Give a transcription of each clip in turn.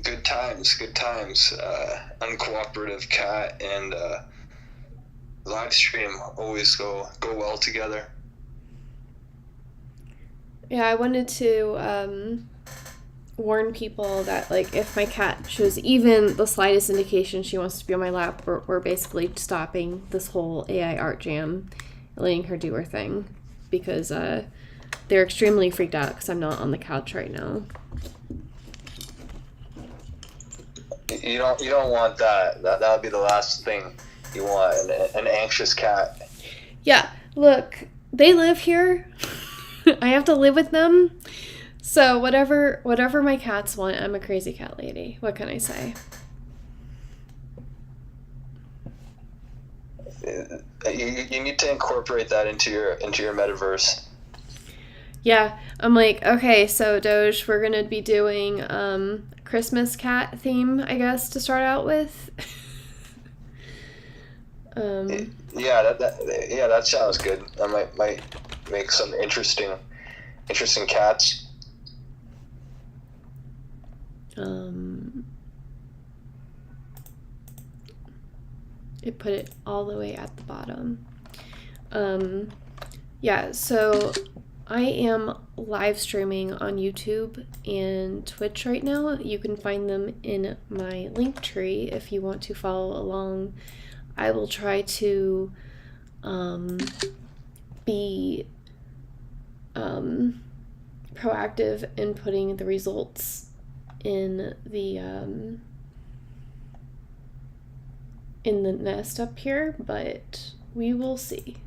good times. Uncooperative cat and live stream always go well together. Yeah, I wanted to warn people that, like, if my cat shows even the slightest indication she wants to be on my lap, we're basically stopping this whole AI art jam and letting her do her thing, because they're extremely freaked out because I'm not on the couch right now. You don't want that. That would be the last thing you want, an anxious cat. Yeah, look, they live here. I have to live with them. So whatever my cats want, I'm a crazy cat lady. What can I say? You need to incorporate that into your metaverse. Yeah, I'm like, okay, so Doge, we're gonna be doing Christmas cat theme, I guess, to start out with. Yeah, that sounds good. I might make some interesting cats. It put it all the way at the bottom. Yeah, so I am live streaming on YouTube and Twitch right now. You can find them in my link tree if you want to follow along. I will try to be proactive in putting the results in the nest up here, but we will see.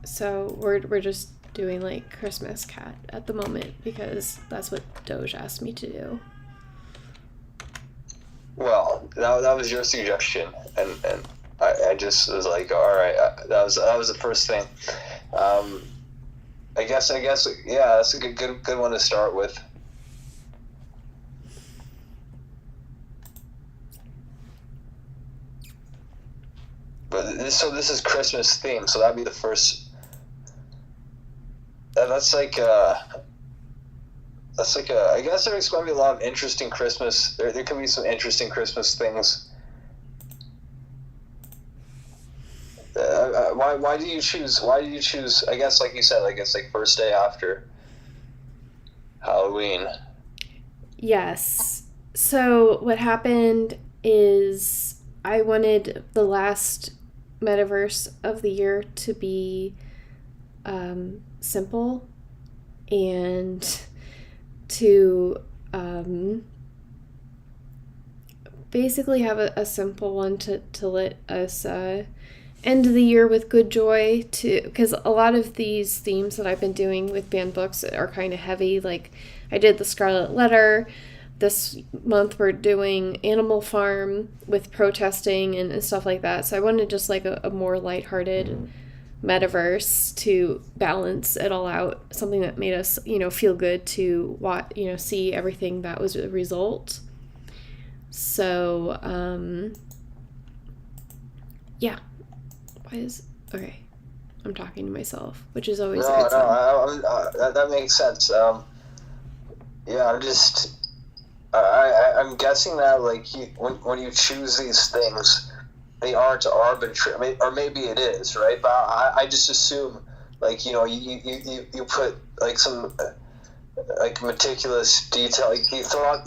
So we're just doing like Christmas cat at the moment because that's what Doge asked me to do. Well, that was your suggestion, and I just was like, all right, that was the first thing. I guess yeah, that's a good one to start with. But this is Christmas theme, so that'd be the first. That's like I guess there's going to be a lot of interesting Christmas. There can be some interesting Christmas things. Why do you choose? I guess, like you said, like it's like first day after Halloween. Yes. So what happened is I wanted the last metaverse of the year to be simple and to basically have a simple one to let us end the year with good joy, because a lot of these themes that I've been doing with banned books are kind of heavy. Like I did the Scarlet Letter. This month we're doing Animal Farm with protesting and stuff like that. So I wanted just like a more lighthearted metaverse to balance it all out. Something that made us, feel good to see everything that was the result. So, yeah. Okay. I'm talking to myself, which is always a good sign. That makes sense. Yeah, I'm guessing that like when you choose these things, they aren't arbitrary, or maybe it is, right? But I just assume like you put like some like meticulous detail. Like, you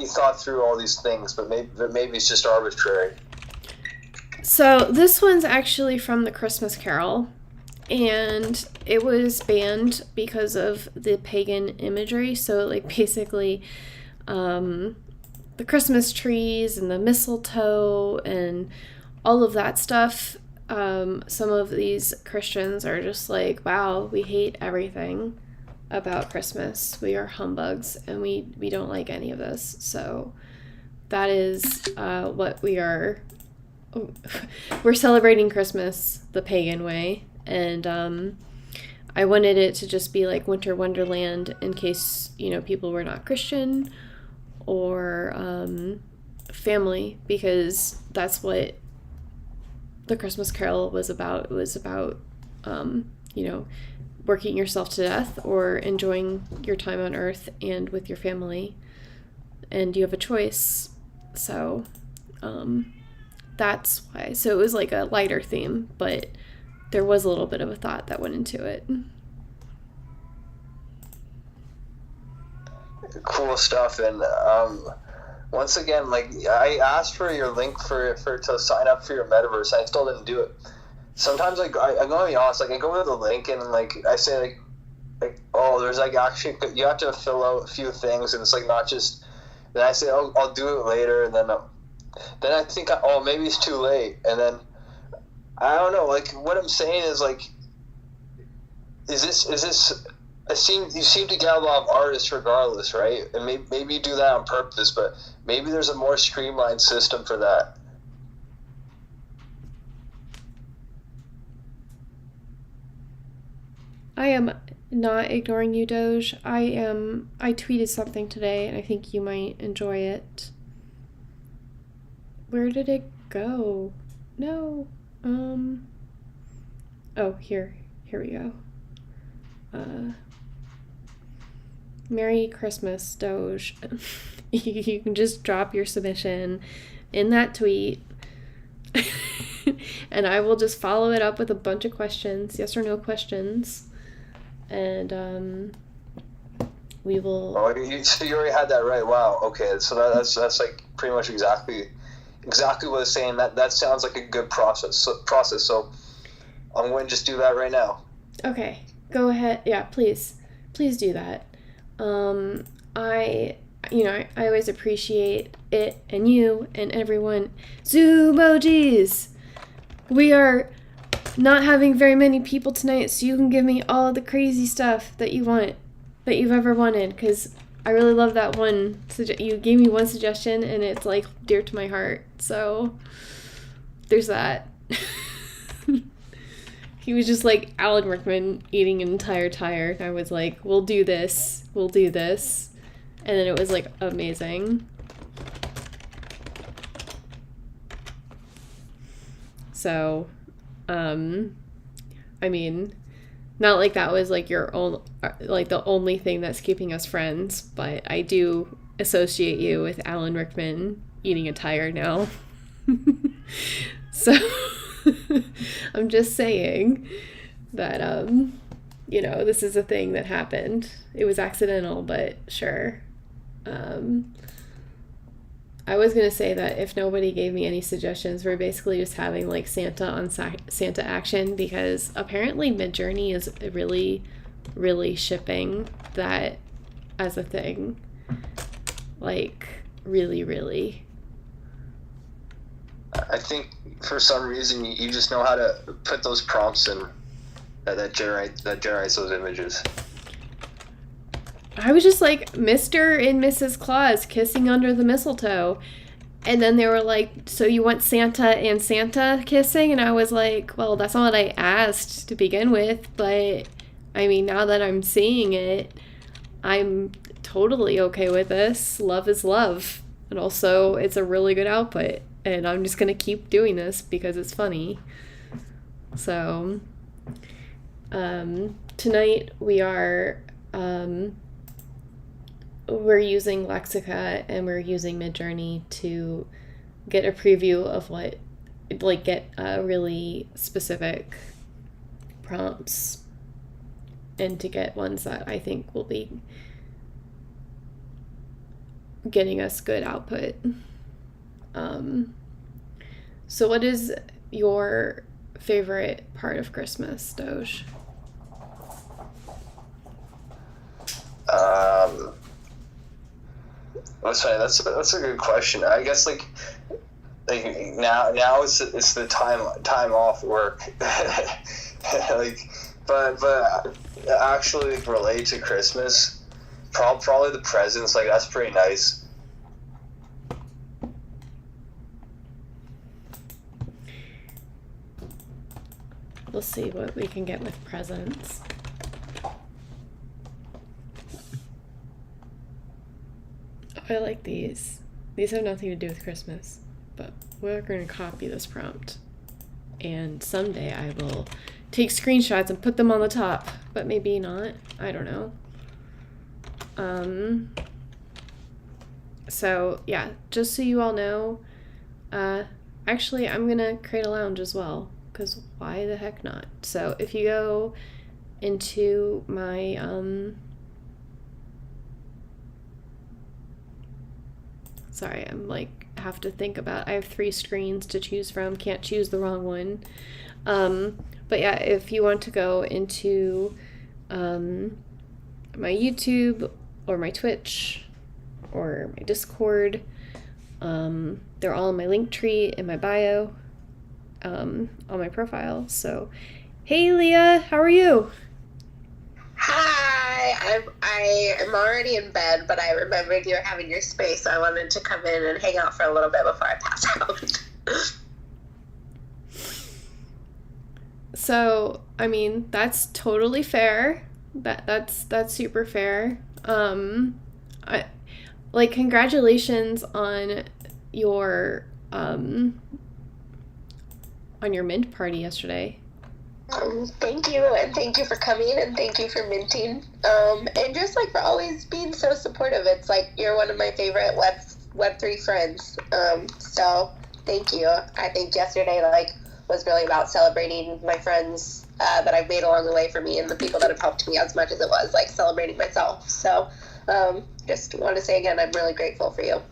thought through all these things, but maybe it's just arbitrary. So this one's actually from the Christmas Carol, and it was banned because of the pagan imagery. So like basically the Christmas trees and the mistletoe and all of that stuff. Some of these Christians are just like, wow, we hate everything about Christmas. We are humbugs and we don't like any of this. So that is what we are. We're celebrating Christmas the pagan way, and I wanted it to just be like Winter Wonderland in case people were not Christian or family, because that's what the Christmas Carol was about. It was about working yourself to death or enjoying your time on Earth and with your family. And you have a choice. So that's why. So it was like a lighter theme, but there was a little bit of a thought that went into it. Cool stuff. And once again, like, I asked for your link for to sign up for your metaverse. I still didn't do it. Sometimes, like, I'm going to be honest, like, I go to the link and, like, I say, like, oh, there's, like, actually, you have to fill out a few things, and it's, like, not just, then I say, oh, I'll do it later, and then I think, oh, maybe it's too late, and then, I don't know, like, what I'm saying is, like, you seem to get a lot of artists regardless, right? And maybe you do that on purpose, but maybe there's a more streamlined system for that. I am not ignoring you, Doge. I tweeted something today, and I think you might enjoy it. Where did it go? No. Oh, here we go. Merry Christmas, Doge. You can just drop your submission in that tweet. And I will just follow it up with a bunch of questions, yes or no questions. And we will. Oh, so you already had that right. Wow. Okay. So that's like pretty much exactly what it's saying. That sounds like a good process. So I'm going to just do that right now. Okay. Go ahead. Yeah. Please do that. I always appreciate it and you and everyone. Zoomojis! We are not having very many people tonight, so you can give me all the crazy stuff that you want, that you've ever wanted, because I really love that one. You gave me one suggestion, and it's, like, dear to my heart, so there's that. He was just like Alan Rickman eating an entire tire, and I was like, we'll do this, and then it was, like, amazing. So, I mean, not like that was, like, your own, like, the only thing that's keeping us friends, but I do associate you with Alan Rickman eating a tire now. So, I'm just saying that, this is a thing that happened. It was accidental, but sure. I was going to say that if nobody gave me any suggestions, we're basically just having, like, Santa on Santa action, because apparently Midjourney is really, really shipping that as a thing. Like, really, really. I think for some reason you just know how to put those prompts in that generates those images. I was just like, Mr. and Mrs. Claus kissing under the mistletoe. And then they were like, so you want Santa and Santa kissing? And I was like, well, that's not what I asked to begin with. But, I mean, now that I'm seeing it, I'm totally okay with this. Love is love. And also, it's a really good output. And I'm just going to keep doing this because it's funny. So, tonight we are... we're using Lexica and we're using Midjourney to get a preview of what, like, get really specific prompts and to get ones that I think will be getting us good output. So what is your favorite part of Christmas, Doge? That's a good question. I guess like now it's the time off work, like, but actually, like, relate to Christmas, probably the presents. Like, that's pretty nice. We'll see what we can get with presents. I like these. These have nothing to do with Christmas, but we're going to copy this prompt. And someday I will take screenshots and put them on the top. but maybe not. I don't know. So yeah, just so you all know, actually I'm gonna create a lounge as well, because why the heck not? So if you go into my sorry, I'm like have to think about, I have 3 screens to choose from, can't choose the wrong one. But yeah, if you want to go into my YouTube or my Twitch or my Discord, they're all in my link tree in my bio, on my profile. So hey Leah, how are you? Hi, I am already in bed, but I remembered you were having your space, so I wanted to come in and hang out for a little bit before I pass out. So, I mean, that's totally fair. That's super fair. Congratulations on your mint party yesterday. Thank you, and thank you for coming, and thank you for minting. And just like for always being so supportive. It's like you're one of my favorite Web3 friends. So thank you. I think yesterday was really about celebrating my friends that I've made along the way for me, and the people that have helped me as much as it was like celebrating myself. So just want to say again, I'm really grateful for you.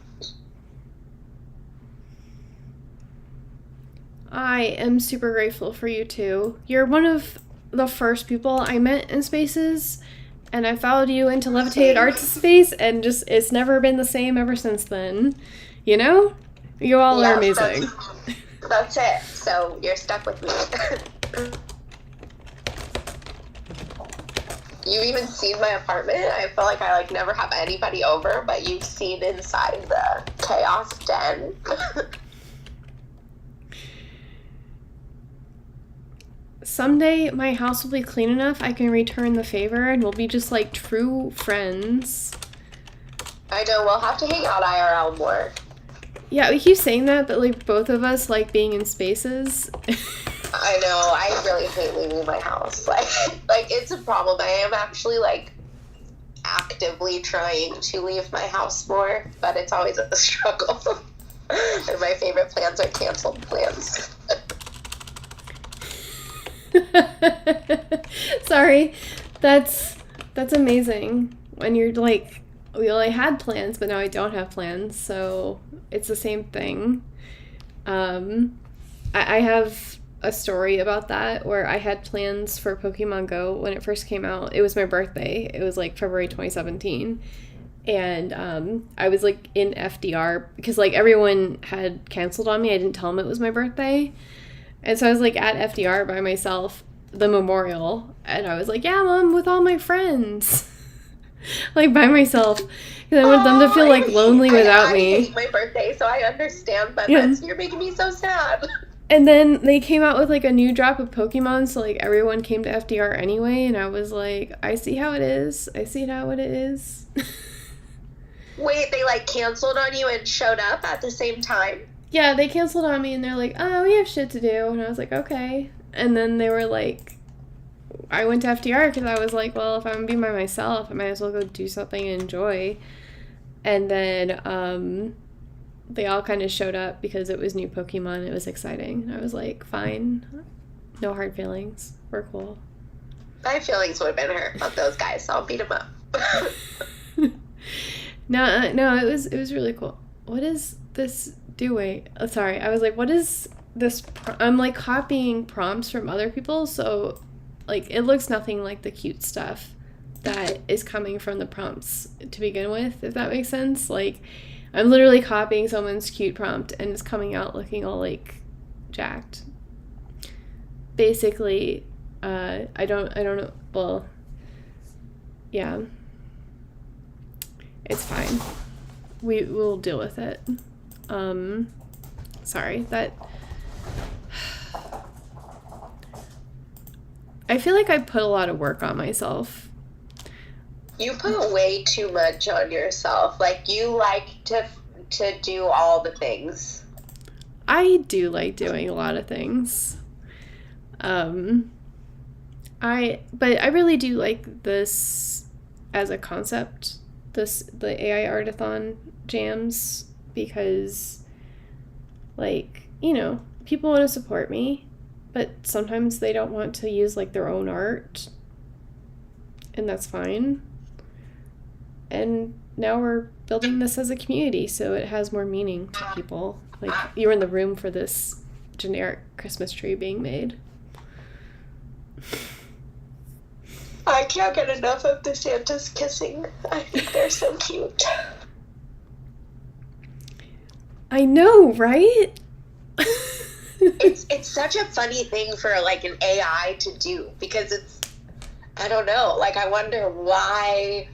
I am super grateful for you too. You're one of the first people I met in Spaces, and I followed you into Levitated Arts Space, and just it's never been the same ever since then. You know? You all are amazing. That's it. So you're stuck with me. You even seen my apartment. I feel like I never have anybody over, but you've seen inside the chaos den. Someday my house will be clean enough I can return the favor, and we'll be just like true friends. I know, we'll have to hang out IRL more. Yeah, we keep saying that, but like both of us like being in Spaces. I know, I really hate leaving my house. Like it's a problem. I am actually actively trying to leave my house more, but it's always a struggle. And my favorite plans are canceled plans. Sorry, that's amazing. When you're like, well, I had plans, but now I don't have plans, so it's the same thing. I have a story about that where I had plans for Pokemon Go when it first came out. It was my birthday. It was like February 2017. And I was like in FDR because like everyone had canceled on me. I didn't tell them it was my birthday. And so I was like at FDR by myself, the memorial, and I was like, yeah, Mom, with all my friends. Like by myself. Because I want them to feel like lonely without me. I hate my birthday, so I understand, but you're making me so sad. And then they came out with like a new drop of Pokemon, so like everyone came to FDR anyway, and I was like, I see how it is. I see how it is. Wait, they like canceled on you and showed up at the same time? Yeah, they canceled on me and they're like, oh, we have shit to do. And I was like, okay. And then they were like, I went to FDR because I was like, well, if I'm going to be by myself, I might as well go do something and enjoy. And then they all kind of showed up because it was new Pokemon. It was exciting. And I was like, fine. No hard feelings. We're cool. My feelings would have been hurt about those guys, so I'll beat them up. No, it was really cool. What is this doing? Oh, sorry, I was like, what is this? I'm like copying prompts from other people, so like it looks nothing like the cute stuff that is coming from the prompts to begin with, if that makes sense. Like I'm literally copying someone's cute prompt and it's coming out looking all like jacked. Basically, I don't know. Well, yeah, it's fine. We'll deal with it. Sorry, that I feel like I put a lot of work on myself. You put way too much on yourself. Like you like to do all the things. I do like doing a lot of things. I'm But I really do like this as a concept, the AI Artathon jams, because, like, you know, people want to support me, but sometimes they don't want to use, like, their own art, and that's fine. And now we're building this as a community, so it has more meaning to people. Like, you were in the room for this generic Christmas tree being made. I can't get enough of the Santas kissing. I think they're so cute. I know, right? It's such a funny thing for, like, an AI to do, because it's, I don't know, like, I wonder why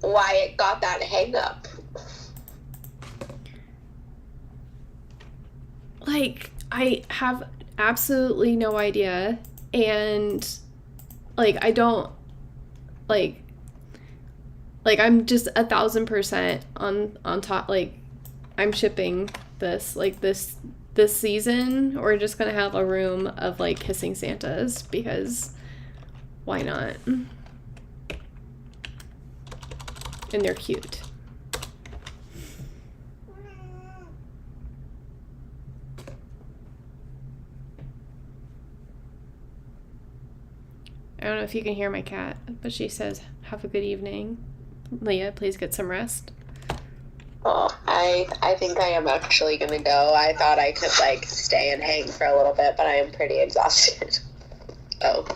it got that hang up. Like, I have absolutely no idea, and, like, I don't, like I'm just 1,000% on top. Like, I'm shipping this, like, this season. We're just gonna have a room of, like, kissing Santas, because why not? And they're cute. I don't know if you can hear my cat, but she says, "Have a good evening. Leah, please get some rest." Oh, I think I am actually gonna go. I thought I could, like, stay and hang for a little bit, but I am pretty exhausted. Have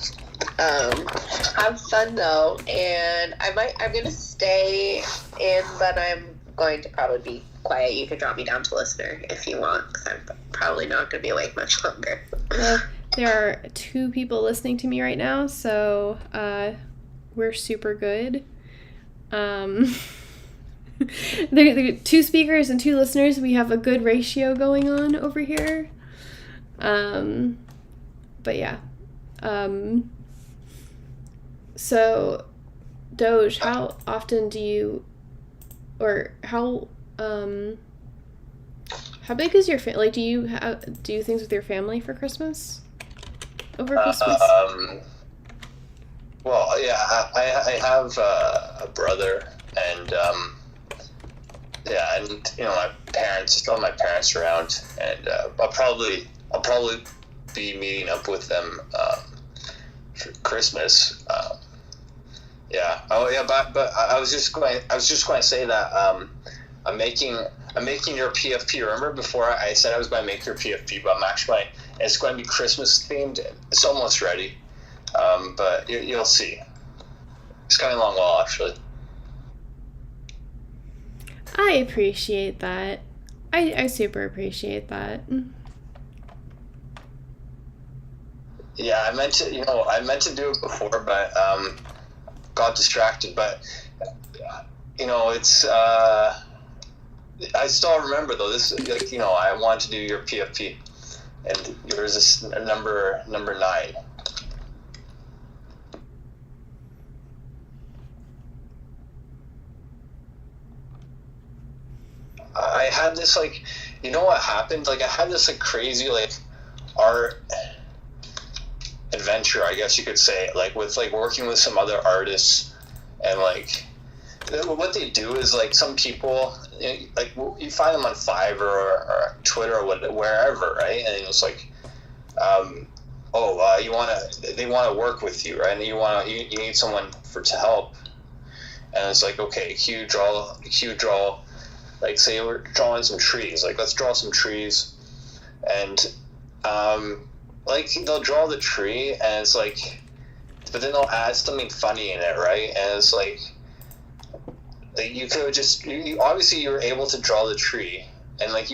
fun though, and I'm gonna stay in, but I'm going to probably be quiet. You can drop me down to listener if you want, because I'm probably not gonna be awake much longer. Well, there are 2 people listening to me right now, so we're super good. There are 2 speakers and 2 listeners. We have a good ratio going on over here. But yeah. So, Doge, how often do you, or how big is your family? Like, do you do things with your family for Christmas? Over Christmas? Well, yeah, I have a brother, and yeah, and you know, all my parents around, and I'll probably be meeting up with them for Christmas. Yeah. Oh, yeah. But I was just going to say that I'm making your PFP. Remember before I said I was going to make your PFP, but I'm actually it's going to be Christmas themed. It's almost ready, but you'll see. It's coming along well, actually. I appreciate that. I super appreciate that. Yeah, I meant to do it before, but got distracted. But you know, it's I still remember though. This, like, you know, I wanted to do your PFP, and yours is number 9. I had this, like, you know what happened? Like, I had this, like, crazy, like, art adventure, I guess you could say, like, with, like, working with some other artists, and, like, what they do is, like, some people, like, you find them on Fiverr or Twitter or wherever, right? And it's like, they want to work with you, right? And you need someone to help, and it's like, okay, cue draw. Like, say we're drawing some trees. Like, let's draw some trees, and like, they'll draw the tree, and it's like, but then they'll add something funny in it, right? And it's like you could just obviously you're able to draw the tree, and like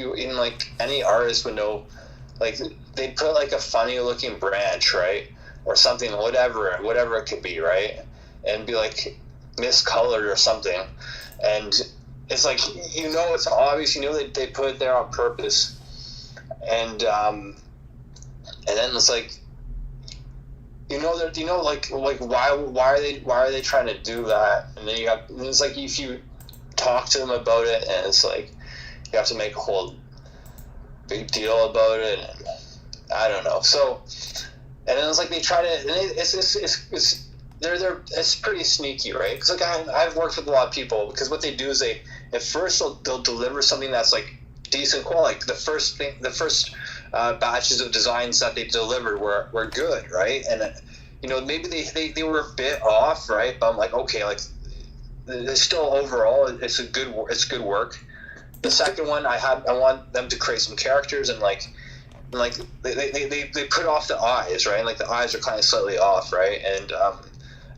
any artist would know, like, they put like a funny looking branch, right, or something, whatever it could be, right, and be like miscolored or something, and it's like, you know, it's obvious, you know, they put it there on purpose, and then it's like, you know, that, you know, like why are they trying to do that? And then it's like, if you talk to them about it, and it's like you have to make a whole big deal about it, and I don't know. So And then it's like they try to, and it's pretty sneaky, right? Because like I've worked with a lot of people, because what they do is at first they'll deliver something that's like decent quality. Like the first batches of designs that they delivered were good, right? And maybe they were a bit off, right? But I'm like, okay, like it's still overall it's good work. The second one I want them to create some characters and they put off the eyes, right? Like the eyes are kind of slightly off, right? And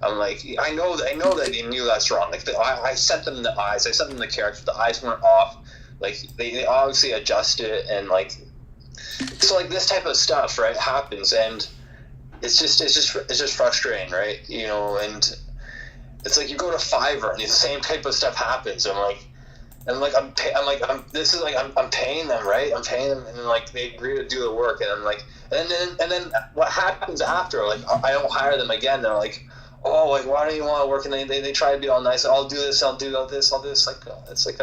I'm like, I know that they knew that's wrong. Like I sent them the eyes, I sent them the characters, the eyes weren't off. Like they obviously adjusted it, and like so like this type of stuff, right, happens, and it's just frustrating, right? And it's like you go to Fiverr and the same type of stuff happens. I'm paying them, right? I'm paying them, and then like they agree to do the work, and I'm like, and then what happens after? Like I don't hire them again. They're like, oh, like why don't you want to work? And they try to be all nice. I'll do this. I'll do this. I'll do this. Like it's like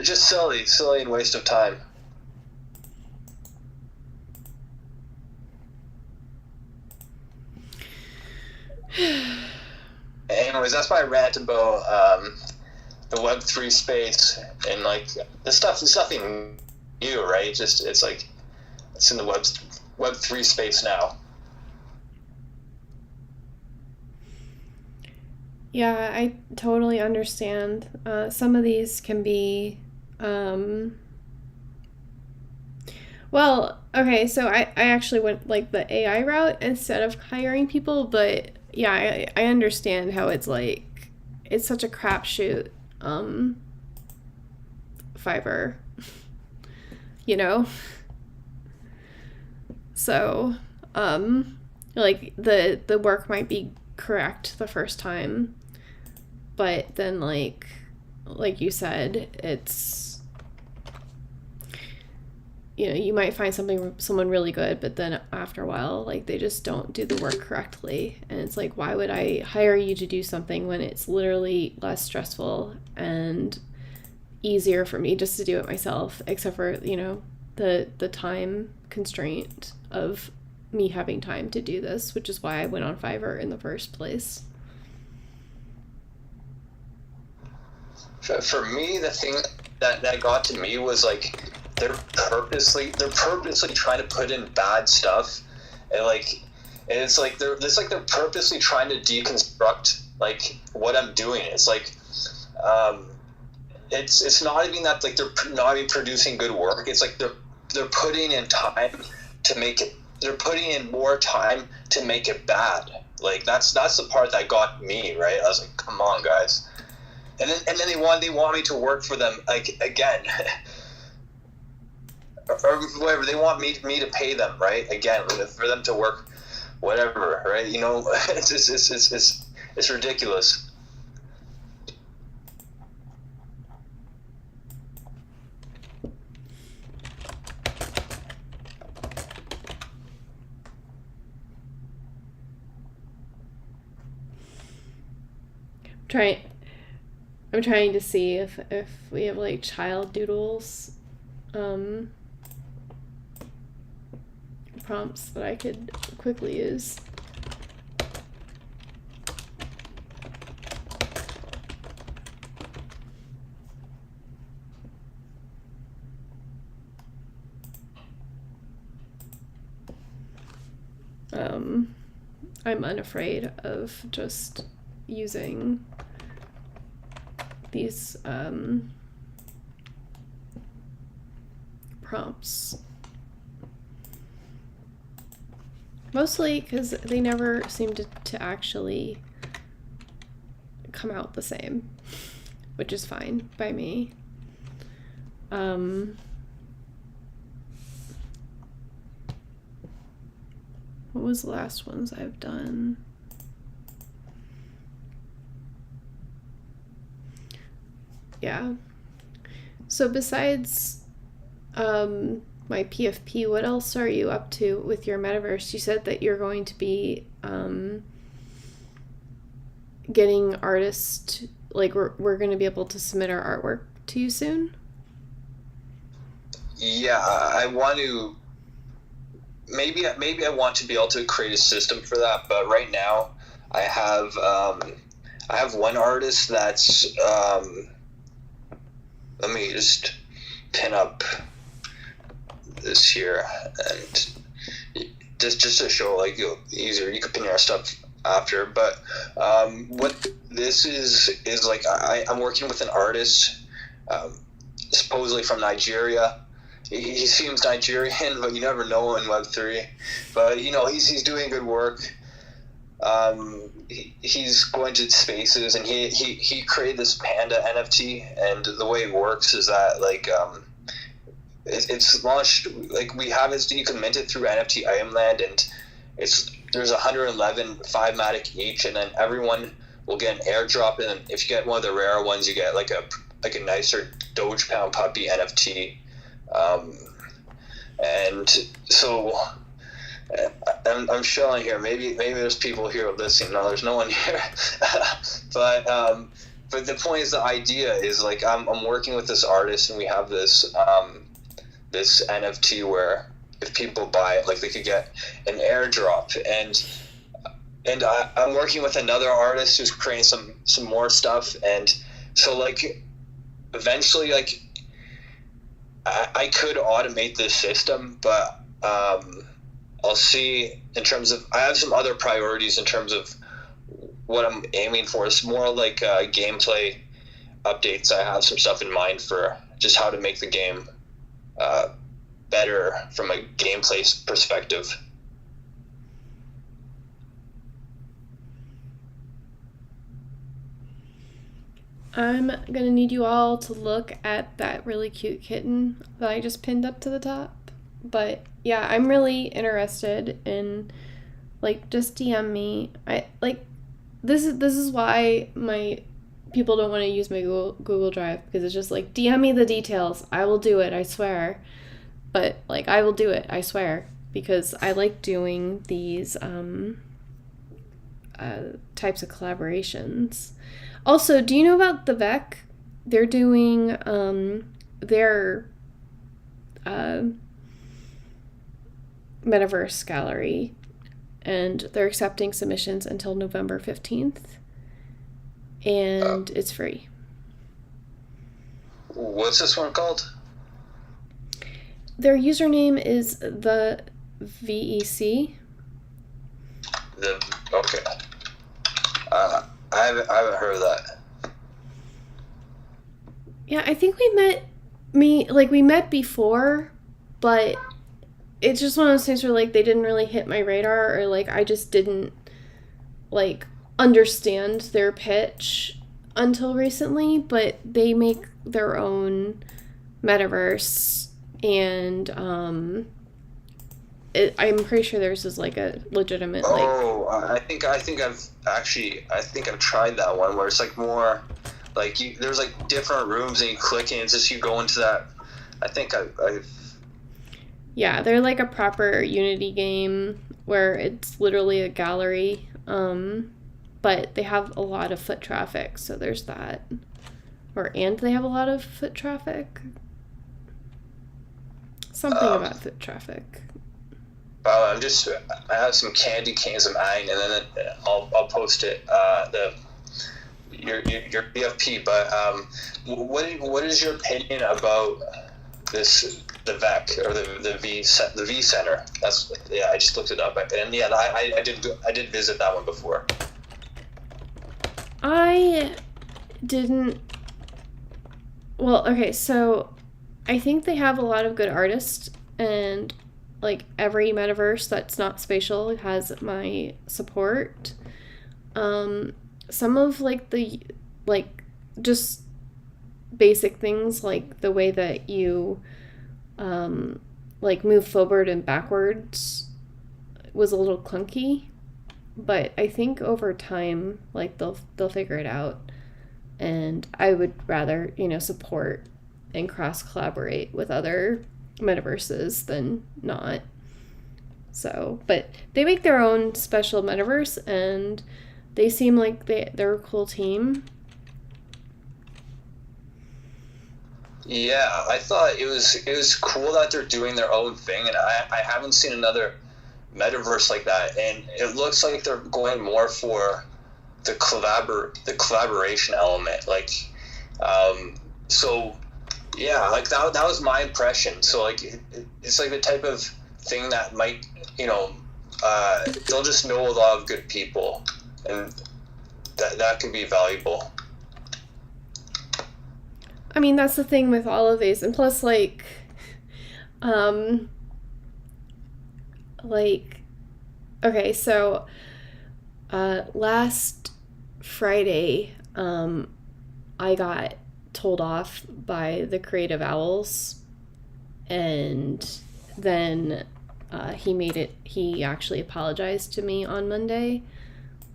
just silly and waste of time. Anyways, that's my rant about the Web3 space, and like this stuff is nothing new, right? It's like it's in the Web3 space now. Yeah, I totally understand. Some of these can be well, okay, so I actually went like the AI route instead of hiring people, but yeah, I understand how it's like it's such a crapshoot. Fiverr, so like the work might be correct the first time, but then like you said, it's you might find someone really good, but then after a while, like they just don't do the work correctly, and it's like, why would I hire you to do something when it's literally less stressful and easier for me just to do it myself, except for the time constraint of me having time to do this, which is why I went on Fiverr in the first place. For me, the thing that got to me was like they're purposely trying to put in bad stuff, and it's like they're purposely trying to deconstruct like what I'm doing. It's like it's not even that like they're not even producing good work. It's like they're putting in time to make it. They're putting in more time to make it bad. Like that's the part that got me, right? I was like, come on, guys. And then they want me to work for them like again. Or whatever, they want me to pay them, right? Again, for them to work, whatever, right? It's ridiculous. I'm trying to see if we have like child doodles prompts that I could quickly use. I'm unafraid of just using these prompts. Mostly because they never seem to actually come out the same, which is fine by me. What was the last ones I've done? Yeah. So besides my PFP, what else are you up to with your metaverse? You said that you're going to be getting artists, like we're going to be able to submit our artwork to you soon? Yeah, I want to maybe I want to be able to create a system for that, but right now I have one artist that's let me just pin up this here, and just to show like easier, you can pin your stuff after. But what this is like, I'm working with an artist, supposedly from Nigeria. He seems Nigerian, but you never know in Web3. But he's doing good work. He's going to spaces, and he created this panda NFT, and the way it works is that like it's launched, like we have it, you can mint it through NFT Ironland, and there's 111 5-matic each, and then everyone will get an airdrop, and if you get one of the rare ones, you get like a nicer Doge Pound Puppy NFT. And so I'm showing here. Maybe there's people here listening. No, there's no one here. But the point is, the idea is like I'm working with this artist, and we have this this NFT where if people buy it, like they could get an airdrop, and I'm working with another artist who's creating some more stuff, and so like eventually like I could automate this system, but I'll see. In terms of, I have some other priorities in terms of what I'm aiming for. It's more like gameplay updates. I have some stuff in mind for just how to make the game better from a gameplay perspective. I'm gonna need you all to look at that really cute kitten that I just pinned up to the top. But yeah, I'm really interested in, like, just DM me. I like this is why my people don't want to use my Google Drive, because it's just like, DM me the details. I will do it, I swear. But like, I will do it, I swear, because I like doing these types of collaborations. Also, do you know about the VEC? They're doing their metaverse gallery, and they're accepting submissions until November 15th, and it's free. What's this one called? Their username is the VEC. Okay. I haven't heard of that. Yeah, I think we met before, but it's just one of those things where like they didn't really hit my radar, or like I just didn't like understand their pitch until recently. But they make their own metaverse, and I'm pretty sure theirs is like a legitimate like. Oh, I think I've tried that one where it's like more like there's like different rooms, and you click, and it's just you go into that. I think I've. Yeah, they're like a proper Unity game where it's literally a gallery, but they have a lot of foot traffic, so there's that. And they have a lot of foot traffic. Something about foot traffic. I have some candy canes of mine, and then I'll post it. Your BFP, but what is your opinion about this? The VEC, or the V Center. I just looked it up, and yeah, I did visit that one before. I didn't. Well, okay, so I think they have a lot of good artists, and like every metaverse that's not spatial has my support. Some of like the just basic things, like the way that you move forward and backwards was a little clunky, but I think over time like they'll figure it out, and I would rather support and cross collaborate with other metaverses than not. So, but they make their own special metaverse, and they seem like they're a cool team. Yeah, I thought it was cool that they're doing their own thing, and I haven't seen another metaverse like that, and it looks like they're going more for the collaboration element, like, so yeah, like that was my impression. So like it's like the type of thing that might, they'll just know a lot of good people, and that could be valuable. I mean, that's the thing with all of these. And plus, um, like, okay, so, last Friday, I got told off by the Creative Owls, and then, he actually apologized to me on Monday,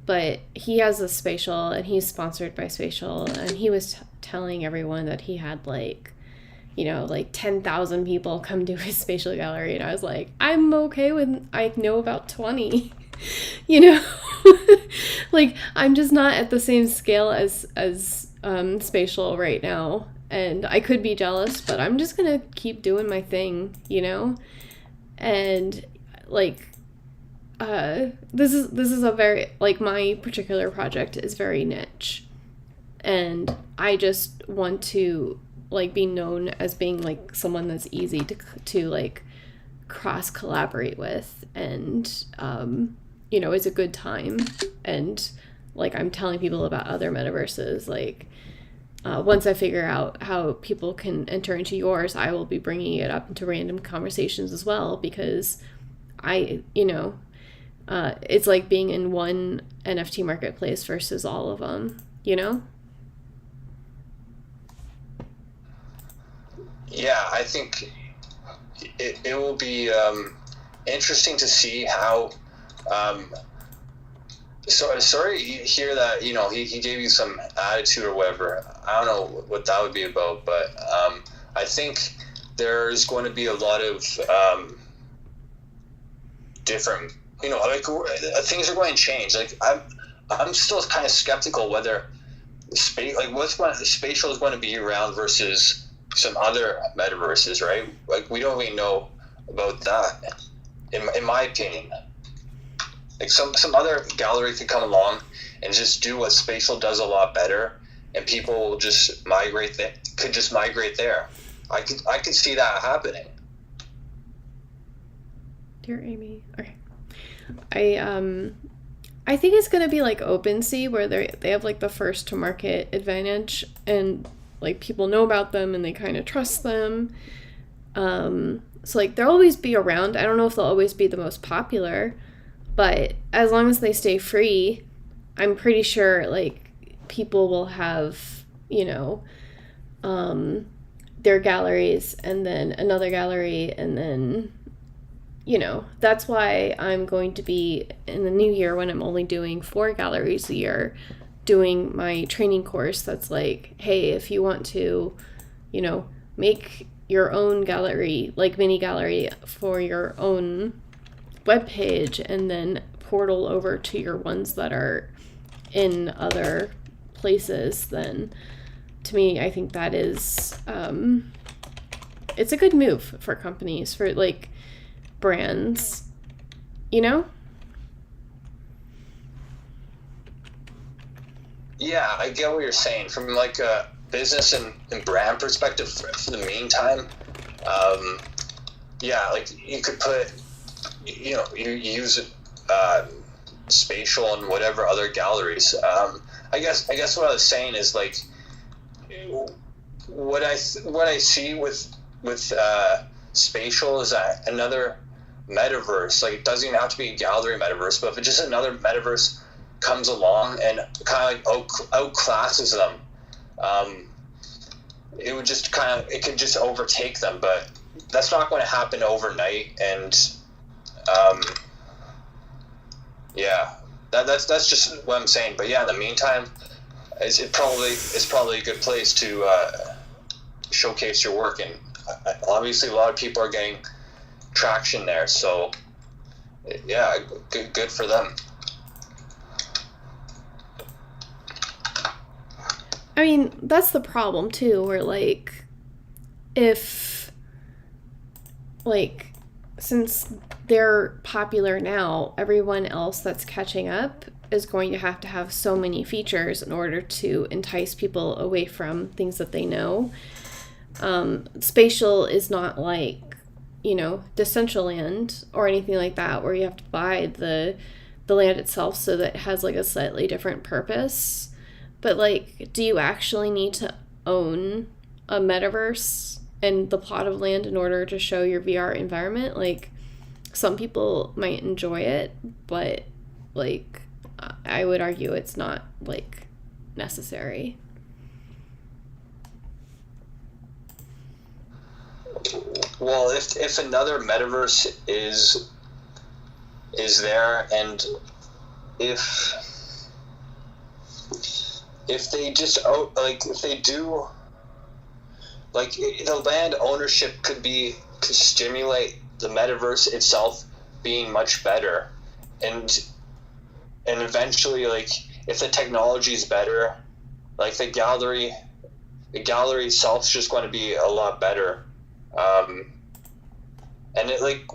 but he has a spatial, and he's sponsored by Spatial, and he was telling everyone that he had like 10,000 people come to his spatial gallery, and I was like, I'm okay with, I know about 20. you know like, I'm just not at the same scale as Spatial right now, and I could be jealous, but I'm just gonna keep doing my thing, and like, this is a very, like, my particular project is very niche, and I just want to, like, be known as being like someone that's easy to like cross collaborate with, and is a good time, and like, I'm telling people about other metaverses, like, once I figure out how people can enter into yours, I will be bringing it up into random conversations as well, because it's like being in one NFT marketplace versus all of them, Yeah, I think it will be interesting to see how. Sorry to hear that, he gave you some attitude or whatever. I don't know what that would be about, but I think there's going to be a lot of different, like, things are going to change. Like, I'm still kind of skeptical whether spatial is going to be around versus some other metaverses, right? Like, we don't really know about that, in my opinion. Like, some other gallery could come along and just do what spatial does a lot better, and people will just migrate there. I could see that happening. Dear Amy, okay. I think it's gonna be like OpenSea, where they have like the first to market advantage, and like, people know about them and they kind of trust them. So like, they'll always be around. I don't know if they'll always be the most popular, but as long as they stay free, I'm pretty sure like people will have, their galleries, and then another gallery, and then, that's why I'm going to be, in the new year, when I'm only doing 4 galleries a year, doing my training course that's like, hey, if you want to, make your own gallery, like mini gallery for your own webpage, and then portal over to your ones that are in other places, then to me, I think that is, it's a good move for companies, for like brands, Yeah, I get what you're saying from like a business and brand perspective for the meantime. Yeah, like, you could put, you use spatial and whatever other galleries. I guess what I was saying is, like, what I see with spatial is that another metaverse. Like, it doesn't even have to be a gallery metaverse, but if it's just another metaverse comes along and kind of like outclasses them, it could just overtake them. But that's not going to happen overnight, and yeah, that's just what I'm saying. But yeah, in the meantime, it's probably a good place to showcase your work, and obviously a lot of people are getting traction there. So yeah, good for them. I mean, that's the problem too, where like, if, like, since they're popular now, everyone else that's catching up is going to have so many features in order to entice people away from things that they know. Spatial is not like, Decentraland or anything like that, where you have to buy the land itself, so that it has like a slightly different purpose. But like, do you actually need to own a metaverse and the plot of land in order to show your VR environment? Like, some people might enjoy it, but like, I would argue it's not like necessary. Well, if another metaverse is there, and if they just if they do, like, the land ownership could stimulate the metaverse itself being much better, and eventually, like, if the technology is better, like, the gallery itself is just going to be a lot better. And it, like,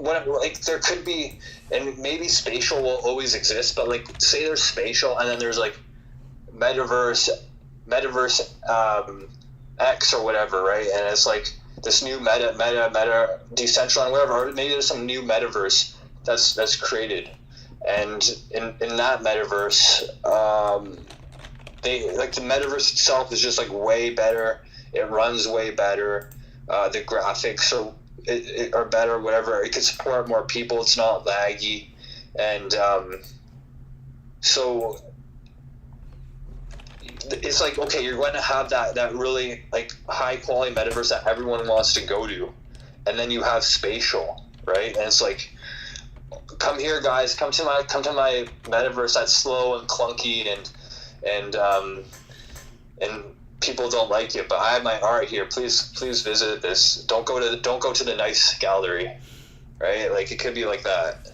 there could be, and maybe spatial will always exist, but like, say there's spatial, and then there's like metaverse X or whatever, right? And it's like this new meta Decentraland, whatever. Or maybe there's some new metaverse that's created, and in that metaverse, they, like, the metaverse itself is just like way better. It runs way better. The graphics are better, whatever. It can support more people. It's not laggy, and so it's like, okay, you're going to have that really like high quality metaverse that everyone wants to go to, and then you have spatial, right? And it's like, come here, guys, come to my metaverse that's slow and clunky and people don't like it, but I have my art here. Please visit this. Don't go to the nice gallery, right? Like, it could be like that.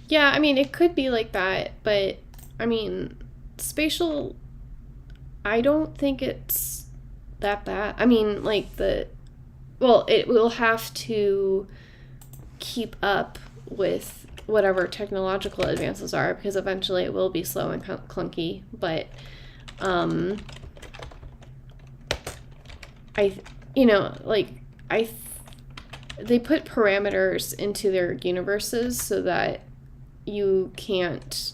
Yeah, I mean, it could be like that, but I mean, spatial, I don't think it's that bad. I mean, like, it will have to keep up with whatever technological advances are, because eventually it will be slow and clunky, but they put parameters into their universes so that you can't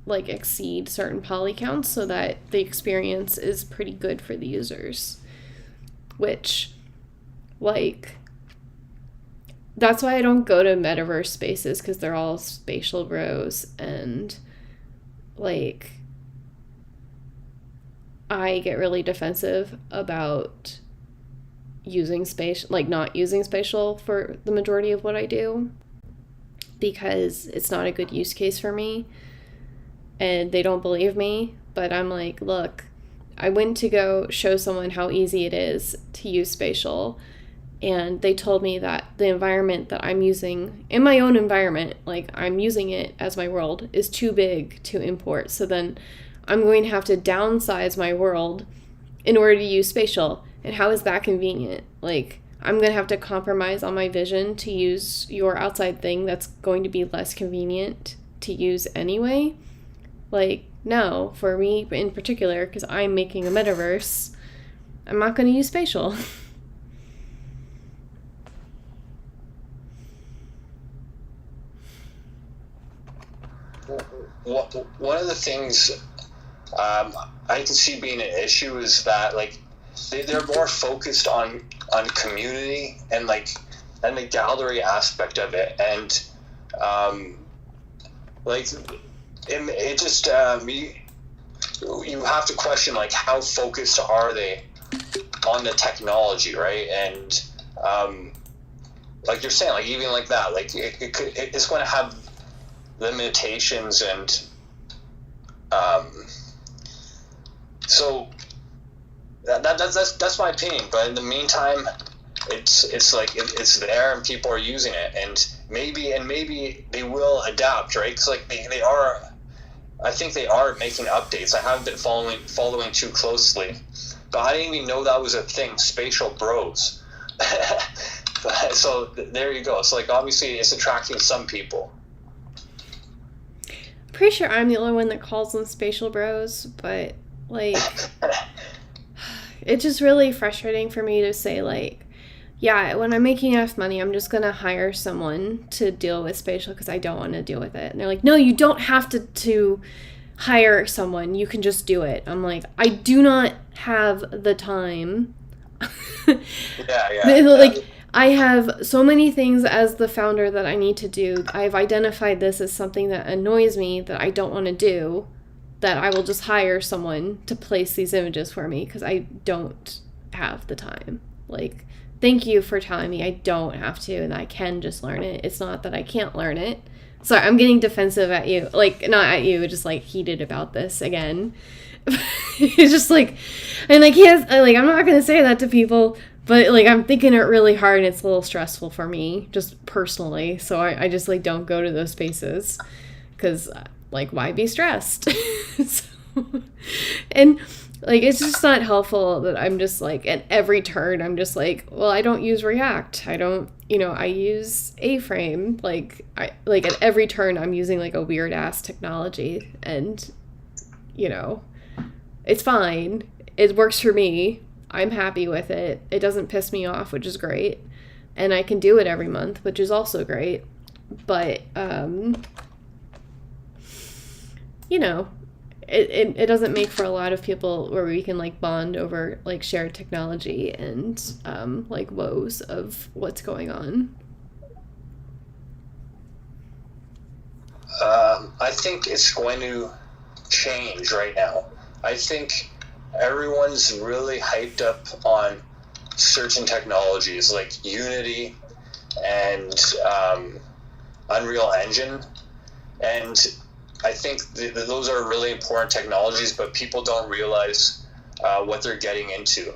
like exceed certain poly counts, so that the experience is pretty good for the users, which, like, that's why I don't go to metaverse spaces, because they're all spatial bros, and like, I get really defensive about using spatial, like, not using spatial for the majority of what I do, because it's not a good use case for me, and they don't believe me. But I'm like, look, I went to go show someone how easy it is to use spatial, and they told me that the environment that I'm using in my own environment, like, I'm using it as my world, is too big to import. So then I'm going to have to downsize my world in order to use spatial. And how is that convenient? Like, I'm going to have to compromise on my vision to use your outside thing that's going to be less convenient to use anyway. Like, no, for me in particular, because I'm making a metaverse, I'm not going to use spatial. One of the things I can see being an issue is that, like, they're more focused on community and the gallery aspect of it, and like, it just you have to question, like, how focused are they on the technology, right? And like you're saying, like, even like that, like, it's going to have limitations, and so that's my opinion. But in the meantime, it's like it's there and people are using it, and maybe they will adapt, right? Because, like, they are, I think they are making updates. I haven't been following too closely, but I didn't even know that was a thing, spatial bros. So there you go. So like obviously it's attracting some people. Pretty sure I'm the only one that calls them spatial bros, but like it's just really frustrating for me to say like, yeah, when I'm making enough money, I'm just gonna hire someone to deal with spatial because I don't want to deal with it. And they're like, no, you don't have to hire someone. You can just do it. I'm like, I do not have the time. Like, I have so many things as the founder that I need to do. I've identified this as something that annoys me that I don't want to do, that I will just hire someone to place these images for me because I don't have the time. Like, thank you for telling me I don't have to and I can just learn it. It's not that I can't learn it. Sorry, I'm getting defensive at you. Like, not at you, just like heated about this again. It's just like, and I can't, like, I'm not going to say that to people, but like I'm thinking it really hard and it's a little stressful for me, just personally. So I just like don't go to those spaces because like, why be stressed? And like, it's just not helpful that I'm just like, at every turn, I'm just like, well, I don't use React. I don't, I use A-frame. Like, at every turn, I'm using like a weird ass technology and, it's fine. It works for me. I'm happy with it. It doesn't piss me off, which is great. And I can do it every month, which is also great. But, it doesn't make for a lot of people where we can like bond over like shared technology and like woes of what's going on. I think it's going to change right now. I think everyone's really hyped up on certain technologies like Unity and Unreal Engine, and I think those are really important technologies, but people don't realize what they're getting into,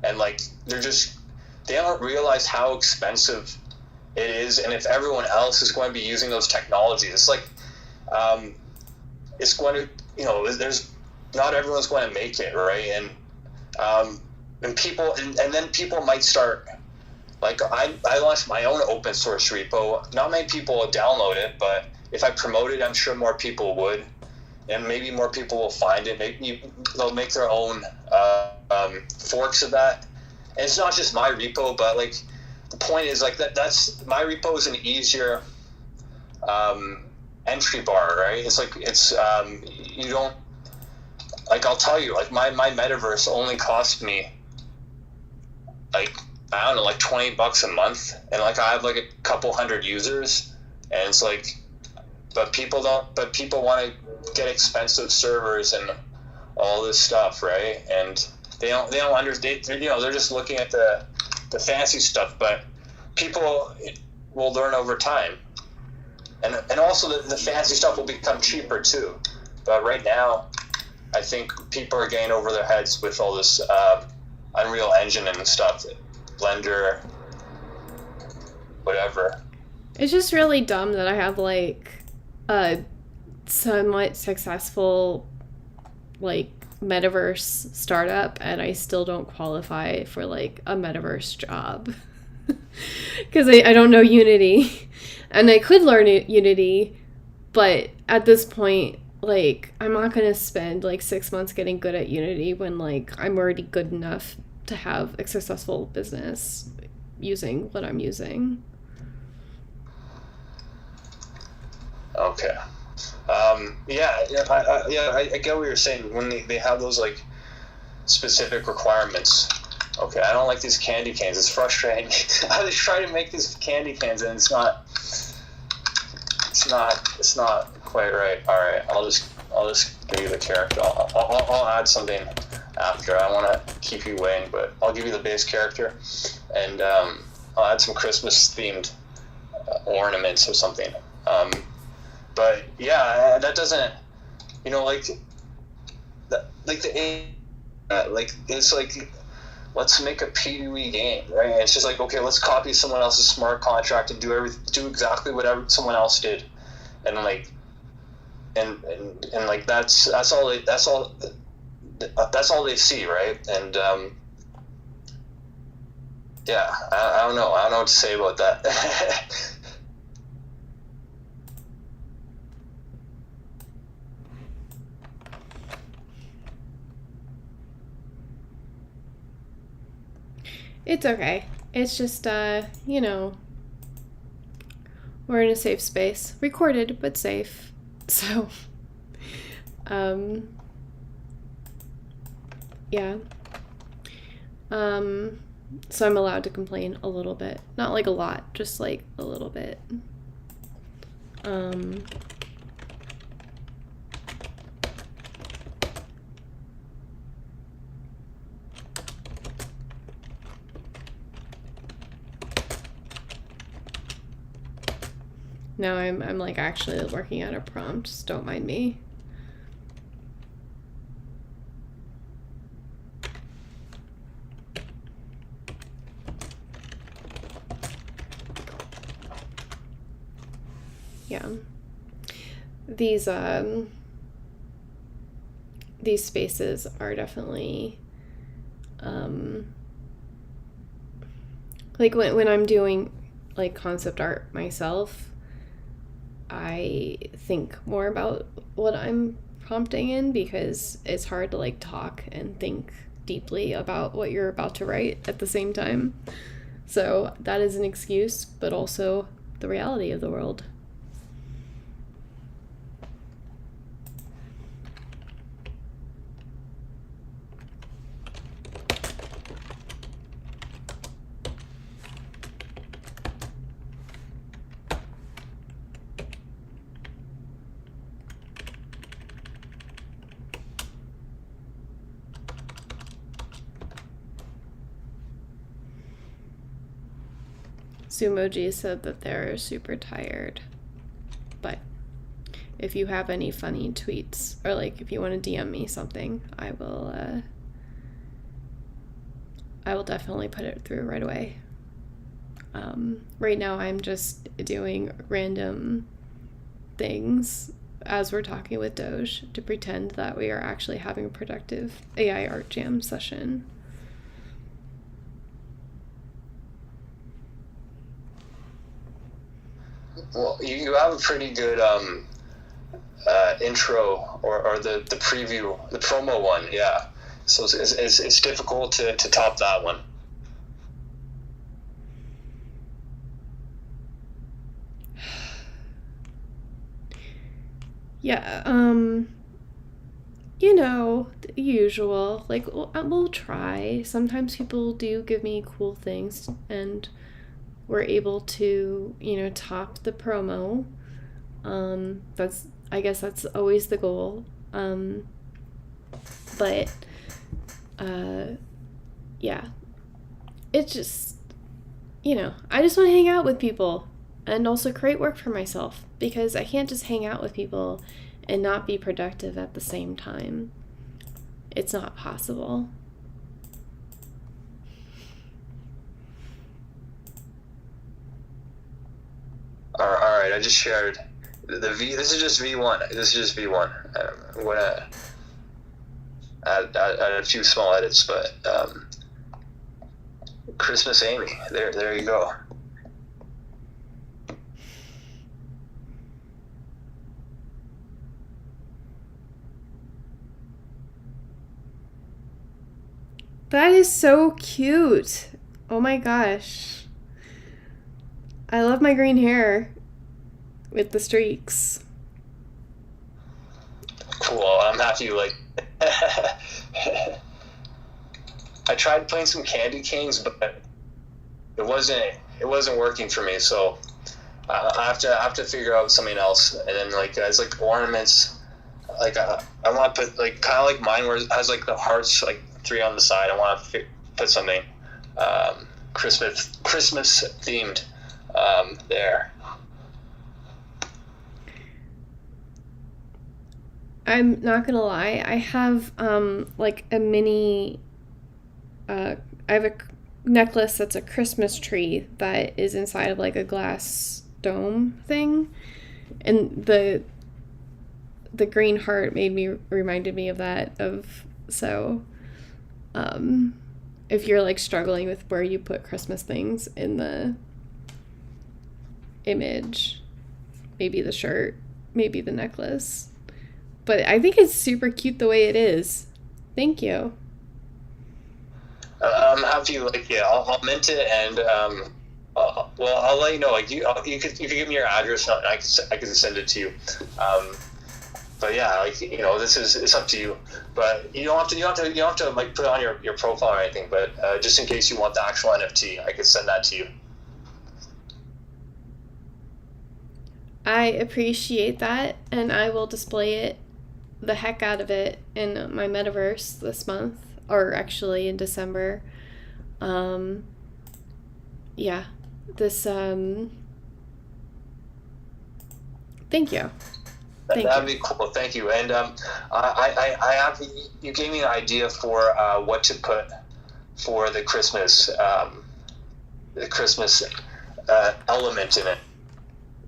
and like they don't realize how expensive it is, and if everyone else is going to be using those technologies, it's like it's going to, there's not everyone's going to make it, right? And people, and then people might start, like I launched my own open source repo. Not many people will download it, but if I promote it, I'm sure more people would, and maybe more people will find it. Maybe they'll make their own forks of that. And it's not just my repo, but like the point is like that's my repo is an easier entry bar, right? It's like you don't, like, I'll tell you, like my metaverse only cost me like, I don't know, like $20 a month, and like I have like a couple hundred users, and it's like, but people want to get expensive servers and all this stuff, right? And they don't understand. They're just looking at the fancy stuff, but people will learn over time, and also the fancy stuff will become cheaper too. But right now, I think people are getting over their heads with all this Unreal Engine and stuff, Blender, whatever. It's just really dumb that I have like a somewhat successful like metaverse startup and I still don't qualify for like a metaverse job because I don't know Unity, and I could learn Unity, but at this point, like, I'm not going to spend like 6 months getting good at Unity when like I'm already good enough to have a successful business using what I'm using. Okay. I get what you're saying when they have those like specific requirements. Okay, I don't like these candy canes. It's frustrating. I was trying to make these candy canes and it's not quite right. All right, I'll just give you the character. I'll add something after. I want to keep you waiting, but I'll give you the base character, and I'll add some Christmas themed ornaments or something. But yeah, that doesn't, it's like, let's make a PvE game, right? And it's just like, okay, let's copy someone else's smart contract and do exactly whatever someone else did, and like, and like that's all that's all they see, right? And yeah, I don't know. I don't know what to say about that. It's okay. It's just, you know, we're in a safe space. Recorded, but safe. So, yeah. So I'm allowed to complain a little bit. Not like a lot, just like a little bit. Now I'm like actually working at a prompt, so don't mind me. Yeah. These spaces are definitely like when I'm doing like concept art myself, I think more about what I'm prompting in, because it's hard to like talk and think deeply about what you're about to write at the same time. So that is an excuse, but also the reality of the world. Sumoji said that they're super tired, but if you have any funny tweets, or like if you want to DM me something, I will definitely put it through right away. Right now I'm just doing random things as we're talking with Doge to pretend that we are actually having a productive AI art jam session. Well, you have a pretty good intro or the preview, the promo one, yeah. So it's difficult to top that one. Yeah, you know, the usual. Like, we'll try. Sometimes people do give me cool things, and we're able to, you know, top the promo. I guess that's always the goal. But, yeah. It's just, you know, I just want to hang out with people and also create work for myself, because I can't just hang out with people and not be productive at the same time. It's not possible. All right, I just shared the V. This is just V1. This is just V1. I'm gonna add a few small edits, but Christmas Amy. There you go. That is so cute. Oh my gosh. I love my green hair with the streaks. Cool. I'm happy you like. I tried playing some Candy Kings, but it wasn't working for me. So I have to figure out something else. And then like as like ornaments, like I want to put like kind of like mine where it has like the hearts like 3 on the side. I want to put something Christmas themed there. I'm not gonna lie, I have like a mini I have a necklace that's a Christmas tree that is inside of like a glass dome thing, and the green heart reminded me of that, of So, if you're like struggling with where you put Christmas things in the image, maybe the shirt, maybe the necklace. But I think it's super cute the way it is. Thank you. I'm happy. Like, yeah, I'll mint it, and well, I'll let you know. Like, you could give me your address, and I can send it to you. But yeah, like, it's up to you. But you don't have to like put it on your profile or anything. But just in case you want the actual NFT, I can send that to you. I appreciate that, and I will display the heck out of it in my metaverse this month, or actually in December. Yeah, this, thank you. That'd be cool. Thank you. And I have, you gave me an idea for what to put for the Christmas element in it.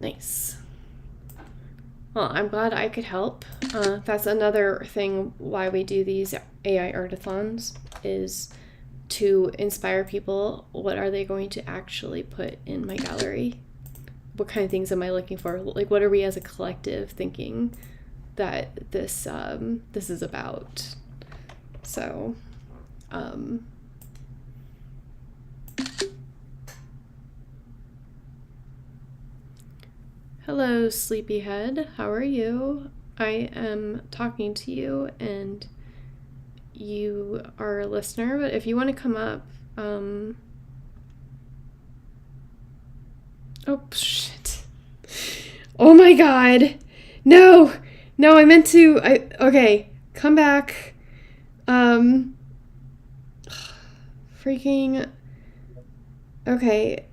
Nice. Well, I'm glad I could help. That's another thing why we do these AI artathons, is to inspire people. What are they going to actually put in my gallery? What kind of things am I looking for? Like, what are we as a collective thinking that this is about? So, hello, sleepyhead. How are you? I am talking to you, and you are a listener, but if you want to come up, oh, shit. Oh my god. No, I meant to, okay, come back. Freaking, okay.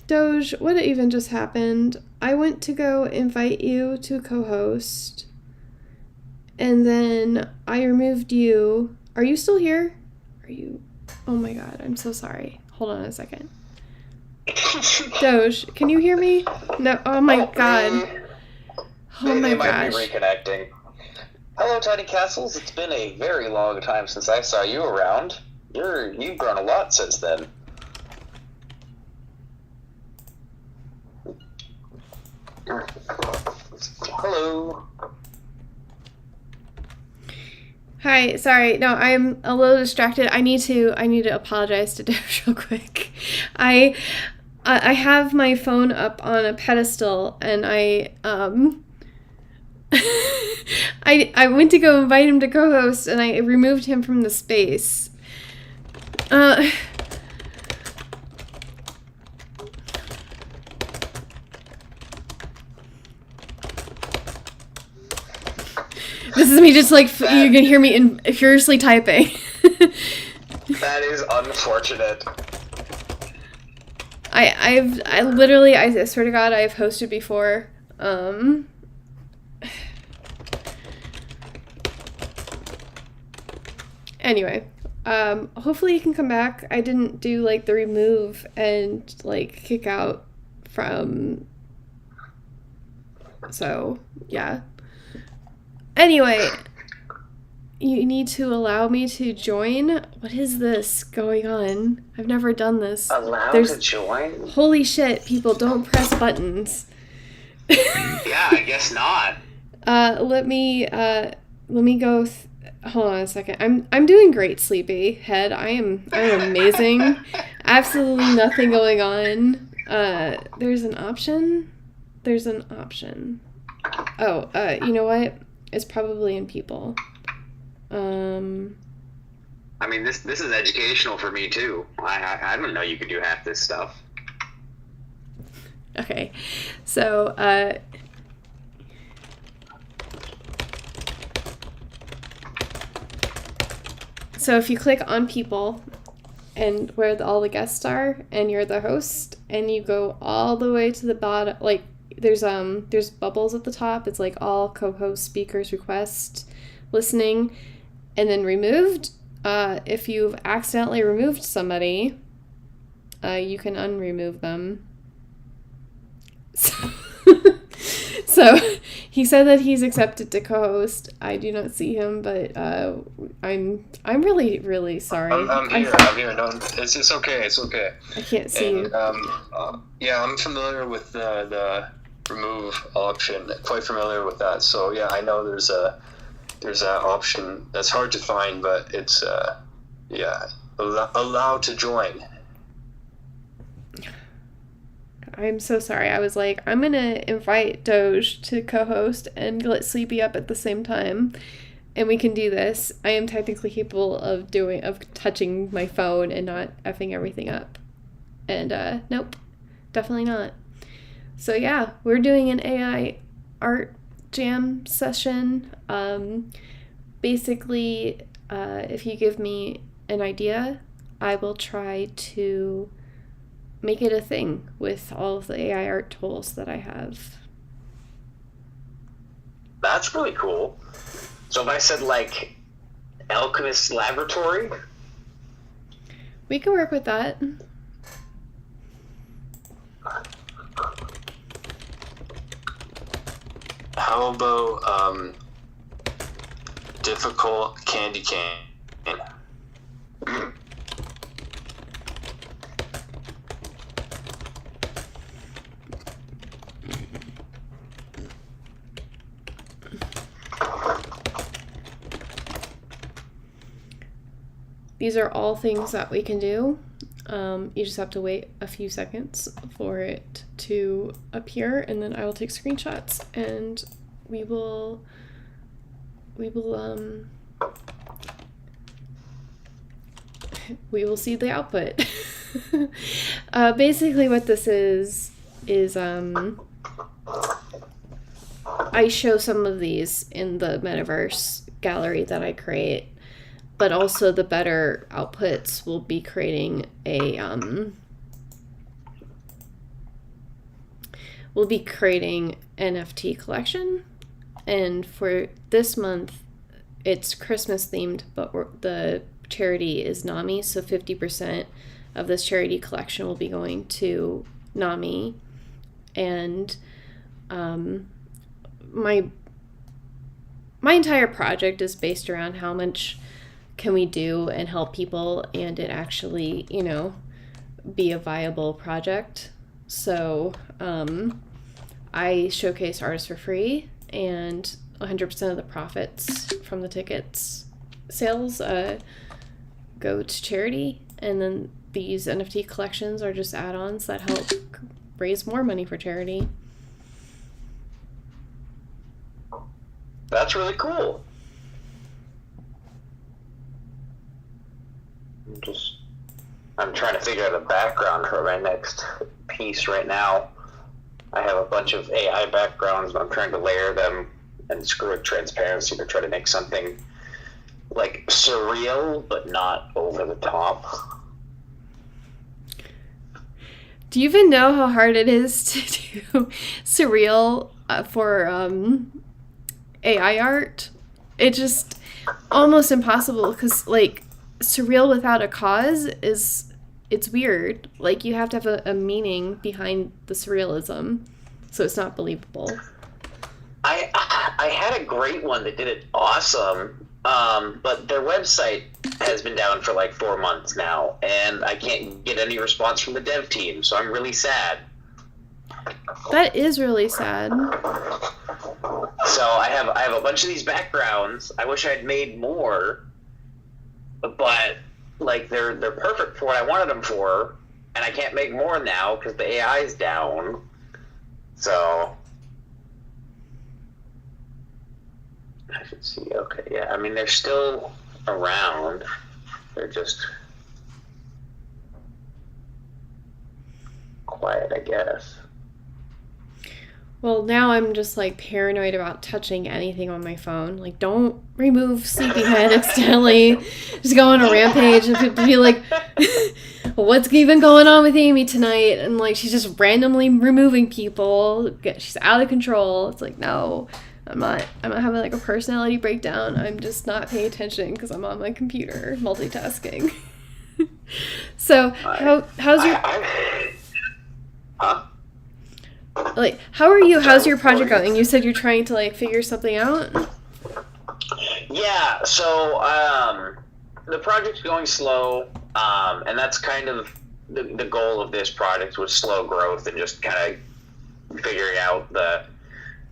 Doge, what even just happened? I went to go invite you to co-host, and then I removed you. Are you still here? Are you? Oh my god, I'm so sorry. Hold on a second. Doge, can you hear me? No. Oh my god. Oh my gosh. Might be reconnecting. Hello, Tiny Castles. It's been a very long time since I saw you around. You've grown a lot since then. Hello. Hi, sorry. No, I'm a little distracted. I need to apologize to Doge real quick. I have my phone up on a pedestal, and I went to go invite him to co-host, and I removed him from the space. This is me just like, you can hear me furiously typing. That is unfortunate. I literally, I swear to God, I've hosted before. Anyway, hopefully you can come back. I didn't do like the remove and like kick out from, so yeah. Anyway, you need to allow me to join. What is this going on? I've never done this. To join? Holy shit, people, don't press buttons. Yeah, I guess not. Let me go. Hold on a second. I'm doing great, Sleepy Head. I'm amazing. Absolutely nothing going on. There's an option. Oh, you know what? It's probably in people. I mean, this is educational for me too. I don't know you could do half this stuff. Okay, so if you click on people and where all the guests are, and you're the host, and you go all the way to the bottom, like there's bubbles at the top. It's like all co-host speakers request listening, and then removed. If you've accidentally removed somebody, you can unremove them. So He said that he's accepted to co-host. I do not see him, but I'm really, really sorry. I'm here. No, it's okay. It's okay. I can't see you. Yeah, I'm familiar with the remove option. Quite familiar with that. So yeah, I know there's that option that's hard to find, but it's allowed to join. I'm so sorry. I was like, I'm gonna invite Doge to co-host and let Sleepy up at the same time, and we can do this. I am technically capable of touching my phone and not effing everything up. And nope, definitely not. So yeah, we're doing an AI art jam session. Basically, if you give me an idea, I will try to make it a thing with all of the AI art tools that I have. That's really cool. So if I said like Alchemist Laboratory, we can work with that. How about difficult candy cane? These are all things that we can do. You just have to wait a few seconds for it to appear, and then I will take screenshots, and we will see the output. Basically what this is I show some of these in the metaverse gallery that I create, but also the better outputs will be creating a NFT collection. And for this month it's Christmas themed, but the charity is NAMI, so 50% of this charity collection will be going to NAMI. And my entire project is based around how much can we do and help people, and it actually, be a viable project. So I showcase artists for free, and 100% of the profits from the tickets sales go to charity, and then these NFT collections are just add-ons that help raise more money for charity. that's really cool. I'm trying to figure out a background for my next piece right now. I have a bunch of AI backgrounds, but I'm trying to layer them and screw with transparency to try to make something like surreal, but not over the top. Do you even know how hard it is to do surreal for AI art? It's just almost impossible, because like surreal without a cause it's weird. Like you have to have a meaning behind the surrealism, so it's not believable. I had a great one that did it awesome, but their website has been down for like 4 months now, and I can't get any response from the dev team, so I'm really sad. That is really sad. So I have a bunch of these backgrounds. I wish I'd made more, but like they're perfect for what I wanted them for, and I can't make more now because the AI is down. So I should see. Okay, yeah. I mean, they're still around. They're just quiet, I guess. Well, now I'm just like paranoid about touching anything on my phone. Like, don't remove Sleepyhead accidentally. Just go on a rampage and people be like, well, what's even going on with Amy tonight? And like, she's just randomly removing people. She's out of control. It's like, no, I'm not having like a personality breakdown. I'm just not paying attention because I'm on my computer multitasking. So how's your... Huh? Like, how are you? How's your project going? You said you're trying to, like, figure something out? Yeah, so the project's going slow, and that's kind of the goal of this project was slow growth and just kind of figuring out the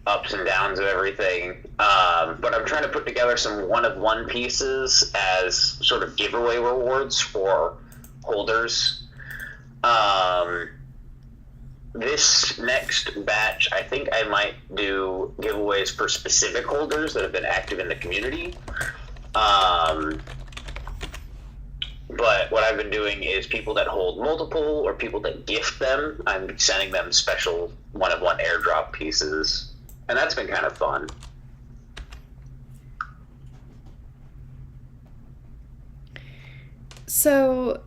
ups and downs of everything. But I'm trying to put together some one-of-one pieces as sort of giveaway rewards for holders. This next batch, I think I might do giveaways for specific holders that have been active in the community. But what I've been doing is people that hold multiple or people that gift them, I'm sending them special one-of-one airdrop pieces. And that's been kind of fun. So,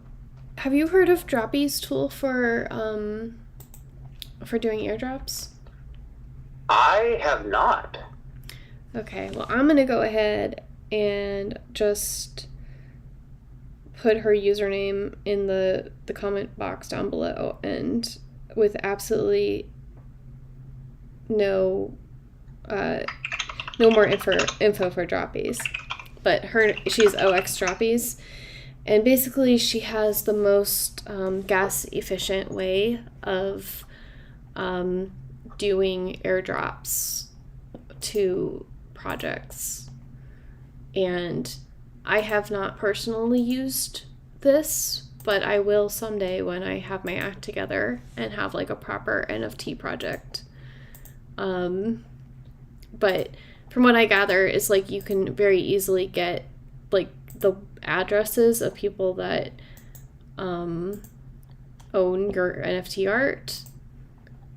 have you heard of Droppy's tool for doing airdrops? I have not. Okay, well, I'm gonna go ahead and just put her username in the comment box down below, and with absolutely no more info for Droppies, but she's OX Droppies, and basically she has the most gas efficient way of doing airdrops to projects. And I have not personally used this, but I will someday when I have my act together and have like a proper NFT project. But from what I gather, it's like you can very easily get like the addresses of people that own your NFT art,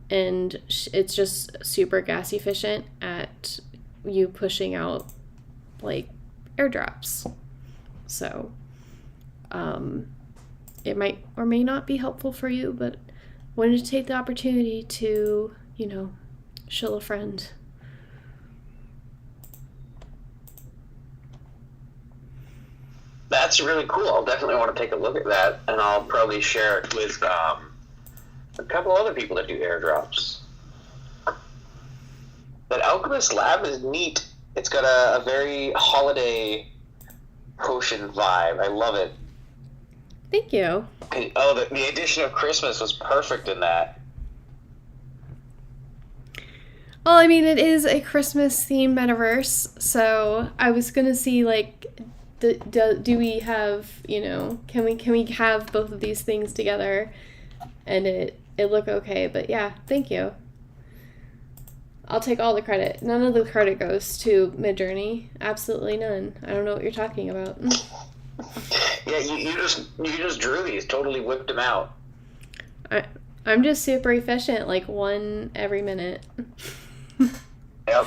and it's just super gas efficient at you pushing out like airdrops. So it might or may not be helpful for you, but wanted to take the opportunity to, shill a friend. That's really cool. I'll definitely want to take a look at that, and I'll probably share it with a couple other people that do airdrops. That Alchemist Lab is neat. It's got a very holiday potion vibe. I love it. Thank you. Oh, the addition of Christmas was perfect in that. Well, I mean, it is a Christmas-themed metaverse, so I was gonna see, like, do we have, can we have both of these things together, and it look okay? But yeah, thank you. I'll take all the credit. None of the credit goes to Midjourney. Absolutely none. I don't know what you're talking about. Yeah, you just drew these, totally whipped them out. I'm just super efficient, like one every minute. Yep.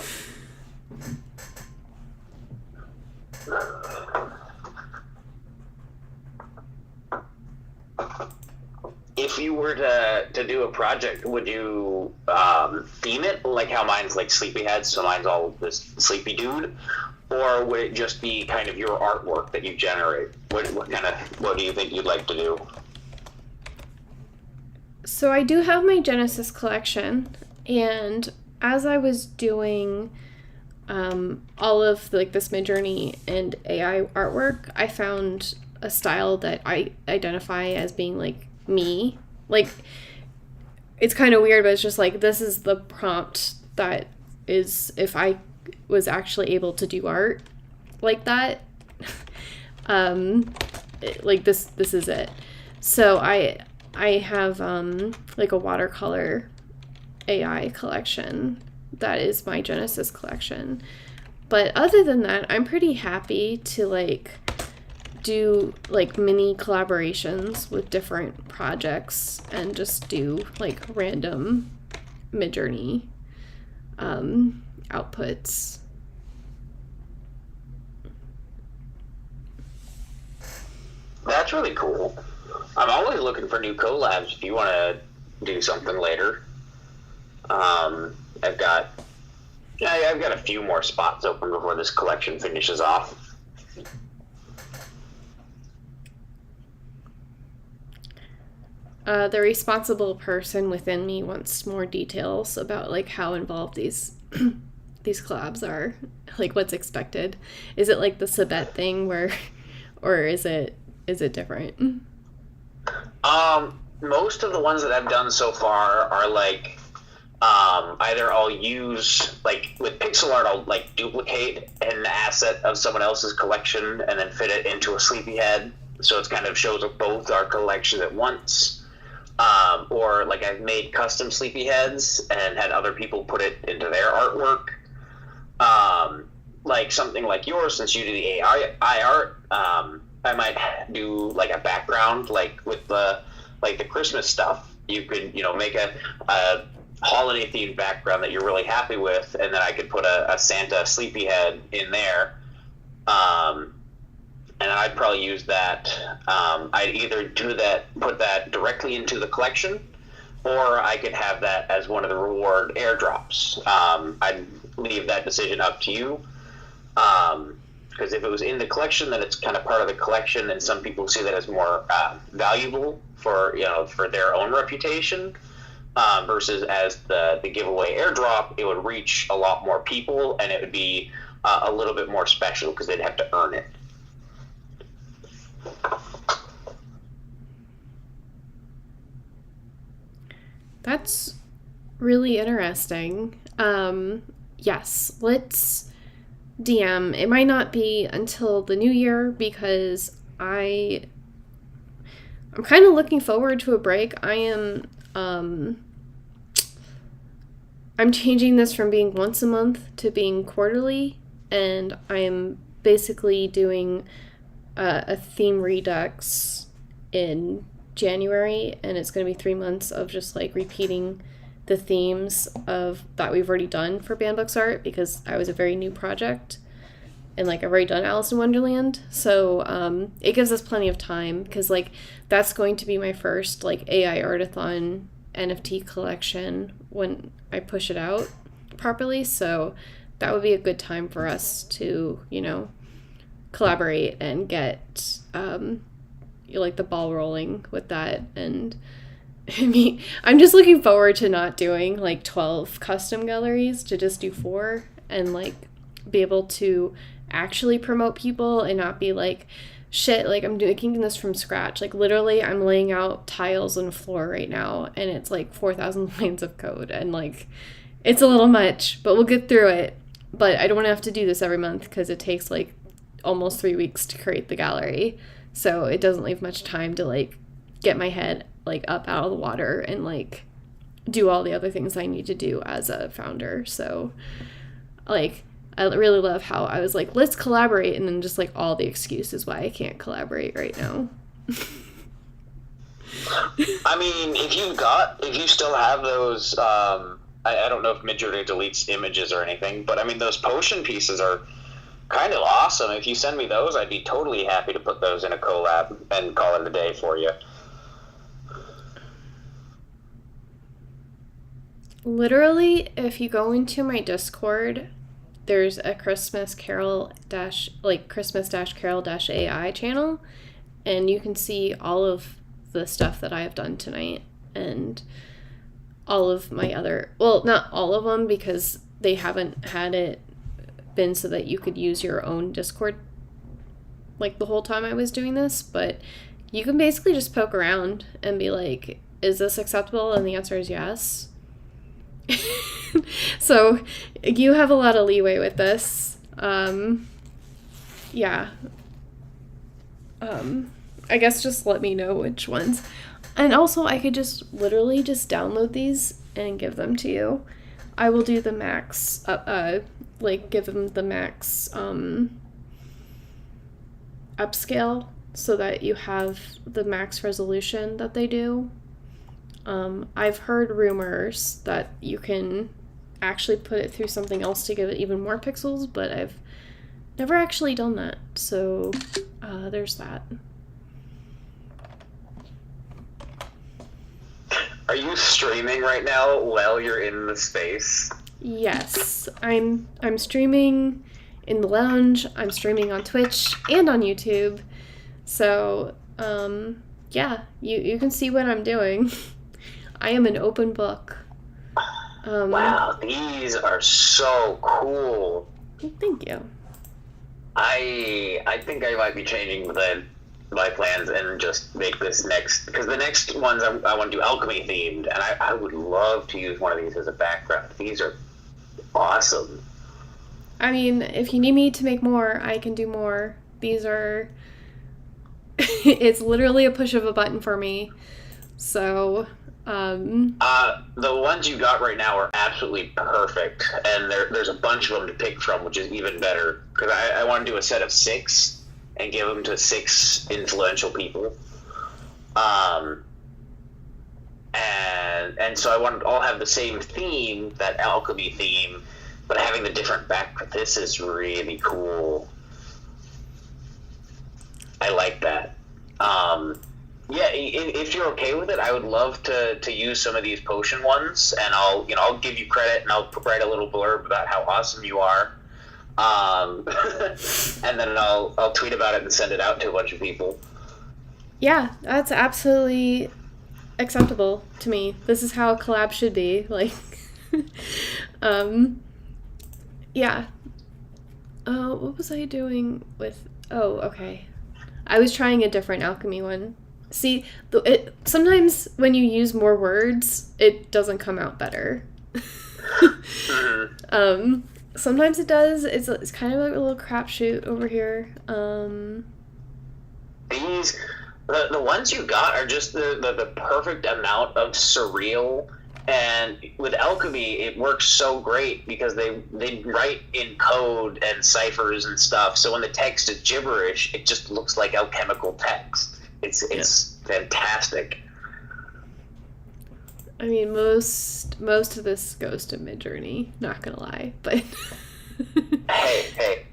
If you were to do a project, would you theme it like how mine's like Sleepyhead, so mine's all this sleepy dude, or would it just be kind of your artwork that you generate? What do you think you'd like to do? So I do have my Genesis collection, and as I was doing all of this Midjourney and AI artwork, I found a style that I identify as being like me. Like, it's kind of weird, but it's just like, this is the prompt that is if I was actually able to do art like that. Like this is it. So I have like a watercolor AI collection that is my Genesis collection. But other than that, I'm pretty happy to like do like mini collaborations with different projects and just do like random Midjourney outputs. That's really cool. I'm always looking for new collabs if you want to do something later. I've got a few more spots open before this collection finishes off. The responsible person within me wants more details about like how involved these these collabs are, like what's expected. Is it like the Sabette thing where, or is it different? Most of the ones that I've done so far are like either I'll use, like with pixel art, I'll like duplicate an asset of someone else's collection and then fit it into a sleepyhead, so it kind of shows both our collections at once. Or like I've made custom sleepyheads and had other people put it into their artwork. Like something like yours, since you do the AI art, I might do like a background, like with the Christmas stuff. You could, make a holiday themed background that you're really happy with, and then I could put a Santa sleepyhead in there. And I'd probably use that. I'd either put that directly into the collection, or I could have that as one of the reward airdrops. I'd leave that decision up to you. Because if it was in the collection, then it's kind of part of the collection, and some people see that as more valuable for their own reputation. Versus as the giveaway airdrop, it would reach a lot more people, and it would be a little bit more special because they'd have to earn it. That's really interesting. Yes, let's DM. It might not be until the new year because I'm kind of looking forward to a break. I'm changing this from being once a month to being quarterly, and I'm basically doing a theme redux in January, and it's going to be 3 months of just like repeating the themes of that we've already done for Banned Books Art, because I was a very new project and like I've already done Alice in Wonderland, so it gives us plenty of time, because like that's going to be my first like AI Artathon NFT collection when I push it out properly, so that would be a good time for us to collaborate and get like the ball rolling with that. And I mean, I'm just looking forward to not doing like 12 custom galleries, to just do 4 and like be able to actually promote people and not be like, shit, like I'm making this from scratch. Like literally I'm laying out tiles on the floor right now and it's like 4,000 lines of code, and like it's a little much, but we'll get through it. But I don't want to have to do this every month because it takes like almost 3 weeks to create the gallery. So it doesn't leave much time to like get my head like up out of the water and like do all the other things I need to do as a founder. So like I really love how I was like, let's collaborate, and then just like all the excuses why I can't collaborate right now. I mean, if you still have those, I don't know if Midjourney deletes images or anything, but I mean, those potion pieces are kind of awesome. If you send me those, I'd be totally happy to put those in a collab and call it a day for you. Literally, if you go into my Discord, there's a Christmas Carol AI channel, and you can see all of the stuff that I have done tonight and all of my other, well, not all of them because they haven't had it been so that you could use your own Discord like the whole time I was doing this, but you can basically just poke around and be like, is this acceptable? And the answer is yes. So you have a lot of leeway with this. Yeah. I guess just let me know which ones. And also I could just literally just download these and give them to you. I will do the max, give them the max upscale so that you have the max resolution that they do. I've heard rumors that you can actually put it through something else to give it even more pixels, but I've never actually done that. So there's that. Are you streaming right now while you're in the space? Yes, I'm streaming in the lounge. I'm streaming on Twitch and on YouTube. So yeah, you can see what I'm doing. I am an open book. Wow, these are so cool. Thank you. I think I might be changing my plans and just make this next, because the next ones I want to do alchemy themed, and I would love to use one of these as a background. These are awesome. I mean, if you need me to make more, I can do more. These are... it's literally a push of a button for me. So, the ones you got right now are absolutely perfect, and there's a bunch of them to pick from, which is even better, because I want to do a set of 6 and give them to 6 influential people. And so I want to all have the same theme, that alchemy theme, but having the different back. This is really cool. I like that. Yeah, if you're okay with it, I would love to use some of these potion ones, and I'll give you credit, and I'll write a little blurb about how awesome you are, and then I'll tweet about it and send it out to a bunch of people. yeah, that's absolutely acceptable to me. This is how a collab should be. Like, yeah. What was I doing with? Oh, okay. I was trying a different alchemy one. See, sometimes when you use more words, it doesn't come out better. Sometimes it does. It's kind of like a little crapshoot over here. These, the ones you got are just the perfect amount of surreal, and with alchemy, it works so great because they write in code and ciphers and stuff. So when the text is gibberish, it just looks like alchemical text. It's fantastic. I mean, most of this goes to Midjourney. Not gonna lie, but hey,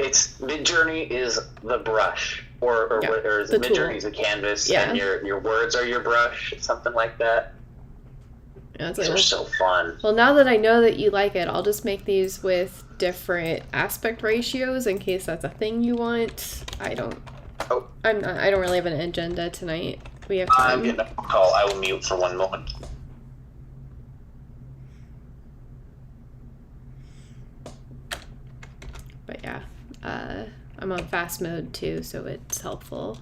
it's Midjourney is the brush, or is the Midjourney is tool. the canvas, Yeah. and your words are your brush, something like that. yeah, it's These like, are so fun. well, now that I know that you like it, I'll just make these with different aspect ratios in case that's a thing you want. I don't really have an agenda tonight. We have time. I'm getting a call. I will mute for one moment. But yeah, I'm on fast mode too, so it's helpful.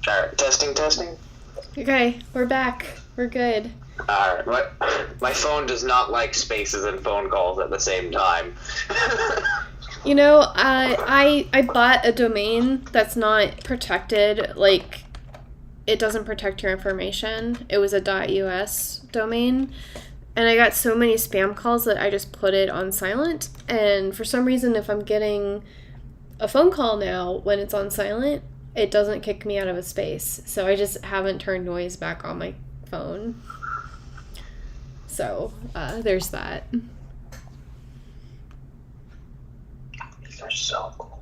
All right, testing. Okay, we're back. We're good. All right, my phone does not like spaces and phone calls at the same time. You know, I bought a domain that's not protected. Like, it doesn't protect your information. It was a .us domain, and I got so many spam calls that I just put it on silent. And for some reason, if I'm getting a phone call now when it's on silent, it doesn't kick me out of a space. So I just haven't turned noise back on my phone. So there's that. These are so cool.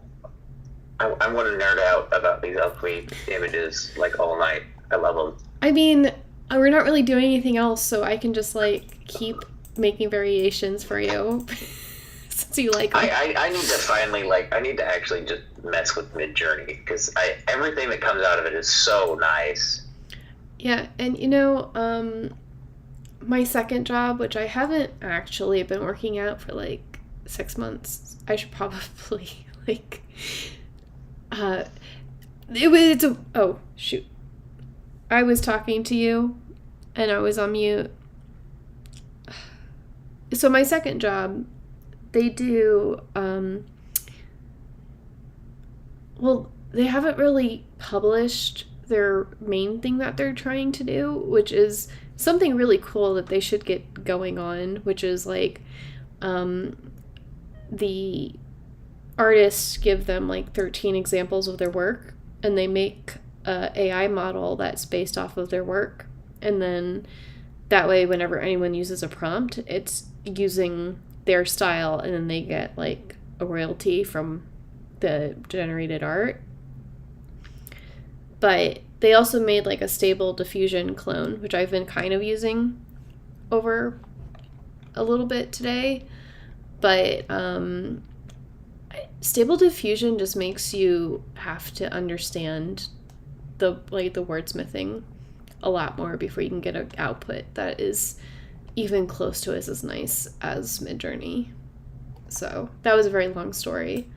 I'm going to nerd out about these alchemy images like all night. I love them. I mean, we're not really doing anything else, so I can just like keep making variations for you. Since you like them. I need to finally I need to actually just mess with Midjourney, because everything that comes out of it is so nice. Yeah, and you know, my second job, which I haven't actually been working at for like 6 months. I should probably like oh shoot. I was talking to you and I was on mute. So my second job, they do well, they haven't really published their main thing that they're trying to do, which is something really cool that they should get going on, which is like the artists give them like 13 examples of their work, and they make a AI model that's based off of their work, and then that way whenever anyone uses a prompt, it's using their style, and then they get like a royalty from the generated art. But they also made like a Stable Diffusion clone, which I've been kind of using over a little bit today. But Stable Diffusion just makes you have to understand the wordsmithing a lot more before you can get an output that is even close to as nice as Midjourney. So that was a very long story.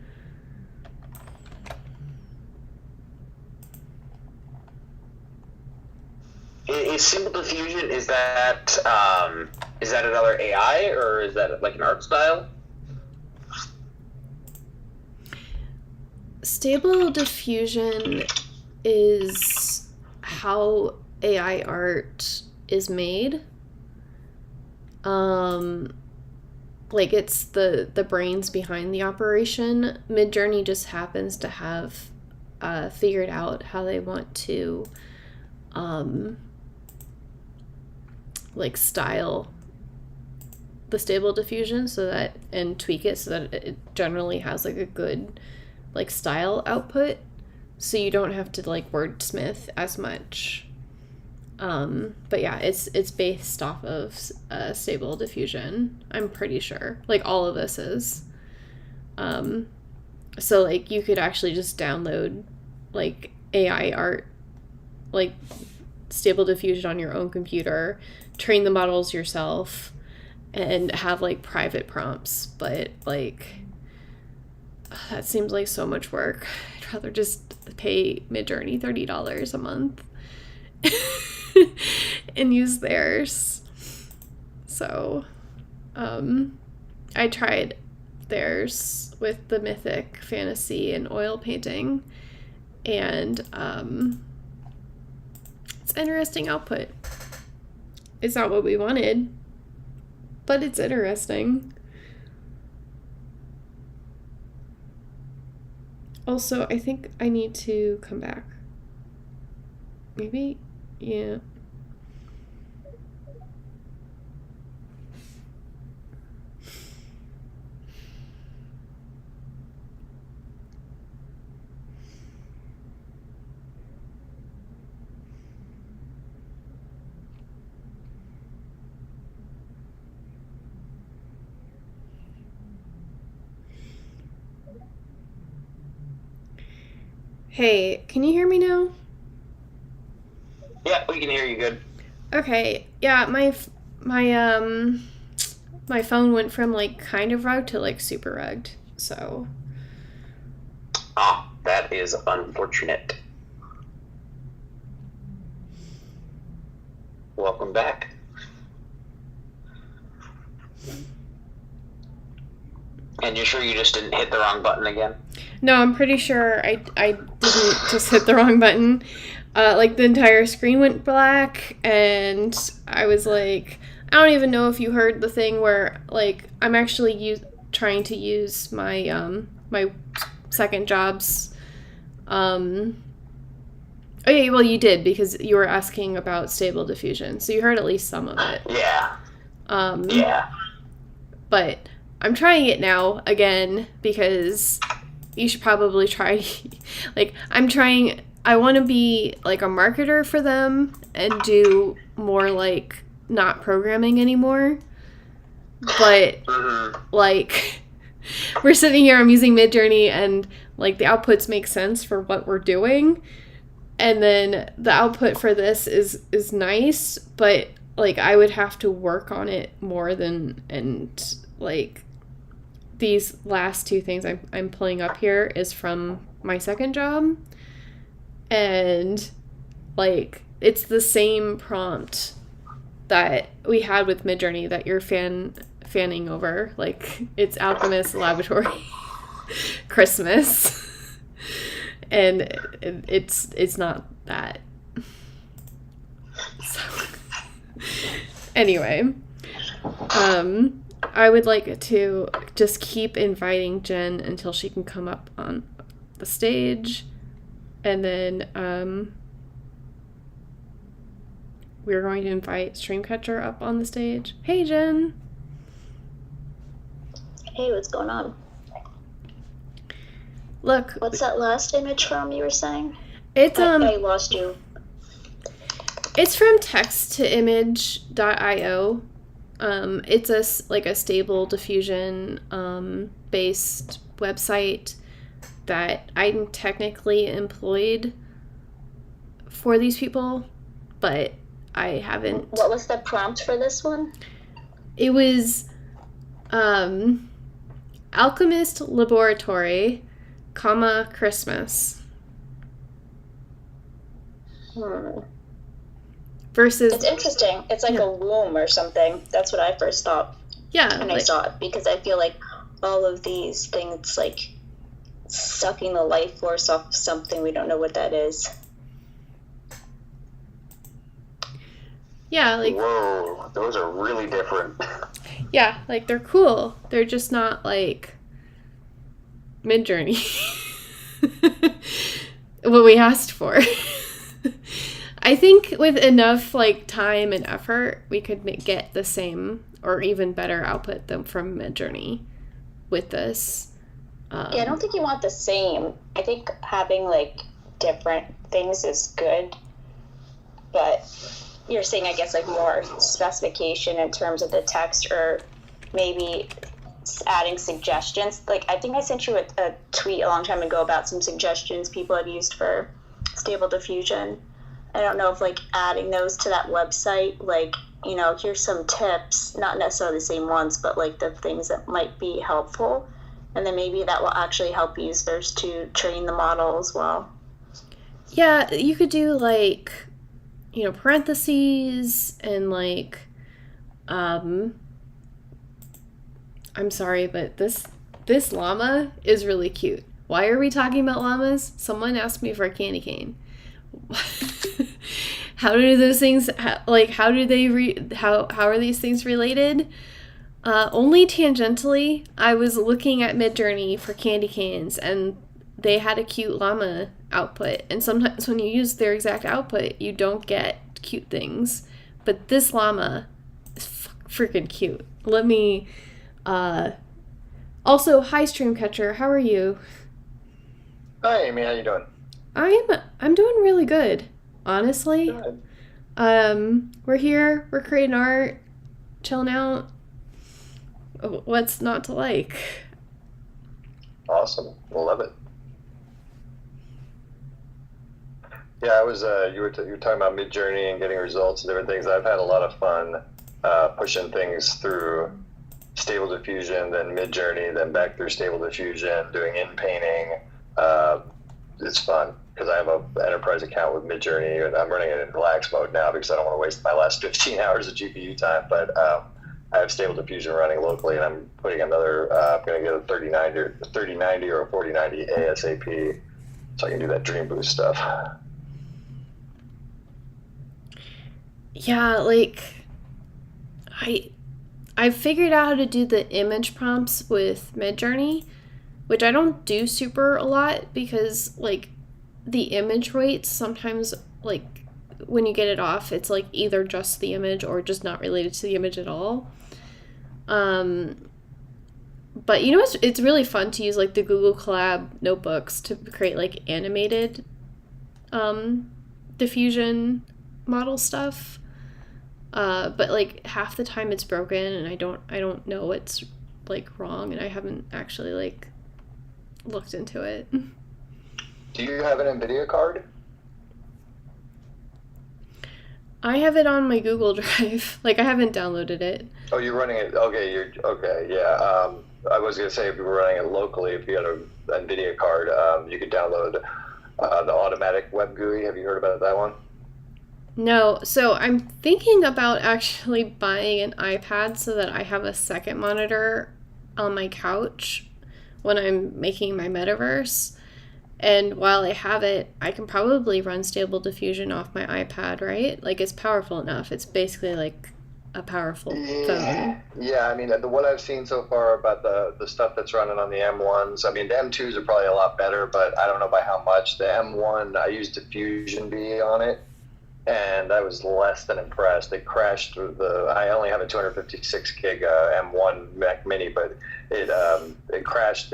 Is Stable Diffusion, is that another AI, or is that like an art style? Stable Diffusion is how AI art is made. Like it's the brains behind the operation. Midjourney just happens to have figured out how they want to like style the Stable Diffusion so that, and tweak it so that it generally has like a good like style output, so you don't have to like wordsmith as much. But yeah, it's based off of Stable Diffusion, I'm pretty sure. Like all of this is. So like you could actually just download like AI art, like Stable Diffusion on your own computer, train the models yourself, and have like private prompts. But like that seems like so much work. I'd rather just pay Midjourney $30 a month and use theirs. So I tried theirs with the mythic fantasy and oil painting, and it's interesting output. It's not what we wanted, but it's interesting. Also, I think I need to come back. Maybe? Yeah. Hey, can you hear me now? Yeah, we can hear you good. Okay, yeah, my phone went from like kind of rugged to like super rugged, so. Oh, that is unfortunate. Welcome back. And you're sure you just didn't hit the wrong button again? No, I'm pretty sure I didn't just hit the wrong button. Like the entire screen went black, and I was like, I don't even know if you heard the thing where like I'm actually trying to use my my second job's oh yeah, well you did, because you were asking about Stable Diffusion, so you heard at least some of it. Yeah. Yeah. But I'm trying it now again because you should probably try. Like I want to be like a marketer for them and do more like not programming anymore. But like we're sitting here, I'm using Midjourney, and like the outputs make sense for what we're doing. And then the output for this is nice, but like I would have to work on it more than, and like these last two things I'm pulling up here is from my second job, and like it's the same prompt that we had with Midjourney that you're fanning over. Like it's Alchemist Laboratory Christmas, and it's not that. So anyway, I would like to just keep inviting Jen until she can come up on the stage, and then we're going to invite Streamcatcher up on the stage. Hey, Jen. Hey, what's going on? Look. What's that last image from you were saying? It's I lost you. It's from text-to-image.io. It's a stable diffusion based website that I'm technically employed for these people, but I haven't. What was the prompt for this one? It was Alchemist Laboratory, Christmas. Versus, it's interesting. It's like a womb or something. That's what I first thought. Yeah, when I saw it, because I feel like all of these things like sucking the life force off something, we don't know what that is. Yeah, like whoa, those are really different. Yeah, like they're cool. They're just not like Midjourney. What we asked for. I think with enough like time and effort, we could get the same or even better output than from Midjourney with this. Yeah, I don't think you want the same. I think having like different things is good, but you're saying, I guess, like more specification in terms of the text, or maybe adding suggestions. Like I think I sent you a tweet a long time ago about some suggestions people had used for Stable Diffusion. I don't know if like adding those to that website, like, you know, here's some tips, not necessarily the same ones, but like the things that might be helpful. And then maybe that will actually help users to train the model as well. Yeah, you could do like, you know, parentheses and like, I'm sorry, but this llama is really cute. Why are we talking about llamas? Someone asked me for a candy cane. How do those things how do they how are these things related? Only tangentially. I was looking at Midjourney for candy canes, and they had a cute llama output, and sometimes when you use their exact output, you don't get cute things, but this llama is freaking cute. Let me also, hi Streamcatcher, how are you? Hi Amy, how you doing? I'm doing really good, honestly. Good. We're here, we're creating art, chilling out. What's not to like? Awesome, we'll love it. Yeah, I was. You were talking about Midjourney and getting results and different things. I've had a lot of fun pushing things through Stable Diffusion, then Midjourney, then back through Stable Diffusion, doing in painting. It's fun because I have an enterprise account with Midjourney, and I'm running it in relax mode now because I don't want to waste my last 15 hours of GPU time. But I have Stable Diffusion running locally, and I'm putting another. I'm going to get a 3090 or a 4090 ASAP, so I can do that Dream Boost stuff. Yeah, like I figured out how to do the image prompts with Midjourney, which I don't do super a lot because like the image weights sometimes, like when you get it off, it's like either just the image or just not related to the image at all. But you know, it's really fun to use like the Google Collab notebooks to create like animated diffusion model stuff. But like half the time it's broken, and I don't know what's like wrong, and I haven't actually like looked into it. Do you have an NVIDIA card? I have it on my Google Drive. Like, I haven't downloaded it. Oh, you're running it. Okay, okay. Yeah. I was gonna say if you were running it locally, if you had a NVIDIA card, you could download the automatic web GUI. Have you heard about that one? No, so I'm thinking about actually buying an iPad so that I have a second monitor on my couch when I'm making my metaverse. And while I have it, I can probably run Stable Diffusion off my iPad, right? Like, it's powerful enough. It's basically like a powerful phone. Yeah, I mean, what I've seen so far about the stuff that's running on the M1s, I mean, the M2s are probably a lot better, but I don't know by how much. The M1, I used Diffusion B on it, and I was less than impressed. It crashed through I only have a 256 gig M1 Mac Mini, but it crashed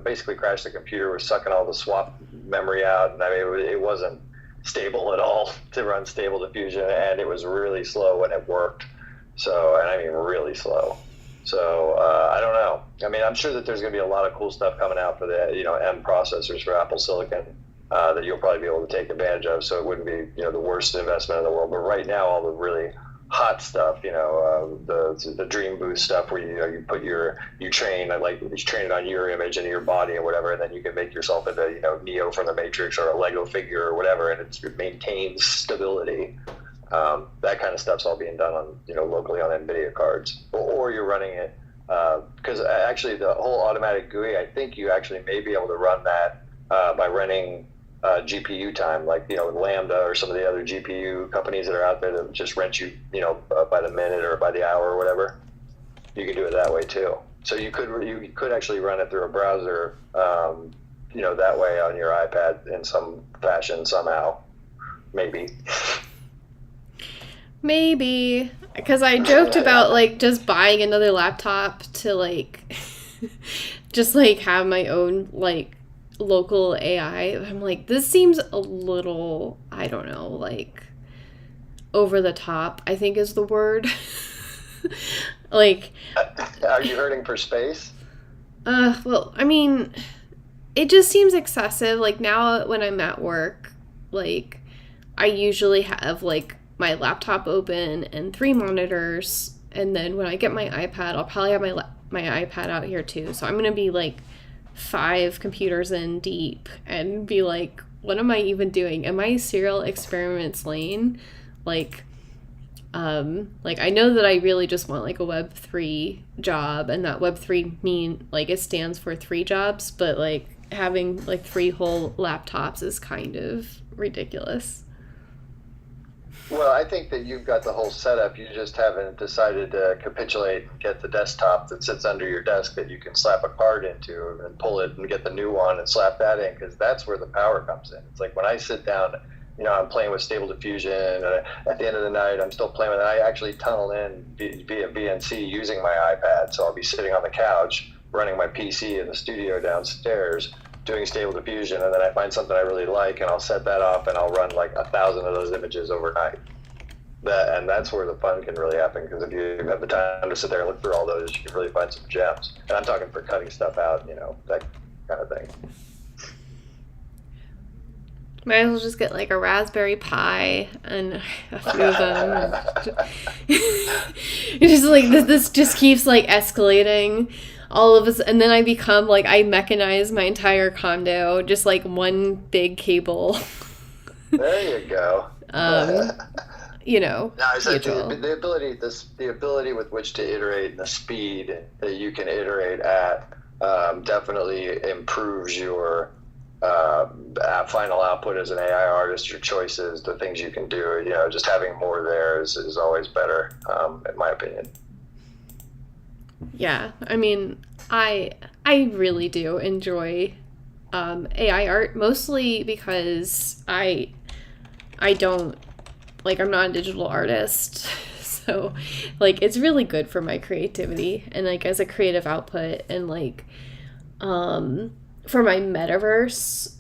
basically crashed the computer. Was sucking all the swap memory out, and I mean, it wasn't stable at all to run Stable Diffusion, and it was really slow when it worked. So, and I mean really slow. So I don't know. I mean, I'm sure that there's going to be a lot of cool stuff coming out for the M processors for Apple Silicon that you'll probably be able to take advantage of. So it wouldn't be the worst investment in the world. But right now, all the really hot stuff, the Dream Boost stuff where you put you train it on your image and your body and whatever, and then you can make yourself into Neo from the Matrix or a Lego figure or whatever, and it maintains stability. That kind of stuff's all being done on locally on NVIDIA cards, or you're running it because actually the whole automatic GUI, I think you actually may be able to run that by running GPU time, like Lambda or some of the other GPU companies that are out there that just rent you by the minute or by the hour or whatever. You can do it that way too. So you could actually run it through a browser, that way on your iPad in some fashion somehow, maybe. Maybe, because I joked about like just buying another laptop to like just like have my own like local AI. I'm like, this seems a little, I don't know, like over the top, I think is the word. Like, are you hurting for space? Well, I mean, it just seems excessive. Like now when I'm at work, like I usually have like my laptop open and 3 monitors, and then when I get my iPad, I'll probably have my iPad out here too. So I'm gonna be like 5 computers in deep and be like, what am I even doing? Am I serial experiments lane? Like I know that I really just want like a Web3 job, and that Web3 like it stands for 3 jobs, but like having like 3 whole laptops is kind of ridiculous. Well, I think that you've got the whole setup. You just haven't decided to capitulate and get the desktop that sits under your desk that you can slap a card into and pull it and get the new one and slap that in, because that's where the power comes in. It's like when I sit down, I'm playing with Stable Diffusion, and at the end of the night, I'm still playing with it. I actually tunnel in via VNC using my iPad, so I'll be sitting on the couch running my PC in the studio downstairs doing Stable Diffusion, and then I find something I really like, and I'll set that off, and I'll run like 1,000 of those images overnight. And that's where the fun can really happen, because if you have the time to sit there and look through all those, you can really find some gems. And I'm talking for cutting stuff out, that kind of thing. Might as well just get like a Raspberry Pi and a few of them. It's just like this just keeps like escalating. All of us, and then I become like, I mechanize my entire condo, just like one big cable. There you go. No, the ability with which to iterate and the speed that you can iterate at definitely improves your final output as an AI artist, your choices, the things you can do. Just having more there is always better, in my opinion. Yeah, I mean, I really do enjoy AI art, mostly because I don't, like, I'm not a digital artist, so, like, it's really good for my creativity and, like, as a creative output, and, like, for my metaverse,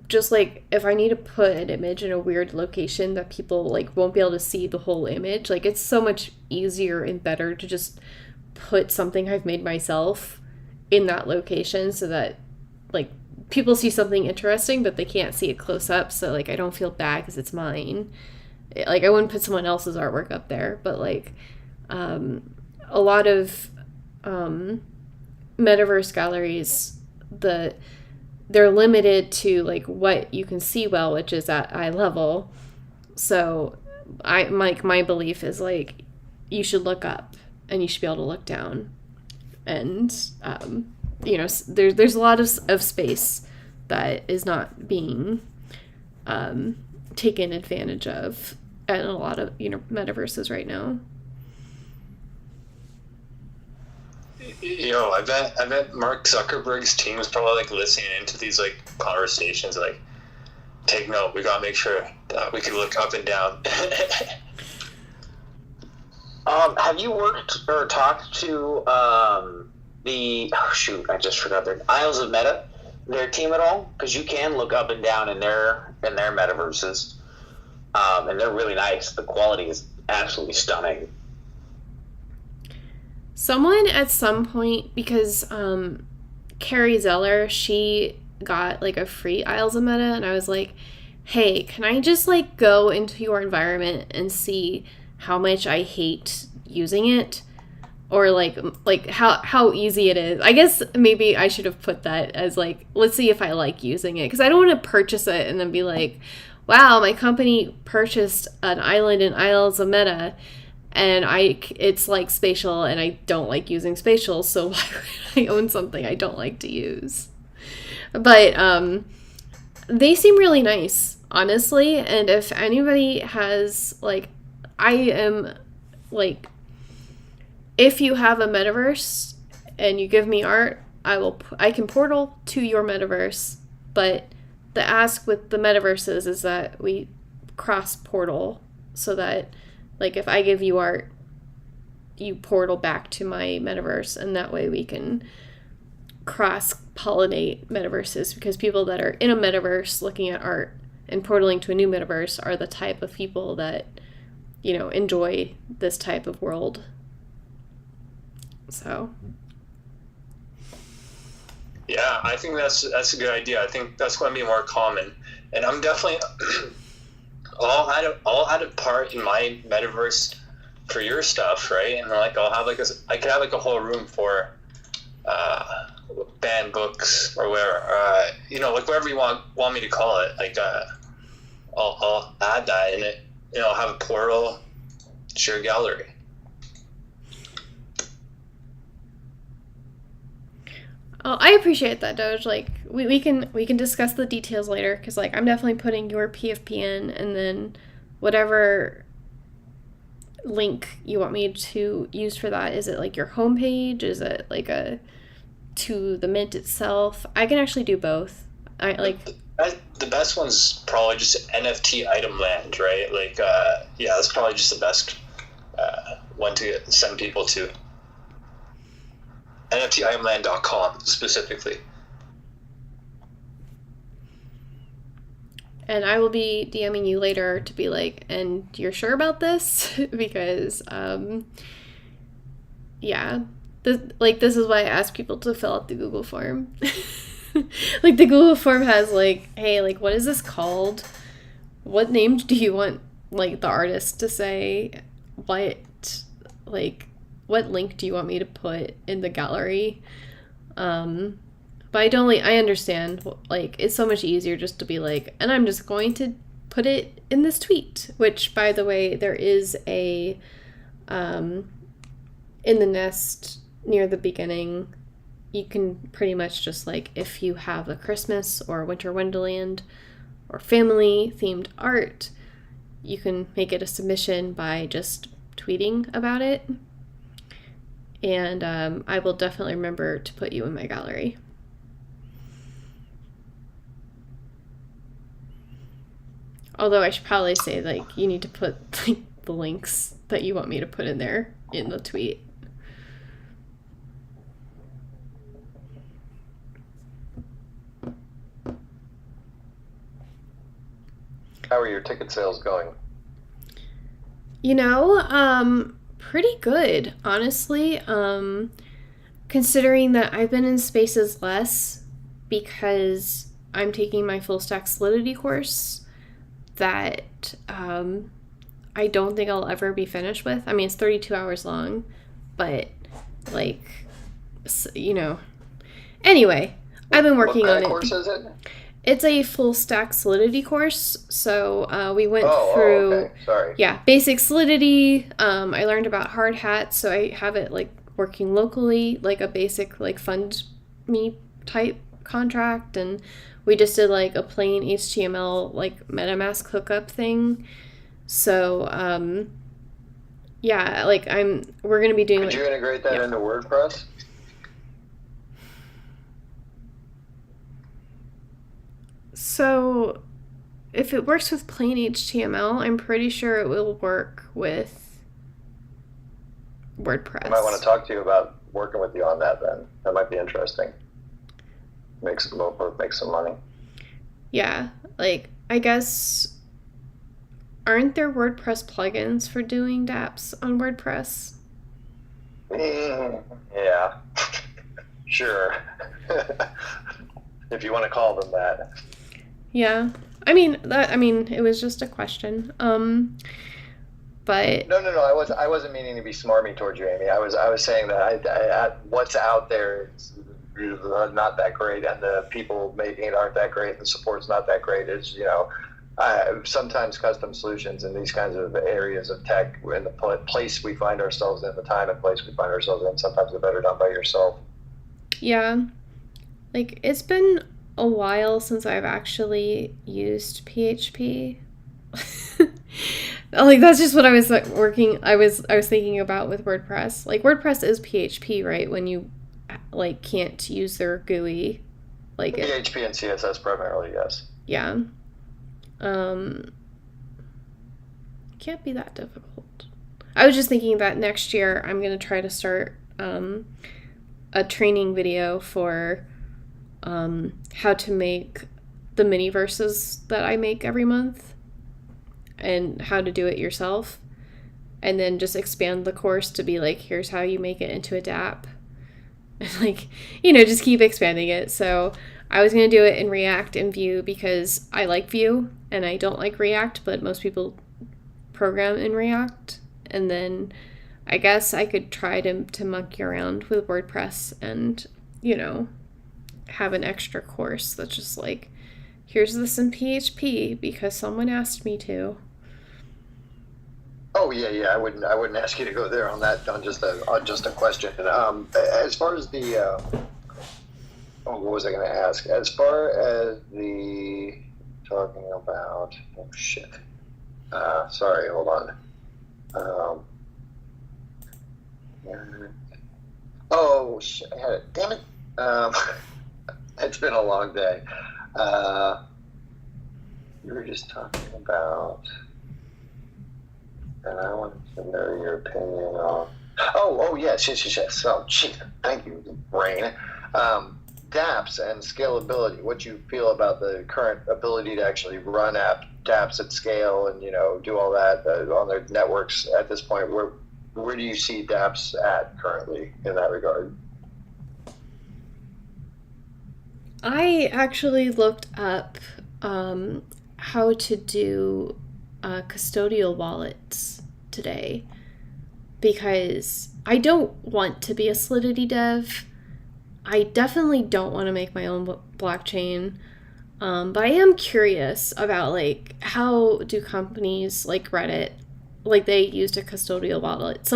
just, like, if I need to put an image in a weird location that people, like, won't be able to see the whole image, like, it's so much easier and better to just put something I've made myself in that location so that like people see something interesting but they can't see it close up, so like I don't feel bad because it's mine. Like, I wouldn't put someone else's artwork up there, but like a lot of metaverse galleries, they're limited to like what you can see well, which is at eye level. So my belief is like you should look up and you should be able to look down, and there's a lot of space that is not being taken advantage of in a lot of metaverses right now. I bet Mark Zuckerberg's team is probably like listening into these like conversations, like, take note, we gotta make sure that we can look up and down. Have you worked or talked to I just forgot their Isles of Meta, their team at all? Because you can look up and down in their metaverses, and they're really nice. The quality is absolutely stunning. Someone at some point, because Carrie Zeller, she got like a free Isles of Meta, and I was like, hey, can I just like go into your environment and see how much I hate using it, or like how easy it is? I guess maybe I should have put that as like, let's see if I like using it, because I don't want to purchase it and then be like, wow, my company purchased an island in Isles of Meta and it's like spatial and I don't like using spatial, so why would I own something I don't like to use? But they seem really nice, honestly, and if anybody has like, I am like, if you have a metaverse and you give me art, I can portal to your metaverse, but the ask with the metaverses is that we cross portal, so that like if I give you art, you portal back to my metaverse, and that way we can cross-pollinate metaverses, because people that are in a metaverse looking at art and portaling to a new metaverse are the type of people that, enjoy this type of world. So. Yeah, I think that's a good idea. I think that's going to be more common, and I'm definitely I'll add a part in my metaverse for your stuff, right? And like I could have like a whole room for banned books or whatever, like whatever you want me to call it. Like I'll add that in it. Have a portal to your gallery. Oh, I appreciate that, Doge. Like, we can discuss the details later, because like I'm definitely putting your PFP in, and then whatever link you want me to use for that. Is it like your homepage? Is it like to the mint itself? I can actually do both. I like the best one's probably just NFT item land, right? Like that's probably just the best one to send people to. NFTitemland.com specifically. And I will be DMing you later to be like, and you're sure about this? Because, this is why I ask people to fill out the Google form. Like, the Google form has, like, hey, like, what is this called? What name do you want, like, the artist to say? What link do you want me to put in the gallery? But I understand, like, it's so much easier just to be like, and I'm just going to put it in this tweet, which, by the way, there is a, in the nest near the beginning, you can pretty much just, like, if you have a Christmas or Winter Wonderland or family themed art, you can make it a submission by just tweeting about it. And I will definitely remember to put you in my gallery. Although I should probably say, like, you need to put like the links that you want me to put in there in the tweet. How are your ticket sales going? Pretty good, honestly. Considering that I've been in spaces less because I'm taking my full stack Solidity course, that I don't think I'll ever be finished with. I mean, it's 32 hours long, but like, you know. Anyway, I've been working what on kind it. of course is it? It's a full stack Solidity course. So we went Oh, through, okay. Sorry. yeah, basic Solidity. I learned about hard hats, so I have it like working locally, like a basic like fund me type contract, and we just did like a plain HTML like MetaMask hookup thing. So yeah, like we're gonna be doing. Could like, you integrate that yeah. into WordPress? So if it works with plain HTML, I'm pretty sure it will work with WordPress. I might want to talk to you about working with you on that then. That might be interesting. Make some money. Yeah, like I guess aren't there WordPress plugins for doing dApps on WordPress? Yeah. Sure. If you want to call them that. Yeah. I mean, it was just a question. But No. I wasn't meaning to be smarmy towards you, Amy. I was saying that I what's out there is not that great, and the people making it aren't that great, and the support's not that great. Is sometimes custom solutions in these kinds of areas of tech, in the place we find ourselves in, the time and place we find ourselves in, sometimes they're better done by yourself. yeah, like it's been a while since I've actually used PHP. Like that's just what I was I was thinking about with WordPress. Like WordPress is PHP, right? When you like can't use their GUI, like PHP and CSS primarily, yes. Yeah. Can't be that difficult. I was just thinking that next year I'm gonna try to start a training video for how to make the mini verses that I make every month and how to do it yourself, and then just expand the course to be like, here's how you make it into a dApp, and like, just keep expanding it. So I was going to do it in React and Vue because I like Vue and I don't like React, but most people program in React. And then I guess I could try to monkey around with WordPress and, have an extra course that's just like, here's this in PHP because someone asked me to. Oh yeah. I wouldn't ask you to go there on that, on just a question. As far as the what was I going to ask? As far as the talking about, oh shit. Sorry, hold on. Oh shit, I had it. Damn it. It's been a long day. You were just talking about, and I wanted to know your opinion on. Oh yes. Oh, gee, thank you, brain. dApps and scalability. What you feel about the current ability to actually run dApps at scale and do all that on their networks at this point? Where do you see dApps at currently in that regard? I actually looked up how to do custodial wallets today because I don't want to be a Solidity dev. I definitely don't want to make my own blockchain, but I am curious about like how do companies like Reddit, like they used a custodial wallet.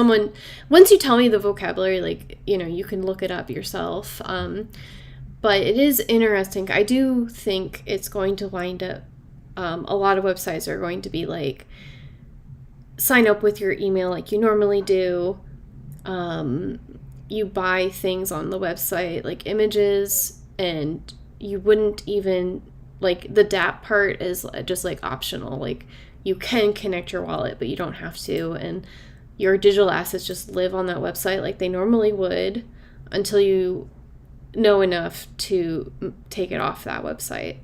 Once you tell me the vocabulary, like you can look it up yourself. But it is interesting. I do think it's going to wind up, a lot of websites are going to be like, sign up with your email like you normally do. You buy things on the website, like images, and you wouldn't even, like the dApp part is just like optional. Like you can connect your wallet, but you don't have to. And your digital assets just live on that website like they normally would until you know enough to take it off that website.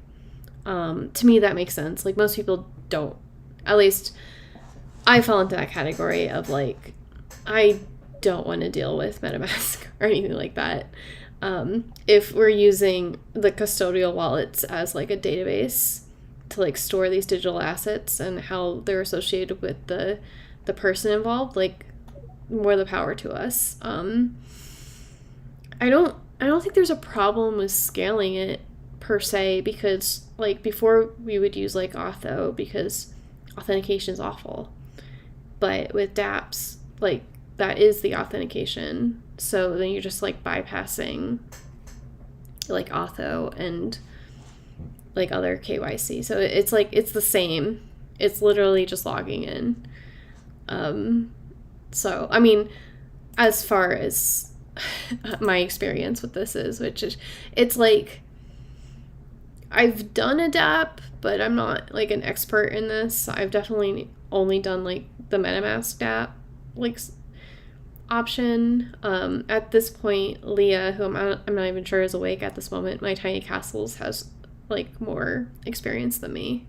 To me, that makes sense. Like most people don't. At least I fall into that category of like, I don't want to deal with MetaMask or anything like that. If we're using the custodial wallets as like a database, to like store these digital assets and how they're associated with the person involved, like, more the power to us. I don't think there's a problem with scaling it per se, because like before we would use like Auth0 because authentication is awful, but with dApps, like, that is the authentication, so then you're just like bypassing like Auth0 and like other KYC, so it's like it's the same, it's literally just logging in. So I mean, as far as my experience with this is, which is, it's like I've done a dApp, but I'm not like an expert in this. I've definitely only done like the MetaMask dApp like option. At this point, Leah, who I'm not even sure is awake at this moment, my Tiny Castles, has like more experience than me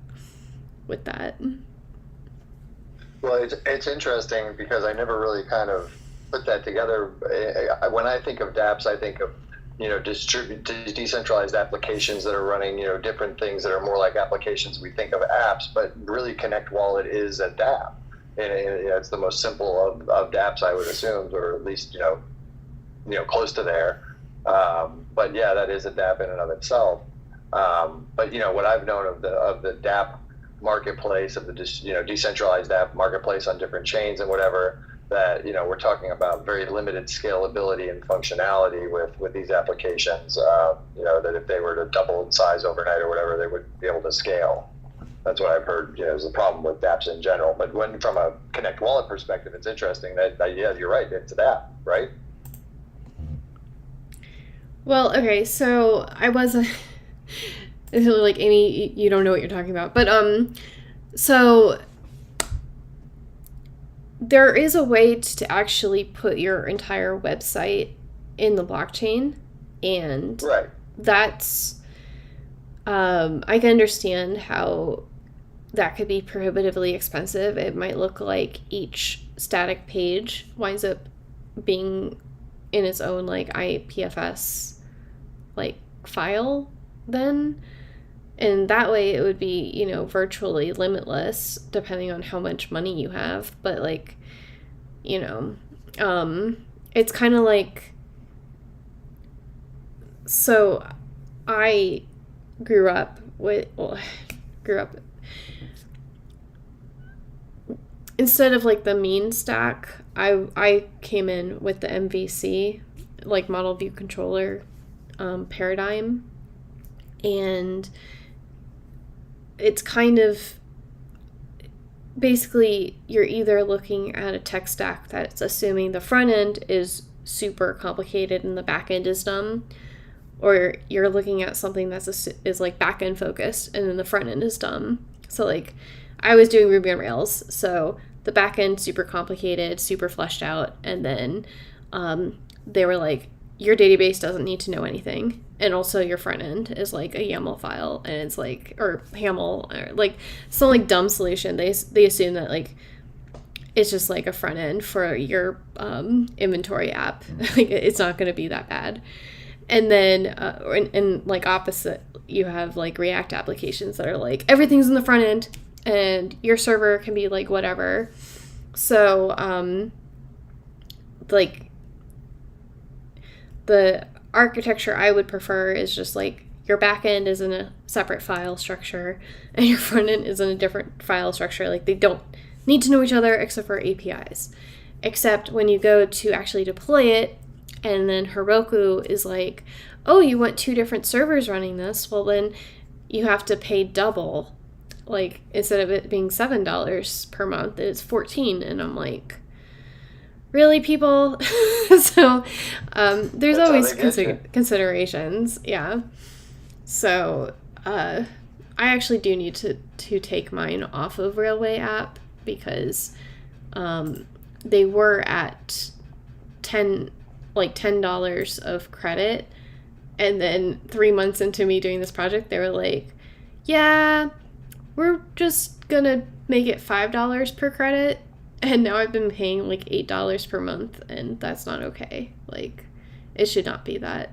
with that. Well, it's interesting because I never really kind of put that together. When I think of dApps, I think of, decentralized applications that are running, different things that are more like applications. We think of apps, but really Connect Wallet is a dApp. And it's the most simple of dApps, I would assume, or at least, close to there. But yeah, that is a dApp in and of itself. But what I've known of the dApp marketplace, of the decentralized app marketplace on different chains and whatever, that we're talking about very limited scalability and functionality with these applications, that if they were to double in size overnight or whatever, they would be able to scale. That's what I've heard is the problem with dApps in general. But when from a Connect Wallet perspective, it's interesting that yeah, you're right, it's an app, right? Well, okay, so I was like, Amy, you don't know what you're talking about, but so there is a way to actually put your entire website in the blockchain, and right. That's I can understand how that could be prohibitively expensive. It might look like each static page winds up being in its own like IPFS like file then, and that way it would be virtually limitless depending on how much money you have. But like it's kind of like, so I grew up instead of like the mean stack, I came in with the MVC, like model view controller paradigm, and it's kind of basically you're either looking at a tech stack that's assuming the front end is super complicated and the back end is dumb, or you're looking at something is like back end focused and then the front end is dumb. So like I was doing Ruby on Rails, so the back end super complicated, super fleshed out, and then they were like, your database doesn't need to know anything, and also your front end is like a YAML file, and it's like, or HAML, or like some like dumb solution. They assume that like it's just like a front end for your inventory app. Like it's not going to be that bad. And then and like opposite, you have like React applications that are like everything's in the front end and your server can be like whatever. So like the architecture I would prefer is just like your back end is in a separate file structure and your front end is in a different file structure. Like they don't need to know each other except for APIs. Except when you go to actually deploy it, and then Heroku is like, oh, you want 2 different servers running this? Well, then you have to pay double. Like, instead of it being $7 per month, it's $14. And I'm like, really, people? So there's That's always considerations. Yeah. So I actually do need to take mine off of Railway app because they were at $10 of credit, and then 3 months into me doing this project, they were like, yeah, we're just gonna make it $5 per credit, and now I've been paying like $8 per month, and that's not okay. Like, it should not be that.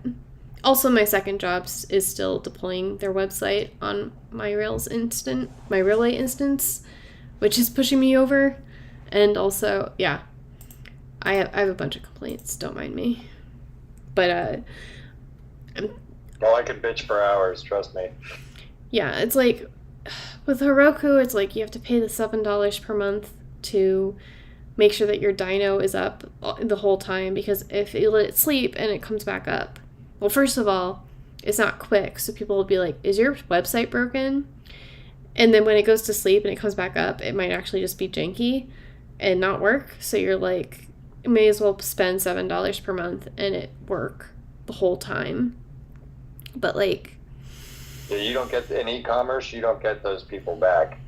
Also, my second job is still deploying their website on my Relay instance, which is pushing me over. And also, yeah, I have a bunch of complaints. Don't mind me. But well, I could bitch for hours. Trust me. Yeah, it's like with Heroku, it's like you have to pay the $7 per month to make sure that your dyno is up the whole time, because if you let it sleep and it comes back up, well, first of all, it's not quick, so people will be like, is your website broken? And then when it goes to sleep and it comes back up, it might actually just be janky and not work. So you're like, you may as well spend $7 per month and it work the whole time. But like, yeah, you don't get in e-commerce, you don't get those people back.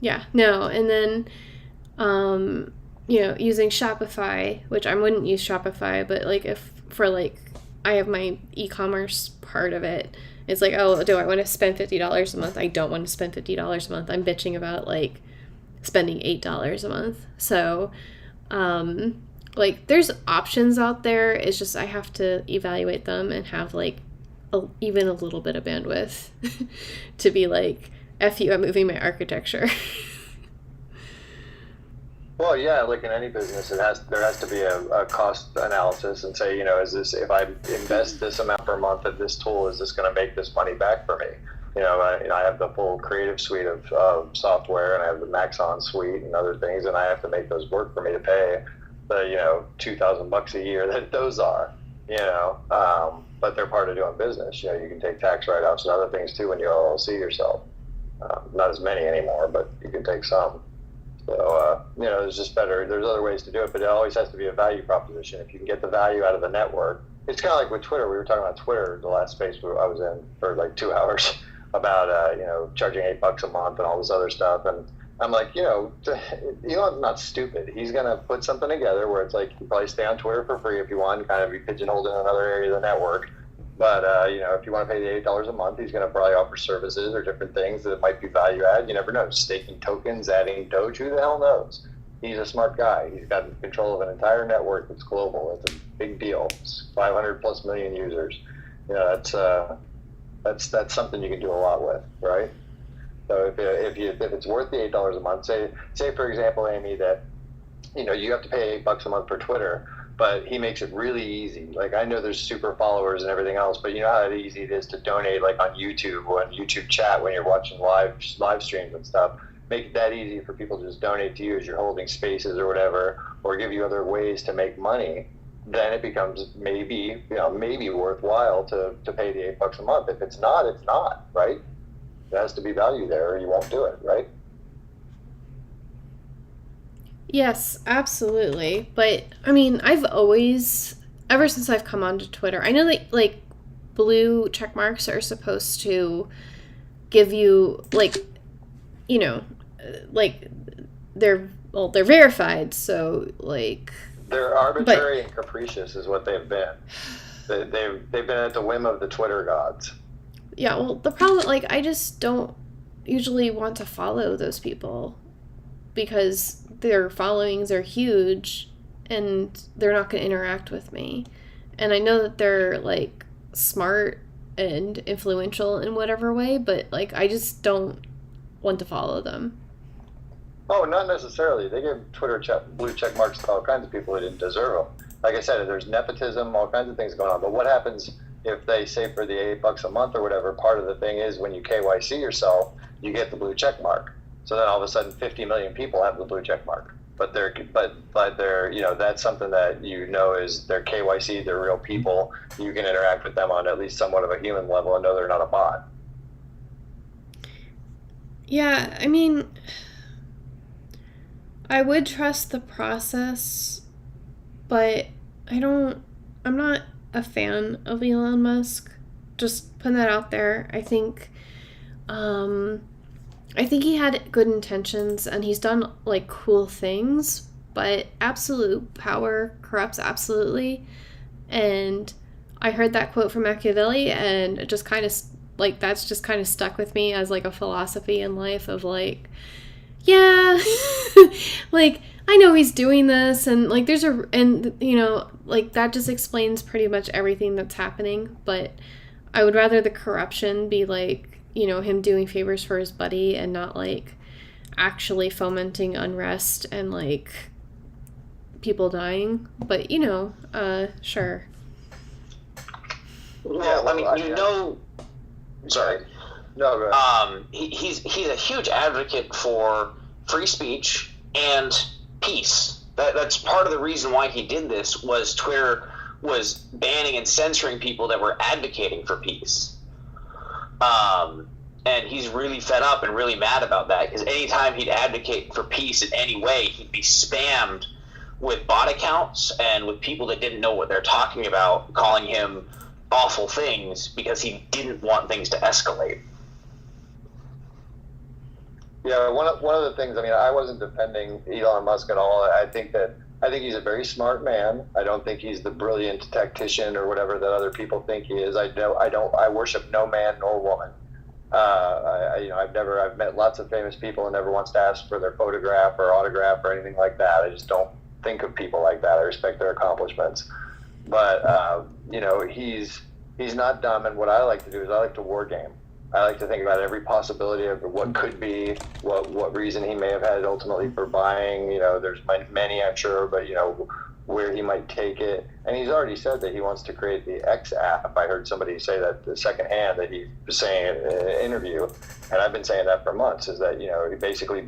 Yeah, no. And then using Shopify, which I wouldn't use Shopify, but like if for like I have my e-commerce part of it, it's like, oh, do I want to spend $50 a month? I don't want to spend $50 a month. I'm bitching about like spending $8 a month. So like there's options out there. It's just I have to evaluate them and have like even a little bit of bandwidth to be like, F you, I'm moving my architecture. Well, yeah, like in any business, there has to be a cost analysis and say, is this, if I invest this amount per month in this tool, is this going to make this money back for me? I have the full creative suite of software, and I have the Maxon suite and other things, and I have to make those work for me to pay the $2,000 a year that those are. But they're part of doing business. You can take tax write-offs and other things too when you LLC yourself. Not as many anymore, but you can take some. So, there's just there's other ways to do it, but it always has to be a value proposition. If you can get the value out of the network, it's kind of like with Twitter. We were talking about Twitter, the last space I was in for like 2 hours about, charging $8 a month and all this other stuff. And I'm like, Elon's not stupid. He's going to put something together where it's like, you probably stay on Twitter for free if you want, kind of be pigeonholed in another area of the network. But, if you want to pay the $8 a month, he's going to probably offer services or different things that might be value add. You never know. Staking tokens, adding Doge, who the hell knows? He's a smart guy. He's got control of an entire network that's global. It's a big deal. It's 500 plus million users. That's something you can do a lot with, right? So if it's worth the $8 a month, say for example, Amy, that you have to pay $8 a month for Twitter, but he makes it really easy. Like, I know there's super followers and everything else, but you know how easy it is to donate, like on YouTube or on YouTube chat when you're watching live streams and stuff. Make it that easy for people to just donate to you as you're holding spaces or whatever, or give you other ways to make money. Then it becomes maybe worthwhile to pay the $8 a month. If it's not, it's not, right? There has to be value there, or you won't do it, right? Yes, absolutely. But I mean, I've always, ever since I've come onto Twitter, I know that like blue check marks are supposed to give you like, like they're verified. So like they're arbitrary and capricious is what they've been. They've been at the whim of the Twitter gods. Yeah, well, the problem, like, I just don't usually want to follow those people because their followings are huge and they're not going to interact with me. And I know that they're, like, smart and influential in whatever way, but, like, I just don't want to follow them. Oh, not necessarily. They give Twitter blue check marks to all kinds of people who didn't deserve them. Like I said, there's nepotism, all kinds of things going on. But what happens if they say for the $8 a month or whatever, part of the thing is when you KYC yourself, you get the blue check mark. So then all of a sudden 50 million people have the blue check mark. But they're that's something that is their KYC, they're real people. You can interact with them on at least somewhat of a human level and know they're not a bot. Yeah, I mean, I would trust the process, but I'm not a fan of Elon Musk. Just putting that out there. I think he had good intentions and he's done like cool things, but absolute power corrupts absolutely. And I heard that quote from Machiavelli and it just kind of like, that's just kind of stuck with me as like a philosophy in life of like, yeah, like, I know he's doing this and like like that just explains pretty much everything that's happening. But I would rather the corruption be like, him doing favors for his buddy and not like actually fomenting unrest and like people dying. But sure. Well, I mean, sorry. No, go ahead. He's a huge advocate for free speech and peace. That's part of the reason why he did this, was Twitter was banning and censoring people that were advocating for peace. And he's really fed up and really mad about that, because anytime he'd advocate for peace in any way, he'd be spammed with bot accounts and with people that didn't know what they're talking about, calling him awful things because he didn't want things to escalate. Yeah, one of the things, I mean, I wasn't defending Elon Musk at all. I think he's a very smart man. I don't think he's the brilliant tactician or whatever that other people think he is. I worship no man nor woman. I've met lots of famous people and never once asked for their photograph or autograph or anything like that. I just don't think of people like that. I respect their accomplishments. But, he's not dumb. And what I like to do is I like to war game. I like to think about every possibility of what could be, what reason he may have had ultimately for buying. There's many, I'm sure, but, where he might take it. And he's already said that he wants to create the X app. I heard somebody say that secondhand, that he was saying in an interview, and I've been saying that for months, is that, you basically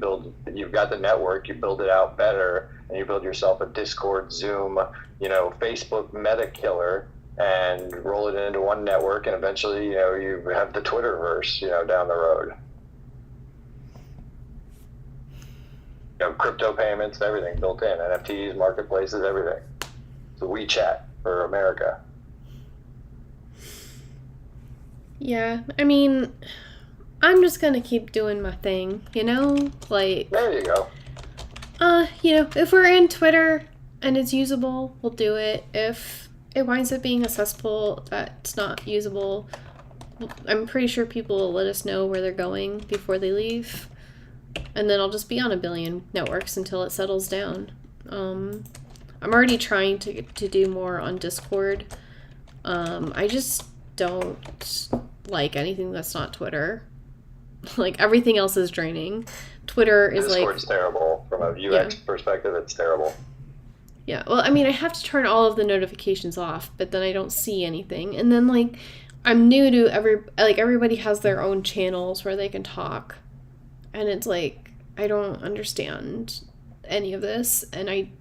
you've got the network, you build it out better, and you build yourself a Discord, Zoom, Facebook meta killer, and roll it into one network, and eventually, you have the Twitterverse, down the road. Crypto payments, everything built in, NFTs, marketplaces, everything. It's a WeChat for America. Yeah, I mean, I'm just gonna keep doing my thing, like... There you go. If we're in Twitter and it's usable, we'll do it. If it winds up being a cesspool that's not usable, I'm pretty sure people will let us know where they're going before they leave. And then I'll just be on a billion networks until it settles down. I'm already trying to do more on Discord. I just don't like anything that's not Twitter. Like, everything else is draining. Twitter is Discord's terrible. From a UX perspective, it's terrible. Yeah, well, I mean, I have to turn all of the notifications off, but then I don't see anything. And then, like, I'm new to everybody has their own channels where they can talk. And it's like, I don't understand any of this, and I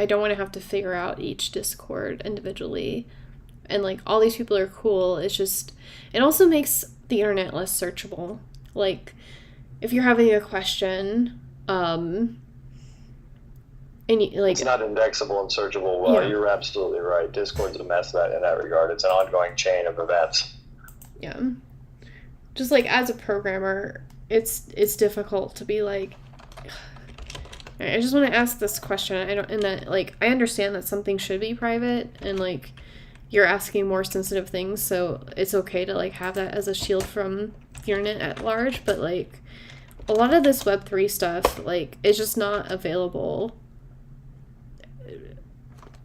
don't want to have to figure out each Discord individually. And, like, all these people are cool. It's just, it also makes the internet less searchable. Like, if you're having a question, and it's not indexable and searchable well. Yeah. You're absolutely right. Discord's a mess in that regard. It's an ongoing chain of events. Yeah. Just, like, as a programmer, it's difficult to be like, I just want to ask this question. I understand that something should be private, and, like, you're asking more sensitive things, so it's okay to, like, have that as a shield from the internet at large, but, like, a lot of this Web3 stuff, like, is just not available.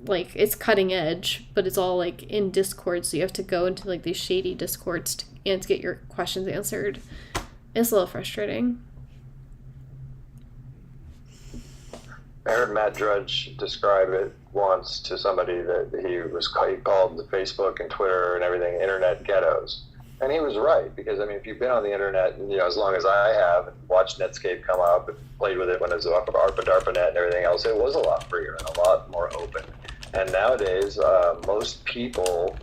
Like, it's cutting edge, but it's all, like, in Discord, so you have to go into, like, these shady Discords to get your questions answered. It's a little frustrating. I heard Matt Drudge describe it once to somebody that he called the Facebook and Twitter and everything internet ghettos. And he was right, because, I mean, if you've been on the internet, as long as I have, and watched Netscape come up and played with it when it was ARPANET and everything else, it was a lot freer and a lot more open. And nowadays, most people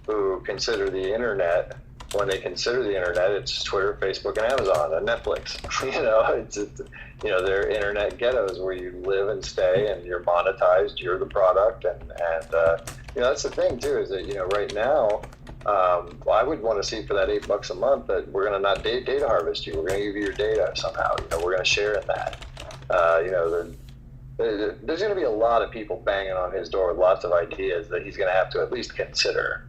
who consider the internet, when they consider the internet, it's Twitter, Facebook, and Amazon, and Netflix. They're internet ghettos where you live and stay, and you're monetized. You're the product, and that's the thing too. Is that right now, I would want to see for that $8 a month that we're going to not data harvest you. We're going to give you your data somehow. We're going to share in that. There's going to be a lot of people banging on his door with lots of ideas that he's going to have to at least consider.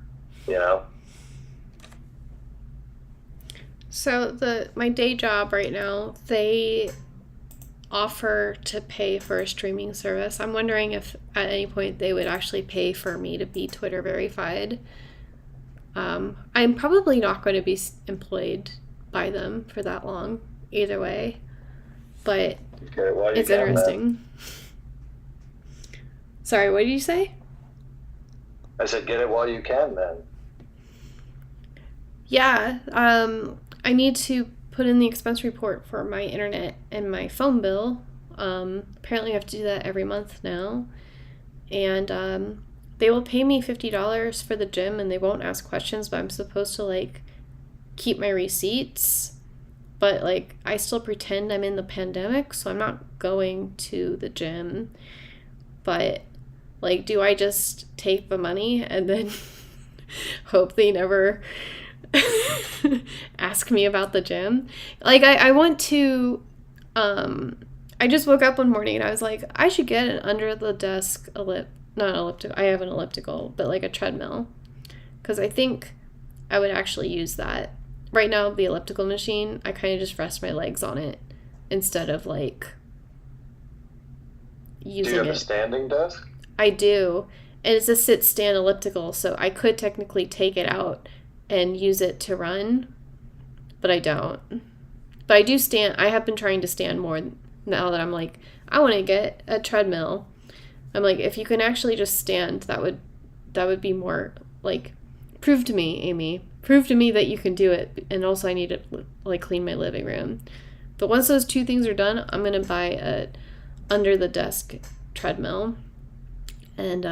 So my day job right now, they offer to pay for a streaming service. I'm wondering if at any point they would actually pay for me to be Twitter verified. I'm probably not going to be employed by them for that long either way, but it's interesting. Sorry, what did you say? I said get it while you can then. Yeah, I need to put in the expense report for my internet and my phone bill. Apparently I have to do that every month now. And they will pay me $50 for the gym and they won't ask questions, but I'm supposed to like keep my receipts. But like I still pretend I'm in the pandemic, so I'm not going to the gym. But like, do I just take the money and then hope they never ask me about the gym? Like I want to I just woke up one morning and I was like, I should get an under the desk not elliptical, I have an elliptical, but like a treadmill, because I think I would actually use that. Right now the elliptical machine, I kind of just rest my legs on it instead of like using it. Do you have a standing desk? I do, and it's a sit-stand elliptical, so I could technically take it out and use it to run, but I don't. But I do stand. I have been trying to stand more now that I'm like, I want to get a treadmill. I'm like, if you can actually just stand, that would be more like, prove to me, Amy. Prove to me that you can do it, and also I need to like clean my living room. But once those two things are done, I'm gonna buy a under the desk treadmill. And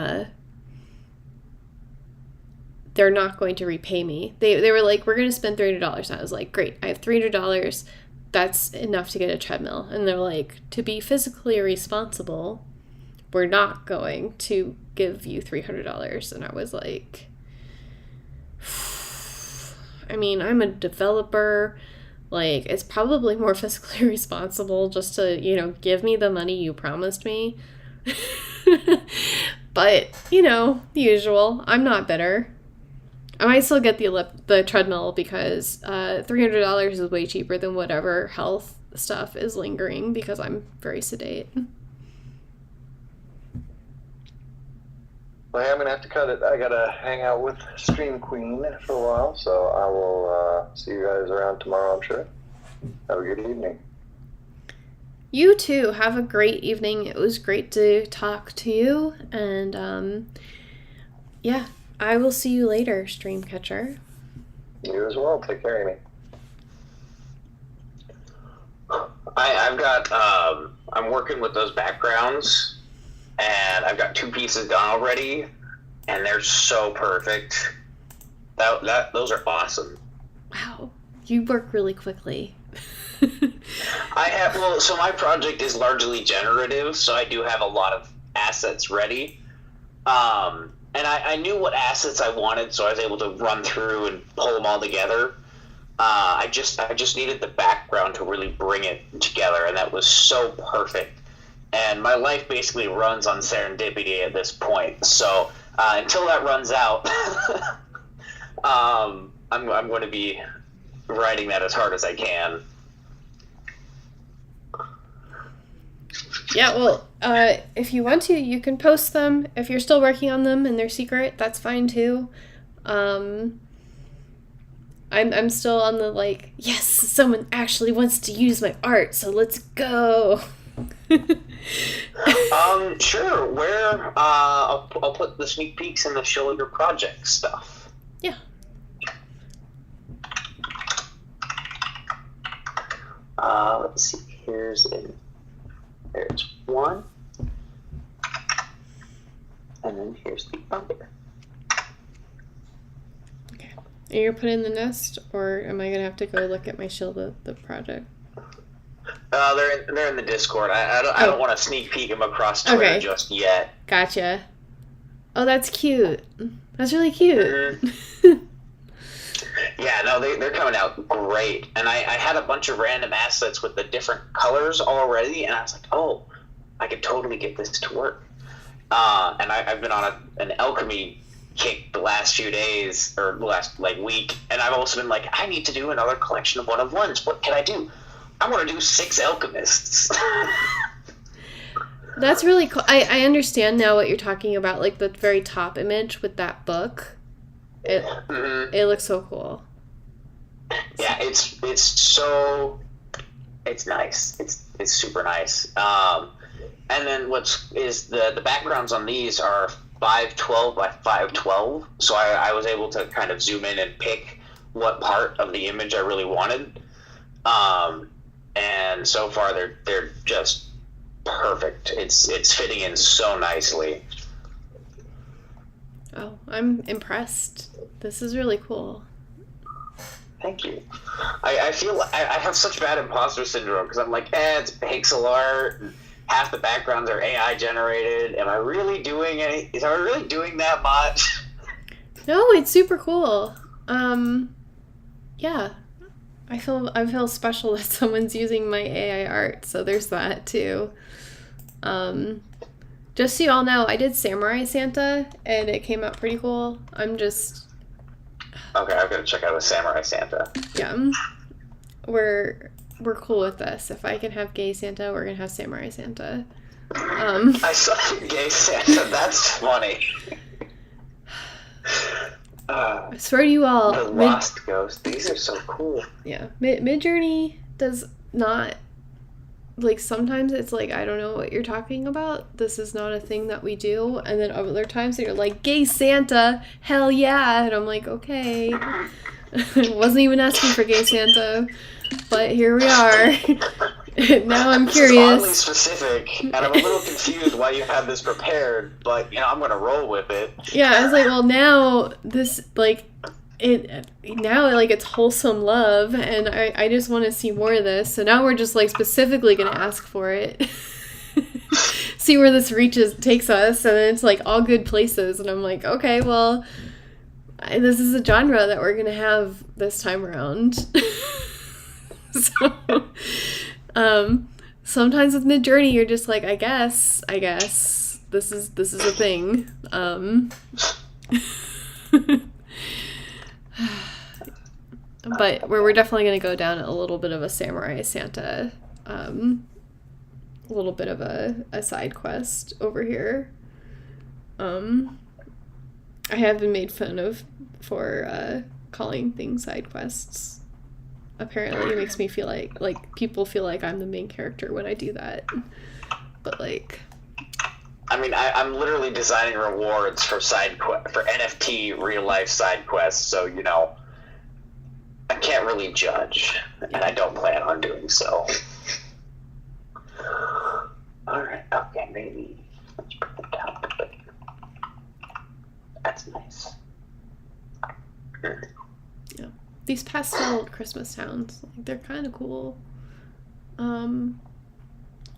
they're not going to repay me. They were like, we're going to spend $300. And I was like, great, I have $300. That's enough to get a treadmill. And they're like, to be physically responsible, we're not going to give you $300. And I was like, I mean, I'm a developer. Like, it's probably more physically responsible just to, give me the money you promised me. But, the usual. I'm not bitter. I might still get the treadmill because $300 is way cheaper than whatever health stuff is lingering because I'm very sedate. Well, hey, I'm going to have to cut it. I got to hang out with Stream Queen for a while, so I will see you guys around tomorrow, I'm sure. Have a good evening. You too. Have a great evening. It was great to talk to you. And yeah, I will see you later, Streamcatcher. You as well. Take care, Amy. I've got, I'm working with those backgrounds, and I've got 2 pieces done already, and they're so perfect. Those are awesome. Wow. You work really quickly. So my project is largely generative, so I do have a lot of assets ready. And I knew what assets I wanted, so I was able to run through and pull them all together. I just needed the background to really bring it together, and that was so perfect. And my life basically runs on serendipity at this point. So until that runs out, I'm going to be writing that as hard as I can. Yeah, well, if you want to, you can post them. If you're still working on them and they're secret, that's fine too. I'm still on the like, yes, someone actually wants to use my art, so let's go. Sure. Where I'll put the sneak peeks in the show your project stuff. Yeah. Let's see. There's one, and then here's the other. Okay. Are you putting in the nest, or am I gonna have to go look at my shield the project? They're in the Discord. I don't want to sneak peek them across Twitter just yet. Gotcha. Oh, that's cute. That's really cute. Mm-hmm. Yeah, no, they're coming out great. And I had a bunch of random assets with the different colors already, and I was like, oh, I could totally get this to work. And I've been on an alchemy kick the last few days, or the last week, and I've also been like, I need to do another collection of one-of-ones. What can I do? I want to do 6 alchemists. That's really cool. I understand now what you're talking about, like the very top image with that book. It looks so cool. Yeah, it's nice. It's super nice. And then the backgrounds on these are 512 by 512, so I was able to kind of zoom in and pick what part of the image I really wanted. And so far they're just perfect. It's fitting in so nicely. Oh, I'm impressed. This is really cool. Thank you. I feel I have such bad imposter syndrome because I'm like, it's pixel art. And half the backgrounds are AI generated. Am I really doing Is I really doing that much? No, it's super cool. Yeah. I feel special that someone's using my AI art, so there's that too. Just so you all know, I did Samurai Santa, and it came out pretty cool. Okay, I've got to check out a Samurai Santa. Yeah. We're cool with this. If I can have gay Santa, we're gonna have Samurai Santa. I saw gay Santa. That's funny. I swear to you all, the Lost Ghost. These are so cool. Yeah, Midjourney does not, like, sometimes it's like, I don't know what you're talking about. This is not a thing that we do. And then other times they're like, gay Santa, hell yeah. And I'm like, okay. Wasn't even asking for gay Santa, but here we are. Now I'm curious. It's oddly specific, and I'm a little confused why you have this prepared, but, I'm going to roll with it. Yeah, I was like, well, now this, like, it's wholesome love, and I just want to see more of this. So now we're just, like, specifically going to ask for it. See where this takes us, and then it's, like, all good places. And I'm like, okay, well, this is a genre that we're going to have this time around. So, sometimes with Midjourney, you're just like, I guess this is a thing. But we're definitely going to go down a little bit of a Samurai Santa, a little bit of a side quest over here. I have been made fun of for calling things side quests. Apparently it makes me feel like people feel like I'm the main character when I do that. But, like, I mean, I'm literally designing rewards for for NFT real life side quests, so I can't really judge, and I don't plan on doing so. All right, okay, maybe let's bring it down a bit. That's nice. Yeah, these pastel Christmas towns, like, they're kind of cool.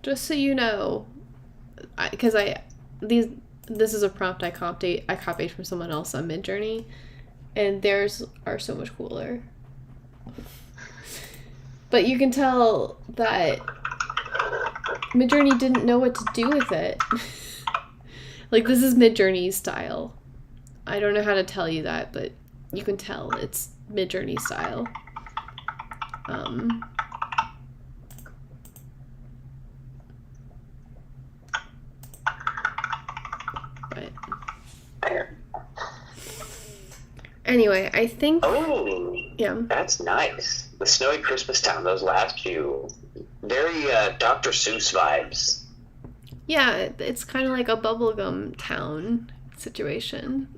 Just so you know, because this is a prompt I copied from someone else on Midjourney, and theirs are so much cooler. But you can tell that Midjourney didn't know what to do with it. Like, this is Midjourney's style. I don't know how to tell you that, but you can tell it's Midjourney style. But anyway, I think. Oh, yeah, that's nice. The Snowy Christmas Town. Those last few, very Dr. Seuss vibes. Yeah, it's kind of like a bubblegum town situation.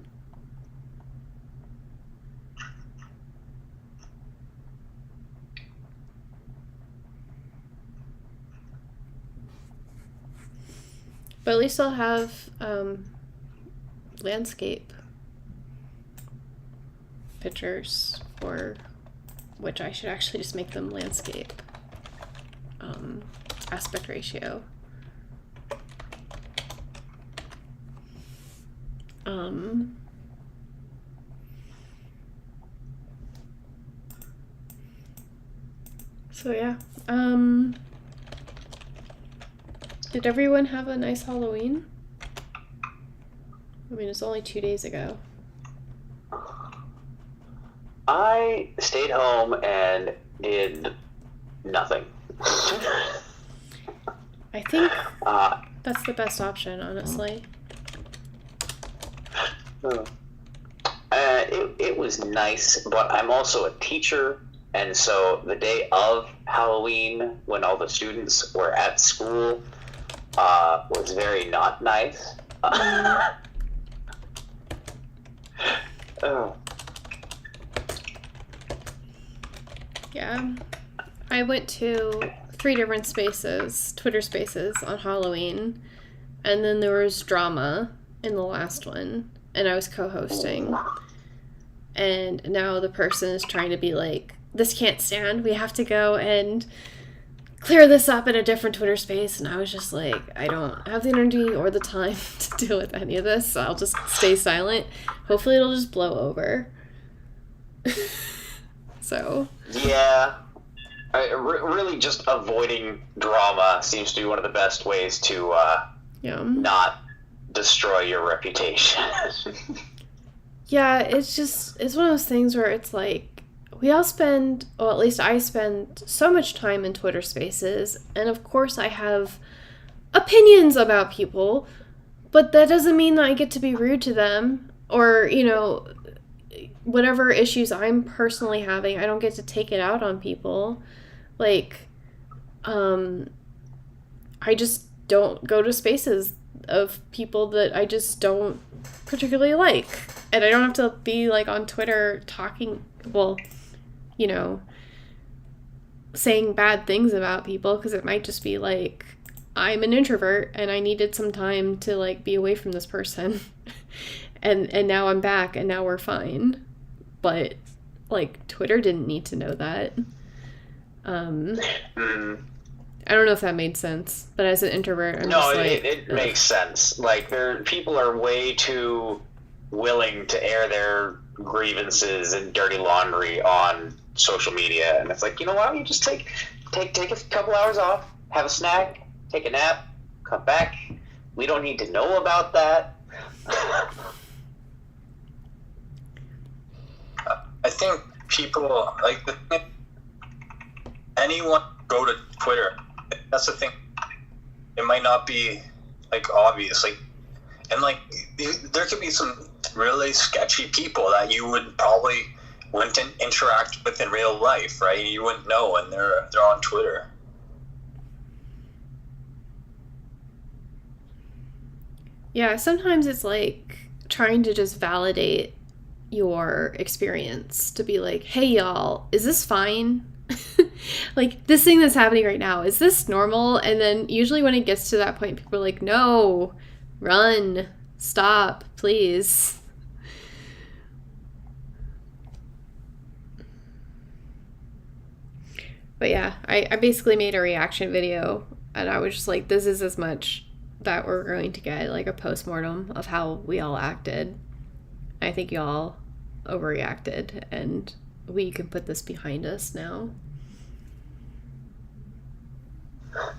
But at least I'll have landscape pictures, for which I should actually just make them landscape aspect ratio. So yeah. Did everyone have a nice Halloween? I mean, it's only 2 days ago. I stayed home and did nothing. I think that's the best option, honestly. It it was nice, but I'm also a teacher, and so the day of Halloween, when all the students were at school, was very not nice. Oh. Yeah. I went to 3 different spaces, Twitter spaces, on Halloween, and then there was drama in the last one, and I was co-hosting. And now the person is trying to be like, this can't stand, we have to go and clear this up in a different Twitter space. And I was just like, I don't have the energy or the time to deal with any of this, so I'll just stay silent. Hopefully it'll just blow over. So. Yeah. Really just avoiding drama seems to be one of the best ways to not destroy your reputation. Yeah, it's one of those things where it's like, we all spend, or at least I spend, so much time in Twitter spaces, and of course I have opinions about people, but that doesn't mean that I get to be rude to them, or, you know, whatever issues I'm personally having, I don't get to take it out on people. Like, I just don't go to spaces of people that I just don't particularly like. And I don't have to be, like, on Twitter talking, well, you know, saying bad things about people, because it might just be, like, I'm an introvert, and I needed some time to, like, be away from this person. and now I'm back, and now we're fine. But, like, Twitter didn't need to know that. I don't know if that made sense, but as an introvert, I'm just like... No, it makes sense. Like, people are way too willing to air their grievances and dirty laundry on social media, and it's like, you know, why don't you just take a couple hours off, have a snack, take a nap, come back. We don't need to know about that. I think people, like, anyone go to Twitter. That's the thing. It might not be, like, obvious. Like, and, like, there could be some really sketchy people that you would probably wouldn't interact with in real life, right? You wouldn't know when they're on Twitter. Yeah, sometimes it's like trying to just validate your experience, to be like, hey y'all, is this fine? Like, this thing that's happening right now, is this normal? And then usually when it gets to that point, people are like, no, run, stop, please. But yeah, I basically made a reaction video, and I was just like, this is as much that we're going to get, like, a postmortem of how we all acted. I think y'all overreacted, and we can put this behind us now.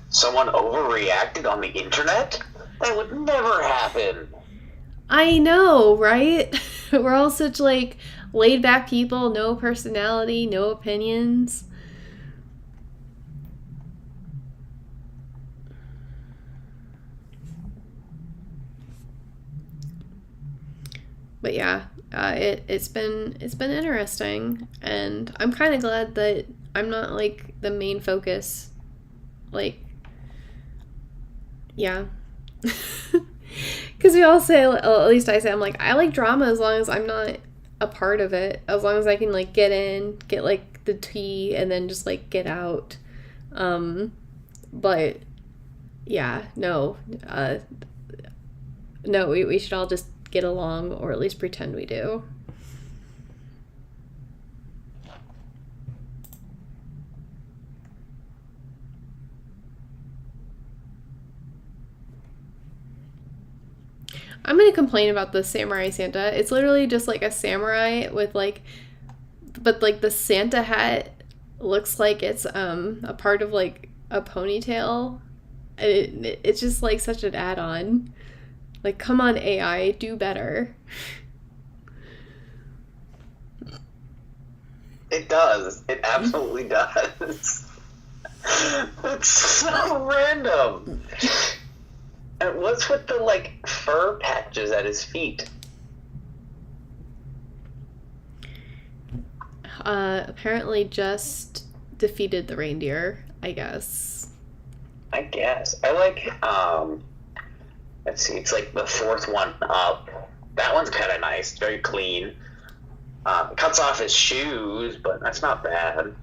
Someone overreacted on the internet? That would never happen. I know, right? We're all such, like, laid back people, no personality, no opinions. But yeah, it's been interesting, and I'm kind of glad that I'm not, like, the main focus. Like, yeah. Because we all say, at least I say, I'm like, I like drama as long as I'm not a part of it, as long as I can, like, get in, get, like, the tea, and then just, like, get out. But yeah, no, we should all just get along, or at least pretend we do. I'm gonna complain about the samurai Santa. It's literally just like a samurai with, like, but, like, the Santa hat looks like it's a part of, like, a ponytail. It's just, like, such an add-on. Like, come on, AI, do better. It does. It absolutely does. It's so random. And what's with the, like, fur patches at his feet? apparently just defeated the reindeer, I guess. I guess. I like, let's see, it's like the fourth one up. That one's kind of nice, very clean. Cuts off his shoes, but that's not bad.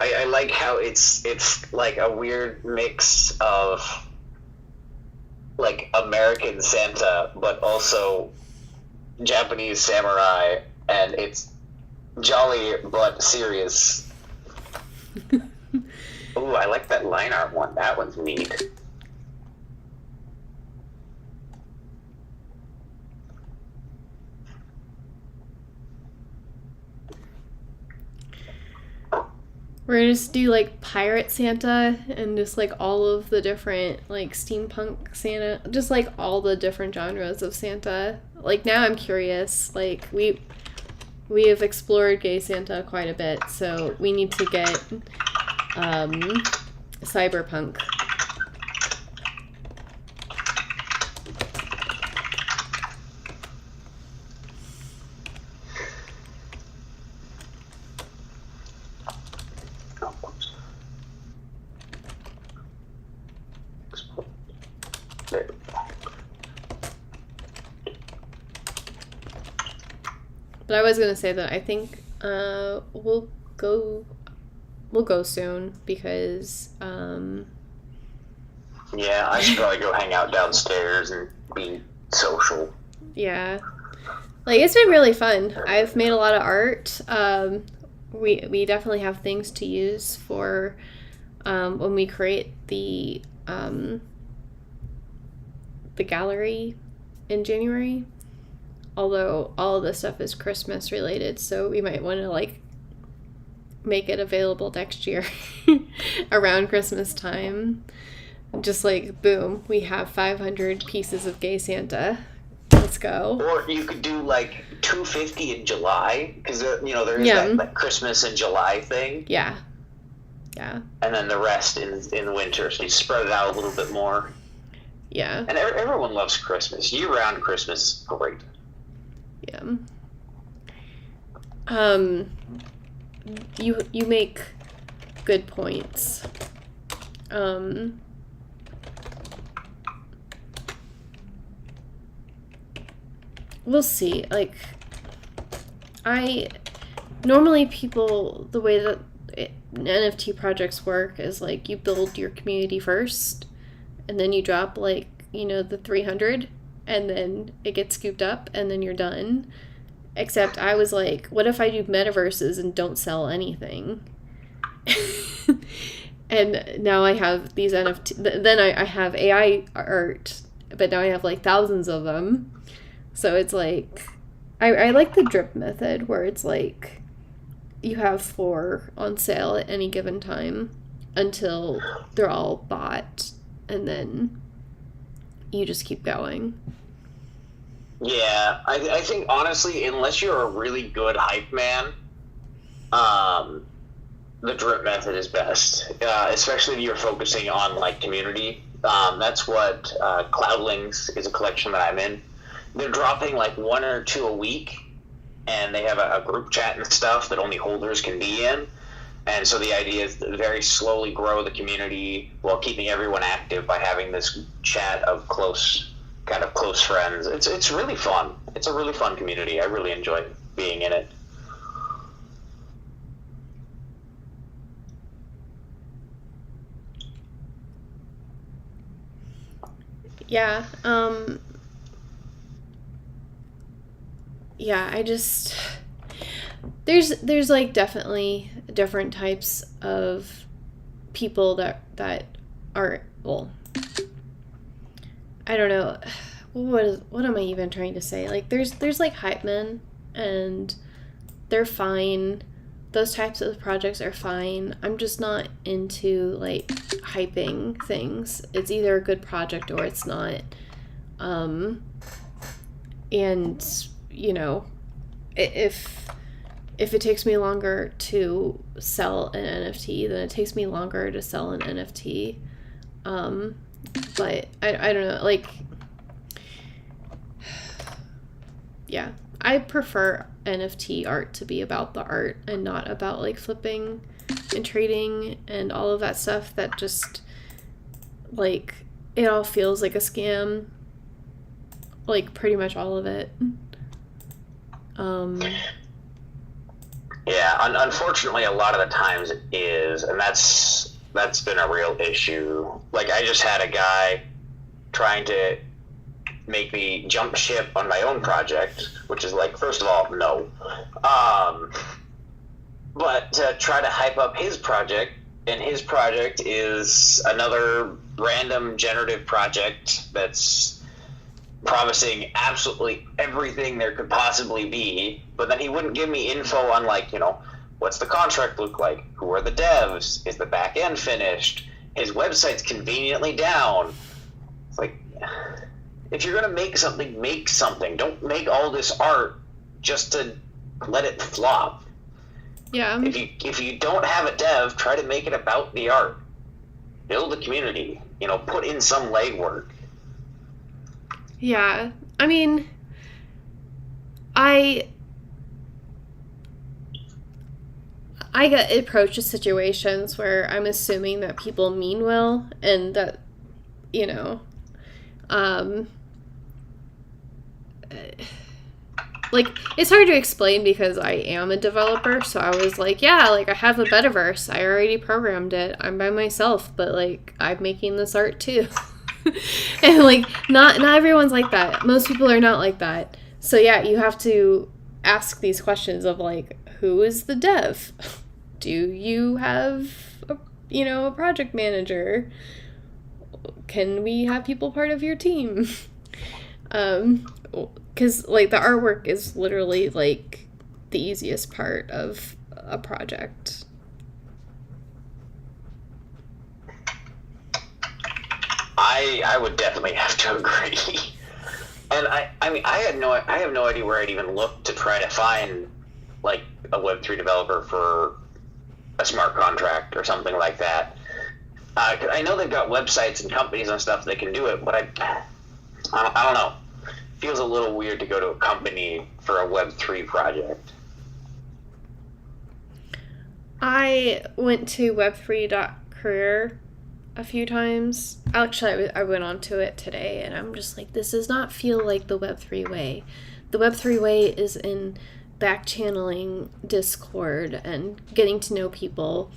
I like how it's like a weird mix of like American Santa, but also Japanese samurai, and it's jolly but serious. Ooh, I like that line art one. That one's neat. We're gonna just do like pirate Santa and just like all of the different like steampunk Santa, just like all the different genres of Santa. Like now I'm curious. Like we have explored gay Santa quite a bit, so we need to get cyberpunk. But I was gonna say that I think we'll go soon because yeah, I should probably go hang out downstairs and be social. Yeah, like it's been really fun. I've made a lot of art. We definitely have things to use for when we create the gallery in January. Although all of this stuff is Christmas related, so we might want to like make it available next year around Christmas time. Just like boom, we have 500 pieces of gay Santa. Let's go. Or you could do like 250 in July, because there is that Christmas in July thing. Yeah. And then the rest in winter, so you spread it out a little bit more. Yeah. And everyone loves Christmas. Year-round Christmas is great. Yeah. You make good points. We'll see. Like, normally people, the way that NFT projects work is like you build your community first, and then you drop like, the 300, and then it gets scooped up, and then you're done. Except I was like, what if I do metaverses and don't sell anything? And now I have these NFT. Then I have AI art, but now I have like thousands of them. So it's like, I like the drip method where it's like you have 4 on sale at any given time until they're all bought, and then you just keep going. Yeah, I think honestly, unless you're a really good hype man, the drip method is best. Especially if you're focusing on like community. That's what Cloudlings is a collection that I'm in. They're dropping like 1 or 2 a week, and they have a group chat and stuff that only holders can be in. And so the idea is to very slowly grow the community while keeping everyone active by having this chat of close friends. It's really fun. It's a really fun community. I really enjoy being in it. Yeah. Yeah, I just there's like definitely different types of people that are, well, I don't know, what am I even trying to say? Like there's like hype men, and they're fine. Those types of projects are fine. I'm just not into like hyping things. It's either a good project or it's not. And if it takes me longer to sell an NFT, then it takes me longer to sell an NFT. But I don't know, like, yeah, I prefer NFT art to be about the art and not about like flipping and trading and all of that stuff that just like it all feels like a scam, like pretty much all of it. Yeah, unfortunately, a lot of the times it is, and that's been a real issue. Like, I just had a guy trying to make me jump ship on my own project, which is like, first of all, no. But to try to hype up his project, and his project is another random generative project that's promising absolutely everything there could possibly be, but then he wouldn't give me info on, like, you know, what's the contract look like? Who are the devs? Is the back end finished? His website's conveniently down. It's like, if you're going to make something, make something. Don't make all this art just to let it flop. Yeah. If you don't have a dev, try to make it about the art. Build a community. You know, put in some legwork. Yeah. I mean, I get approached to situations where I'm assuming that people mean well and that, you know, like, it's hard to explain because I am a developer, so I was like, yeah, like, I have a metaverse. I already programmed it. I'm by myself, but, like, I'm making this art, too. And, like, not everyone's like that. Most people are not like that. So, yeah, you have to ask these questions of, like, who is the dev? Do you have, a project manager? Can we have people part of your team? Because, like, the artwork is literally, like, the easiest part of a project. I would definitely have to agree. And I mean, I have no idea where I'd even look to try to find, like, a Web3 developer for a smart contract or something like that. I know they've got websites and companies and stuff that can do it, but I don't know. Feels a little weird to go to a company for a Web3 project. I went to web3.career a few times. Actually, I went on to it today, and I'm just like, this does not feel like the Web3 way. The Web3 way is in back channeling Discord and getting to know people,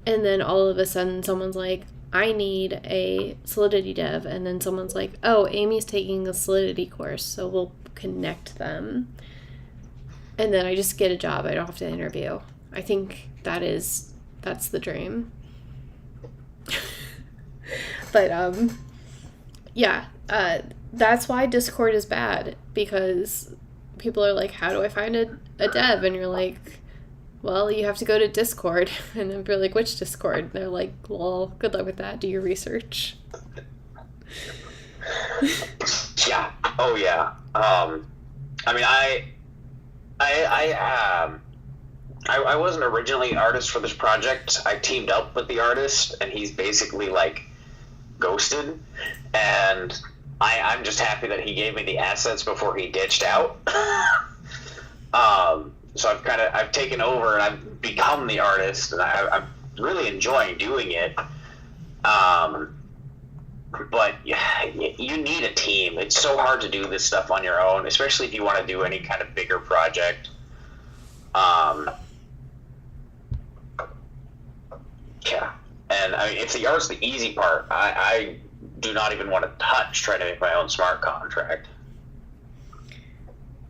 and then all of a sudden someone's like, I need a Solidity dev, and then someone's like, oh, Amy's taking a Solidity course, so we'll connect them. And then I just get a job. I don't have to interview. I think that's the dream. But, yeah, that's why Discord is bad, because people are like, how do I find a dev? And you're like, well, you have to go to Discord. And then they're like, which Discord? And they're like, well, good luck with that. Do your research. Yeah. Oh, yeah. I mean, I wasn't originally an artist for this project. I teamed up with the artist, and he's basically, like, ghosted. And I'm just happy that he gave me the assets before he ditched out. So I've taken over and I've become the artist, and I'm really enjoying doing it. But yeah, you need a team. It's so hard to do this stuff on your own, especially if you want to do any kind of bigger project. Yeah. And I mean, if the art's the easy part, I do not even want to touch trying to make my own smart contract.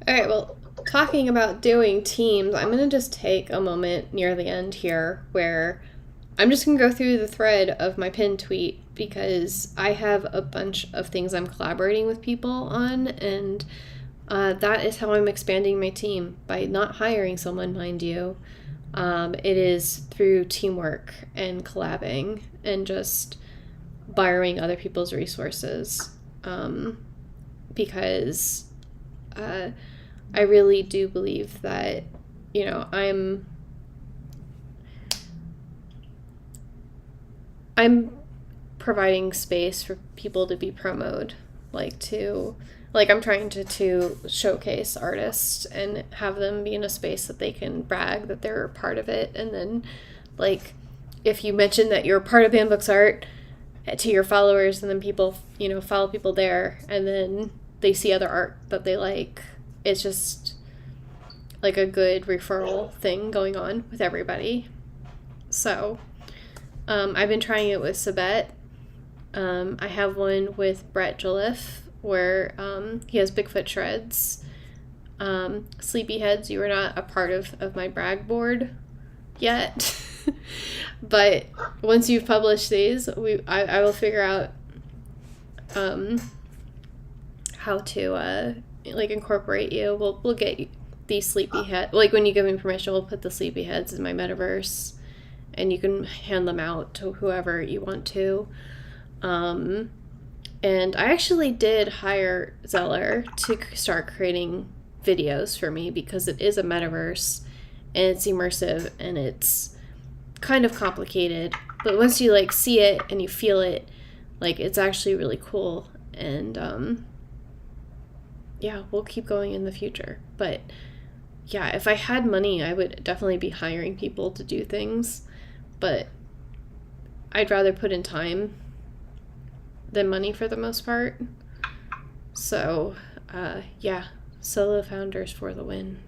All right, well, talking about doing teams, I'm going to just take a moment near the end here where I'm just going to go through the thread of my pinned tweet, because I have a bunch of things I'm collaborating with people on, and that is how I'm expanding my team, by not hiring someone, mind you. It is through teamwork and collabing and just borrowing other people's resources, because I really do believe that, I'm providing space for people to be promoted, like to like I'm trying to showcase artists and have them be in a space that they can brag that they're part of it. And then like if you mention that you're part of Banned Books Art to your followers, and then people, you know, follow people there, and then they see other art that they like, it's just like a good referral thing going on with everybody. So I've been trying it with Sabette. I have one with Brett Jolliffe where he has Bigfoot Shreds. Sleepyheads, you were not a part of my brag board yet. But once you've published these, I will figure out how to like incorporate you. We'll get these sleepyhead, like when you give me permission, we'll put the sleepyheads in my metaverse, and you can hand them out to whoever you want to. And I actually did hire Zeller to start creating videos for me because it is a metaverse and it's immersive and it's kind of complicated. But once you like see it and you feel it, like it's actually really cool. And yeah, we'll keep going in the future. But yeah, if I had money, I would definitely be hiring people to do things. But I'd rather put in time than money for the most part. So yeah, solo founders for the win.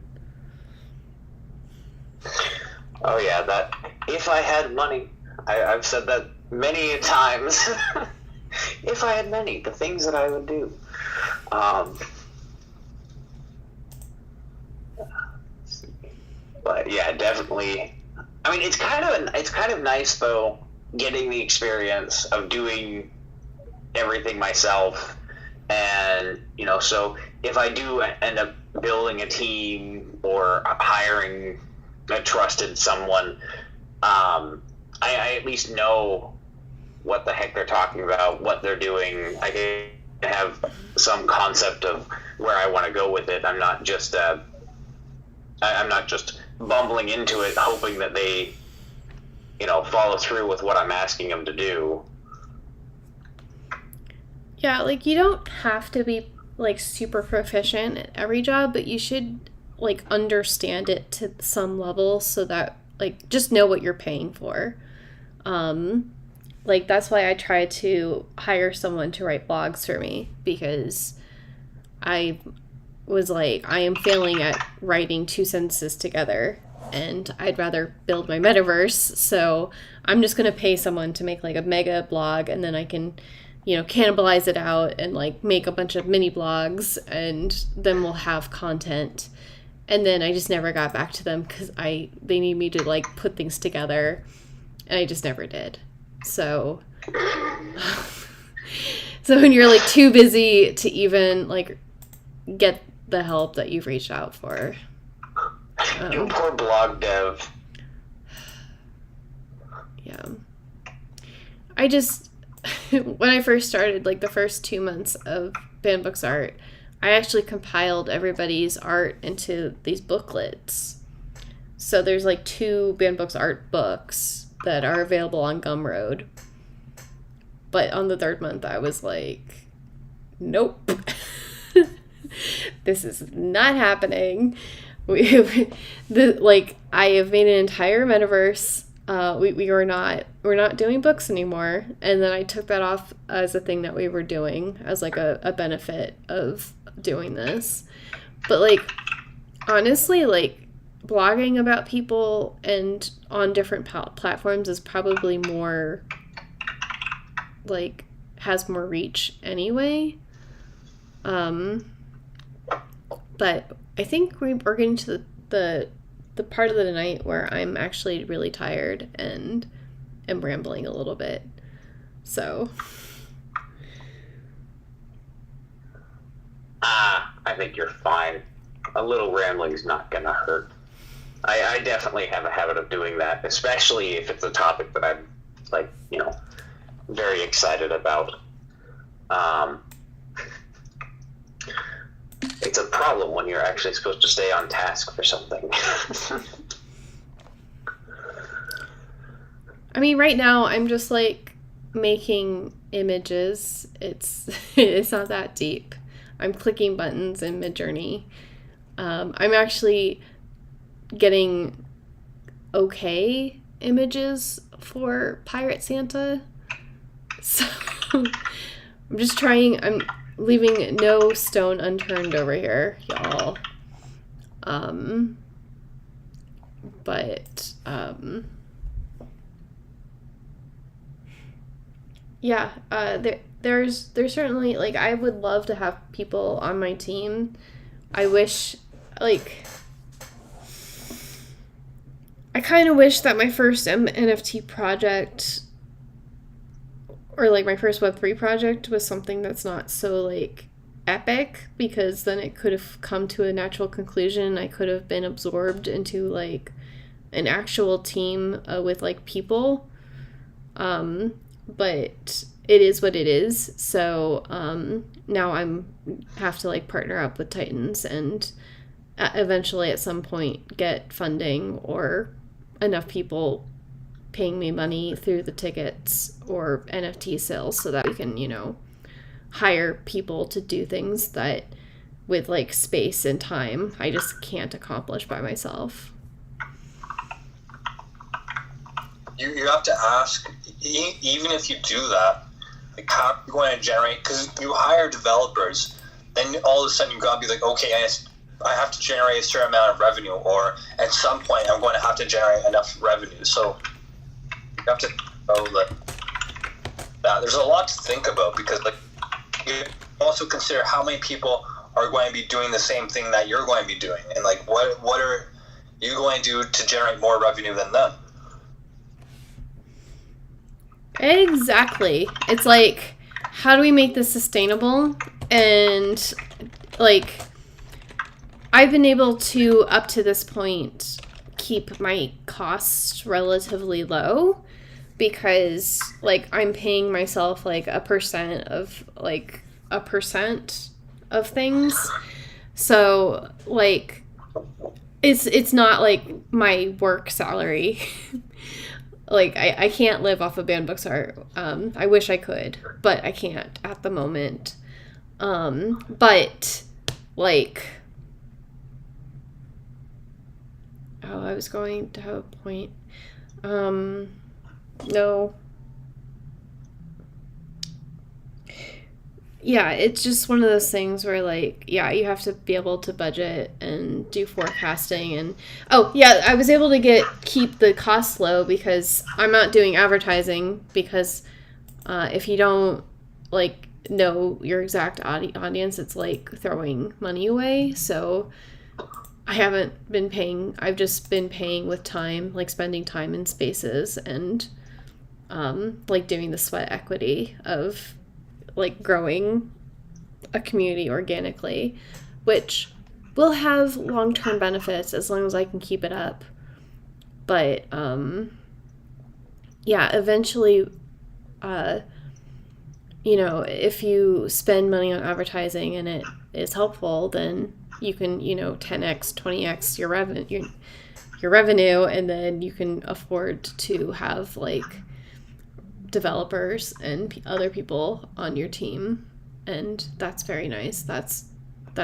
Oh yeah, that if I had money, I've said that many times. If I had money, the things that I would do. But yeah, definitely. I mean, it's kind of nice though, getting the experience of doing everything myself. And you know, so if I do end up building a team or hiring a trusted someone, I at least know what the heck they're talking about, what they're doing. I can have some concept of where I want to go with it. I'm not just bumbling into it hoping that they, you know, follow through with what I'm asking them to do. Yeah, like you don't have to be like super proficient at every job, but you should like understand it to some level so that like just know what you're paying for. Like that's why I try to hire someone to write blogs for me, because I was like, I am failing at writing 2 sentences together and I'd rather build my metaverse. So I'm just going to pay someone to make like a mega blog, and then I can, you know, cannibalize it out and like make a bunch of mini blogs, and then we'll have content. And then I just never got back to them because they need me to like put things together, and I just never did. So when you're like too busy to even like get the help that you've reached out for. You poor blog dev. Yeah. I just, when I first started, like the first 2 months of Banned Books Art, I actually compiled everybody's art into these booklets. So there's like 2 Banned Books Art books that are available on Gumroad. But on the 3rd month, I was like, nope. This is not happening. I have made an entire metaverse. We're not doing books anymore. And then I took that off as a thing that we were doing as like a benefit of doing this. But like, honestly, like blogging about people and on different platforms is probably more like has more reach anyway. But I think we're getting to the part of the night where I'm actually really tired and am rambling a little bit. So. I think you're fine. A little rambling's not gonna hurt. I definitely have a habit of doing that, especially if it's a topic that I'm like, you know, very excited about. It's a problem when you're actually supposed to stay on task for something. I mean, right now I'm just like making images. It's not that deep. I'm clicking buttons in Midjourney. I'm actually getting okay images for Pirate Santa. So I'm just trying, I'm leaving no stone unturned over here, y'all. Yeah, there's certainly, like, I would love to have people on my team. I wish, like, I kind of wish that my first NFT project, or like my first Web3 project, was something that's not so like epic, because then it could have come to a natural conclusion. I could have been absorbed into like an actual team with like people. But it is what it is. So now have to like partner up with Titans and eventually at some point get funding or enough people paying me money through the tickets or NFT sales so that we can, you know, hire people to do things that with like space and time I just can't accomplish by myself. You have to ask, even if you do that, like, how are you going to generate, because you hire developers, then all of a sudden you got to be like, okay, I have to generate a certain amount of revenue, or at some point I'm going to have to generate enough revenue. So you have to know that there's a lot to think about, because like you also consider how many people are going to be doing the same thing that you're going to be doing, and like what are you going to do to generate more revenue than them? Exactly. It's like, how do we make this sustainable? And like, I've been able to, up to this point, keep my costs relatively low because like I'm paying myself like a percent of things. So like it's not like my work salary. Like, I can't live off of banned books art. I wish I could, but I can't at the moment. But, like... Oh, I was going to have a point. No. Yeah, it's just one of those things where, like, yeah, you have to be able to budget and do forecasting and... Oh, yeah, I was able to keep the costs low because I'm not doing advertising because if you don't, like, know your exact audience, it's like throwing money away. So I haven't been paying. I've just been paying with time, like spending time in spaces and, like, doing the sweat equity of... like growing a community organically, which will have long-term benefits as long as I can keep it up. But yeah, eventually, you know, if you spend money on advertising and it is helpful, then you can, you know, 10x, 20x your revenue, and then you can afford to have like developers and other people on your team, and that's very nice. That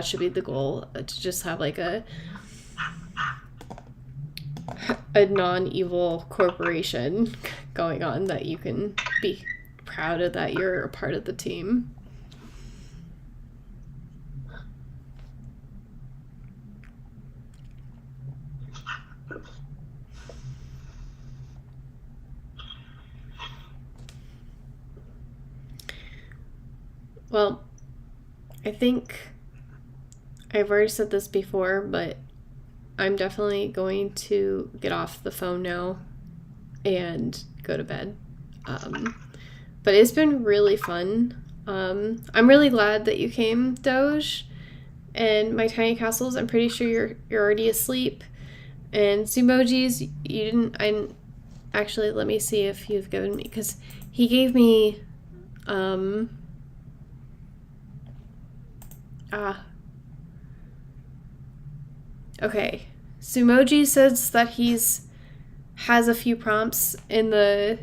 should be the goal, to just have like a non-evil corporation going on that you can be proud of, that you're a part of the team. Well, I think I've already said this before, but I'm definitely going to get off the phone now and go to bed. But it's been really fun. I'm really glad that you came, Doge, and my tiny castles. I'm pretty sure you're already asleep. And Zumojis, actually, let me see if you've given me, because he gave me, okay. Sumoji says that has a few prompts in the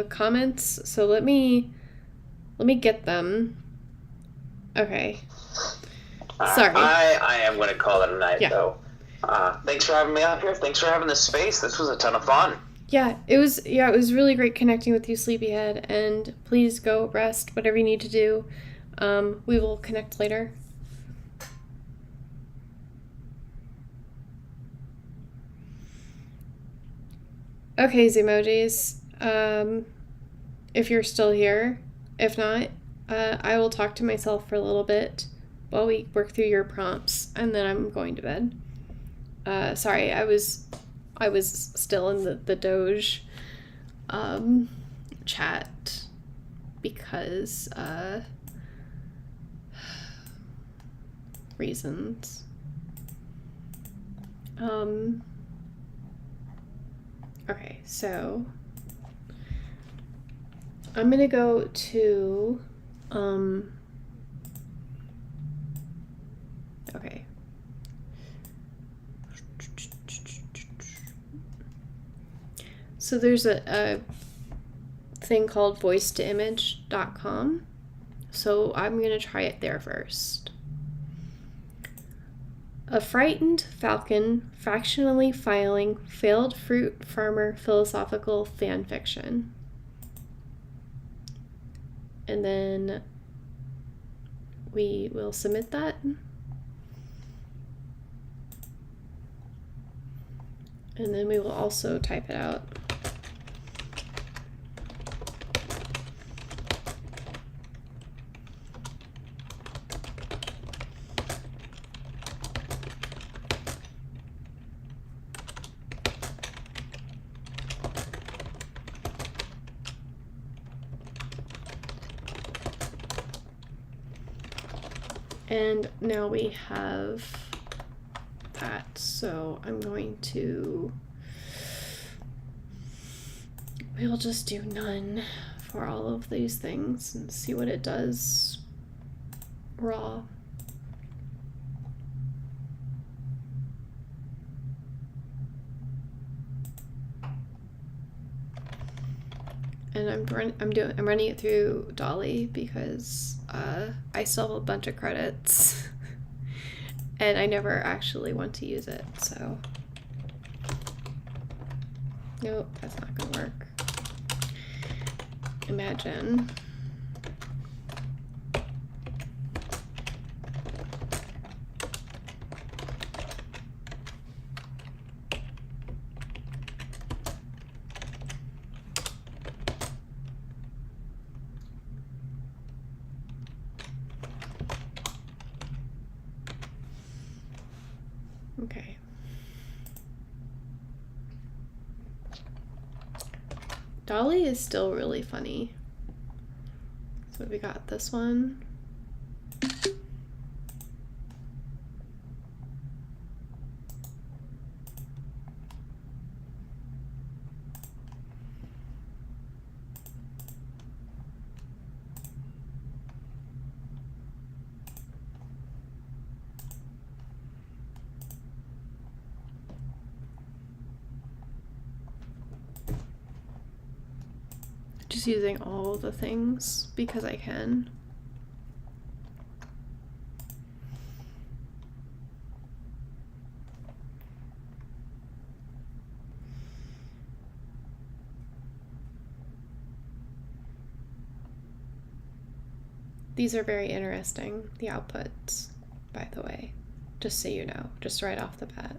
comments, so let me get them. Okay. Sorry. I am going to call it a night, Yeah. though. Thanks for having me up here. Thanks for having this space. This was a ton of fun. Yeah, it was really great connecting with you, Sleepyhead, and please go rest, whatever you need to do. We will connect later. Okay, Zemojis. If you're still here. If not, I will talk to myself for a little bit while we work through your prompts, and then I'm going to bed. Sorry, I was still in the Doge chat because reasons. Okay, so I'm gonna go to okay. So there's a thing called voice-to-image.com. So I'm going to try it there first. A frightened falcon fractionally filing failed fruit farmer philosophical fan fiction. And then we will submit that. And then we will also type it out. And now we have that, so I'm going to, we'll just do none for all of these things and see what it does raw. And I'm running it through Dolly because I still have a bunch of credits and I never actually want to use it, so nope, that's not gonna work. Imagine. Okay. Dolly is still really funny. So we got this one. Just using all the things because I can. These are very interesting, the outputs, by the way, just so you know, just right off the bat.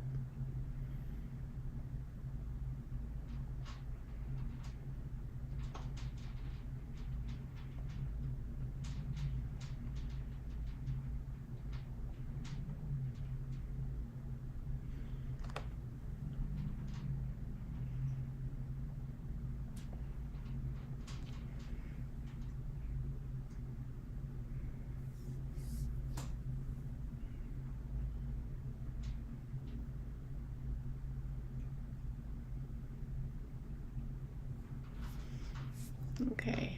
Okay.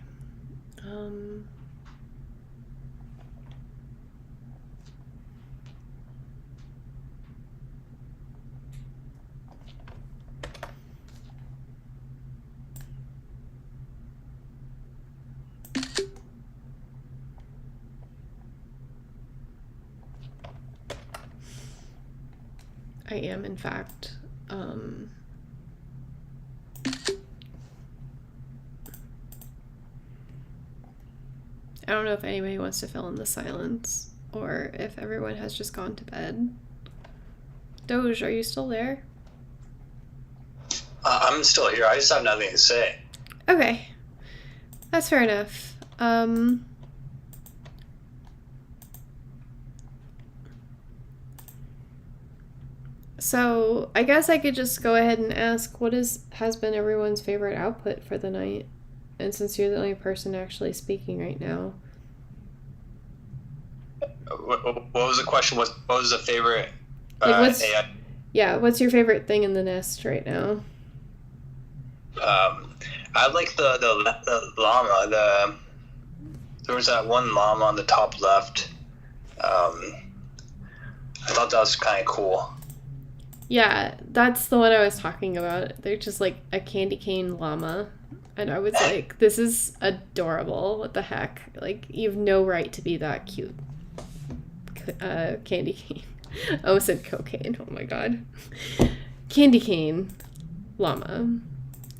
I am, in fact. I don't know if anybody wants to fill in the silence or if everyone has just gone to bed. Doge, are you still there? I'm still here. I just have nothing to say. Okay. That's fair enough. So I guess I could just go ahead and ask what has been everyone's favorite output for the night? And since you're the only person actually speaking right now. What was the question? What was the favorite AI? Yeah, what's your favorite thing in the nest right now? I like the llama. There was that one llama on the top left. I thought that was kind of cool. Yeah, that's the one I was talking about. They're just like a candy cane llama. And I was like, this is adorable. What the heck? Like, you have no right to be that cute. Candy cane. I almost said cocaine. Oh my god. Candy cane llama.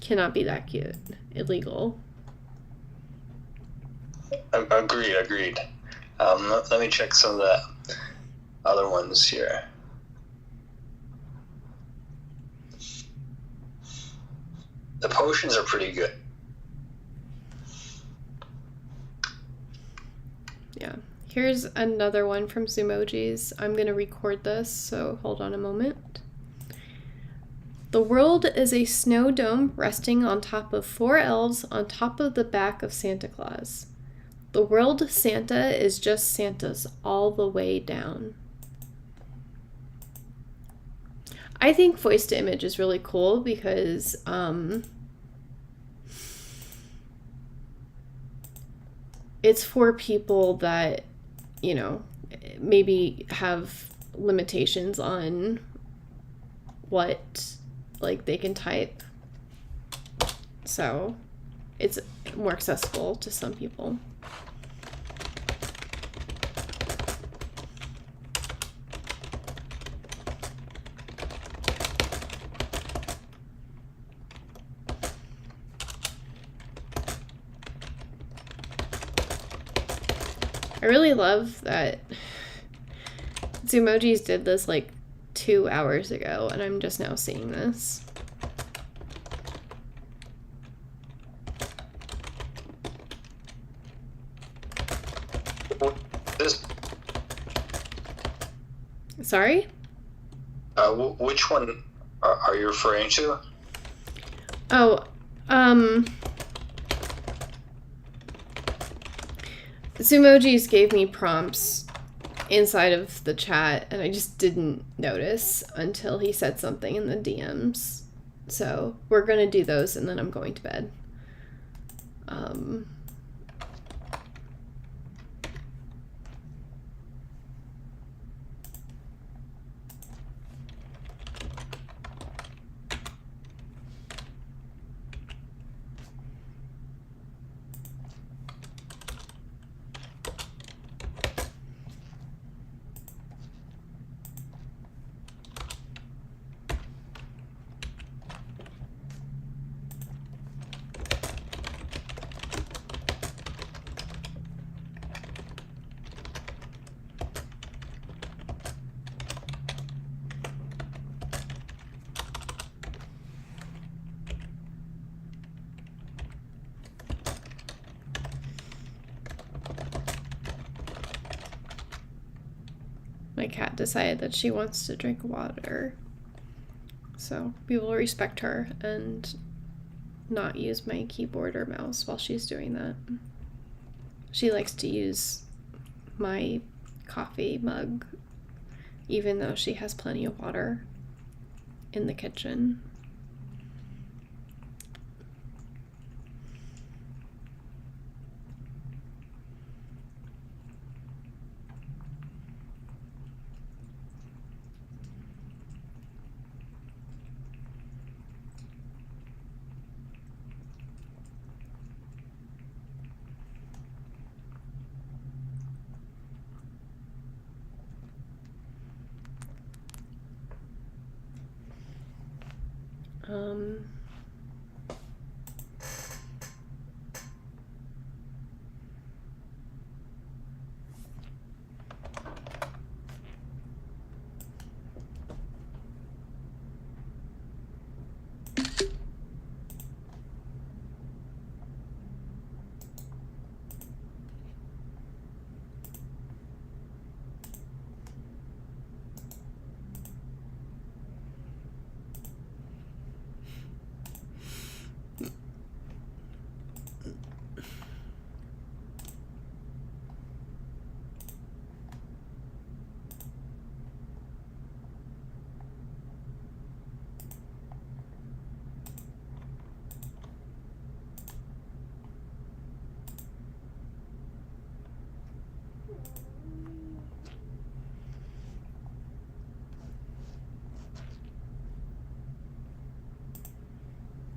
Cannot be that cute. Illegal. Agreed. Let me check some of the other ones here. The potions are pretty good. Yeah. Here's another one from Zoomojis. I'm going to record this, so hold on a moment. The world is a snow dome resting on top of 4 elves on top of the back of Santa Claus. The world Santa is just Santa's all the way down. I think voice to image is really cool because it's for people that, you know, maybe have limitations on what like they can type. So it's more accessible to some people. I really love that Zoomojis did this like 2 hours ago, and I'm just now seeing this. Sorry? Which one are you referring to? Oh, Zoomojis gave me prompts inside of the chat, and I just didn't notice until he said something in the DMs. So we're gonna do those, and then I'm going to bed. My cat decided that she wants to drink water. So we will respect her and not use my keyboard or mouse while she's doing that. She likes to use my coffee mug, even though she has plenty of water in the kitchen. Um,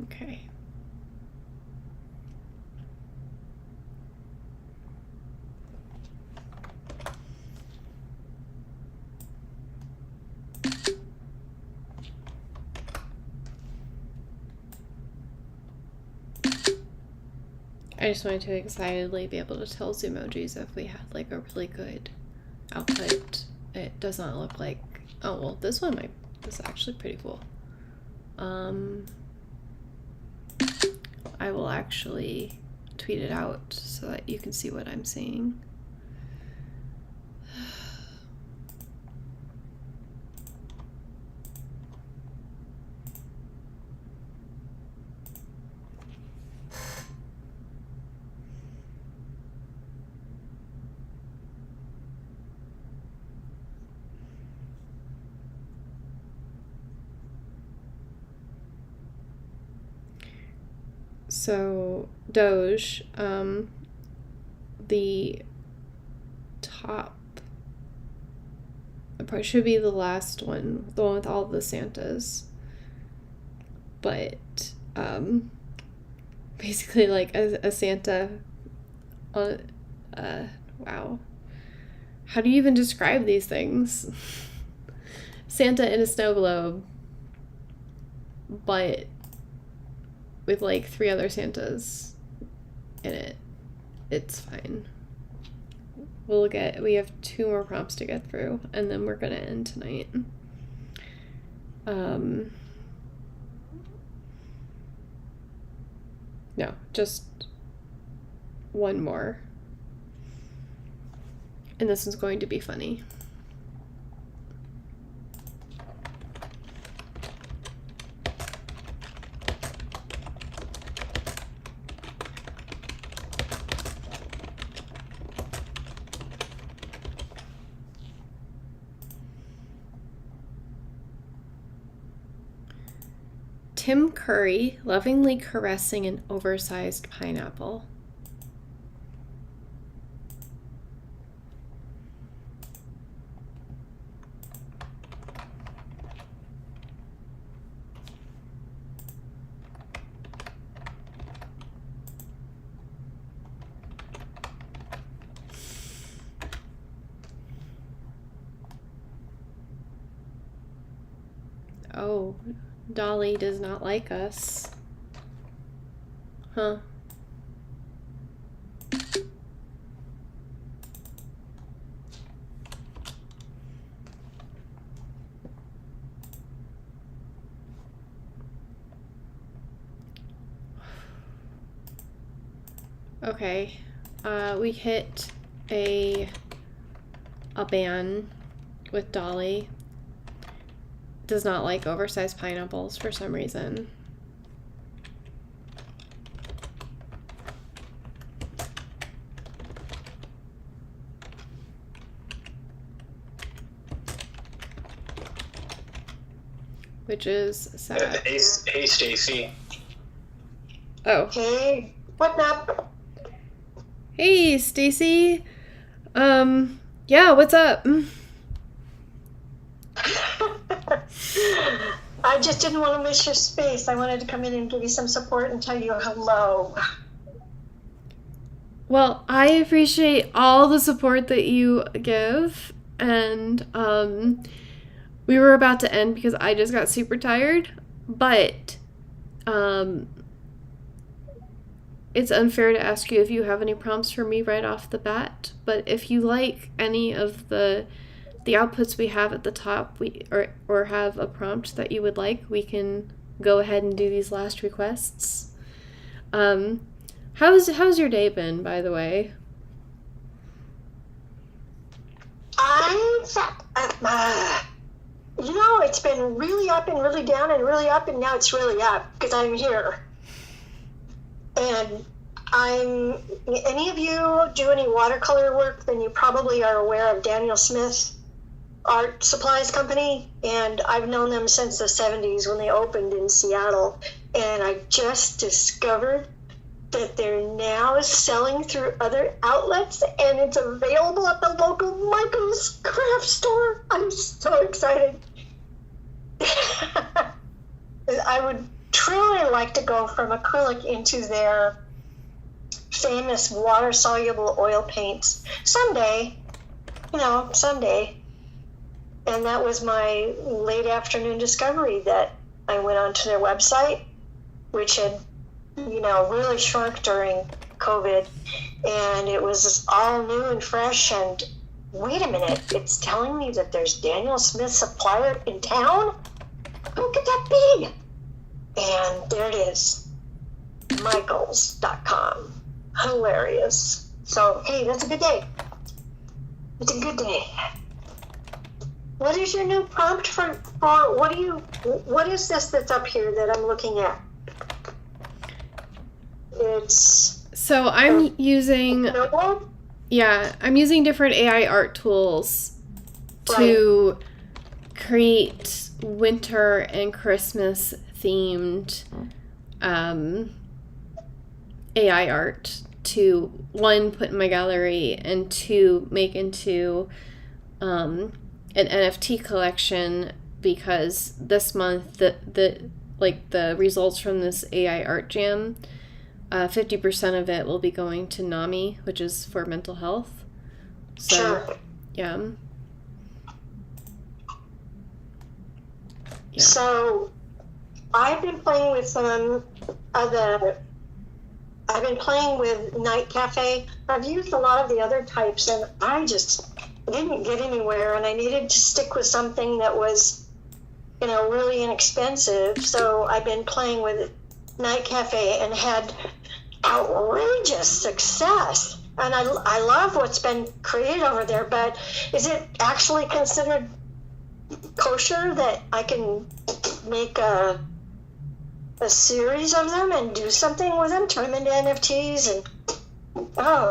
okay. I just wanted to excitedly be able to tell Zoomojis if we had like a really good output. It does not look like, oh well, this is actually pretty cool. I will actually tweet it out so that you can see what I'm seeing. So Doge, the top, it probably should be the last one, the one with all the Santas. But basically like a Santa on wow. How do you even describe these things? Santa in a snow globe, but with like 3 other Santas in it. It's fine. We have 2 more prompts to get through, and then we're gonna end tonight. No, just 1 more. And this is going to be funny. Tim Curry lovingly caressing an oversized pineapple. Oh, Dolly does not like us. Huh. Okay. We hit a ban with Dolly. Does not like oversized pineapples for some reason. Which is sad. Hey, Stacy. Oh. Hey, what's up? Hey, Stacy. Yeah, what's up? I just didn't want to miss your space. I wanted to come in and give you some support and tell you hello. Well, I appreciate all the support that you give, and we were about to end because I just got super tired, but it's unfair to ask you if you have any prompts for me right off the bat, but if you like any of the outputs we have at the top, or have a prompt that you would like, we can go ahead and do these last requests. How's your day been, by the way? It's been really up and really down and really up, and now it's really up because I'm here. And any of you do any watercolor work, then you probably are aware of Daniel Smith Art Supplies Company, and I've known them since the 70s when they opened in Seattle. And I just discovered that they're now selling through other outlets, and it's available at the local Michael's craft store. I'm so excited. I would truly like to go from acrylic into their famous water-soluble oil paints someday. And that was my late afternoon discovery, that I went onto their website, which had, really shrunk during COVID, and it was all new and fresh. And wait a minute, it's telling me that there's Daniel Smith supplier in town? Who could that be? And there it is, michaels.com. Hilarious. So, hey, that's a good day. It's a good day. What is your new prompt for what is this that's up here that I'm looking at? So I'm using different AI art tools to create winter and Christmas themed AI art to, one, put in my gallery, and two, make into an NFT collection, because this month the results from this AI art jam, 50% of it will be going to NAMI, which is for mental health. So, sure. Yeah. So, I've been playing with I've been playing with Night Cafe. I've used a lot of the other types, and I just didn't get anywhere, and I needed to stick with something that was, really inexpensive. So I've been playing with Night Cafe and had outrageous success. And I love what's been created over there, but is it actually considered kosher that I can make a series of them and do something with them, turn them into NFTs? And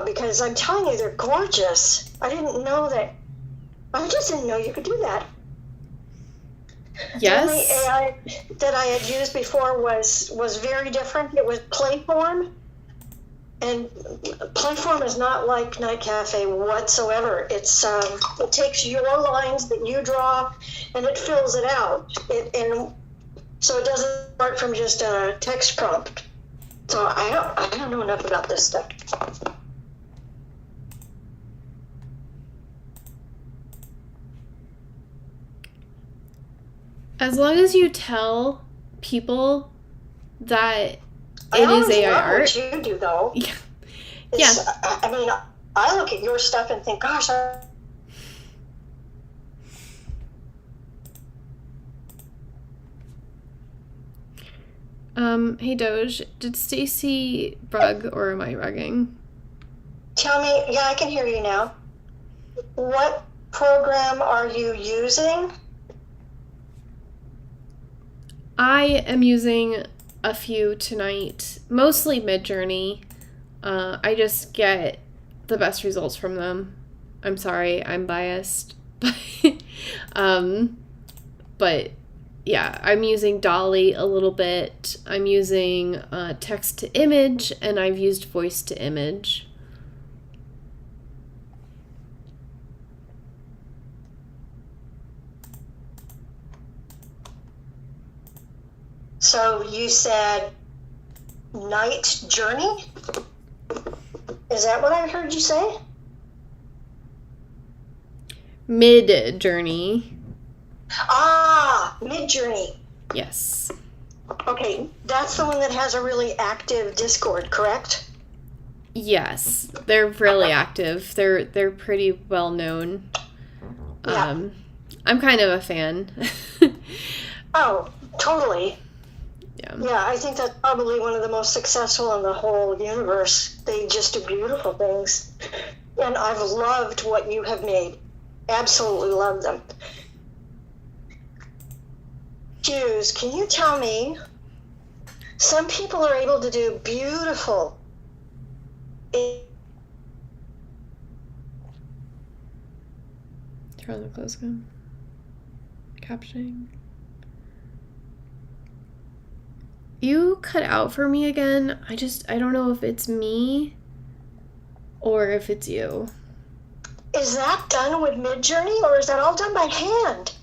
because I'm telling you, they're gorgeous. I just didn't know you could do that. Yes. The only AI that I had used before was very different. It was Playform, and Playform is not like Night Cafe whatsoever. It takes your lines that you draw and it fills it out. So it doesn't start from just a text prompt. So I don't know enough about this stuff. As long as you tell people that it is AI art. What you do, though. Yeah. I mean, I look at your stuff and think, gosh, Hey Doge, did Stacy rug or am I rugging? Tell me, yeah, I can hear you now. What program are you using? I am using a few tonight, mostly Midjourney. I just get the best results from them. I'm sorry, I'm biased, but yeah, I'm using Dolly a little bit. I'm using text to image, and I've used voice to image. So you said Night Journey? Is that what I heard you say? Midjourney. Midjourney. Yes. Okay, that's the one that has a really active Discord, correct? Yes, they're really active. They're pretty well known. Yeah. I'm kind of a fan. Oh, totally. Yeah. Yeah, I think that's probably one of the most successful in the whole universe. They just do beautiful things. And I've loved what you have made. Absolutely love them. Hughes, can you tell me, some people are able to do beautiful Turn on the close gun. Captioning. You cut out for me again. I don't know if it's me or if it's you. Is that done with Midjourney or is that all done by hand?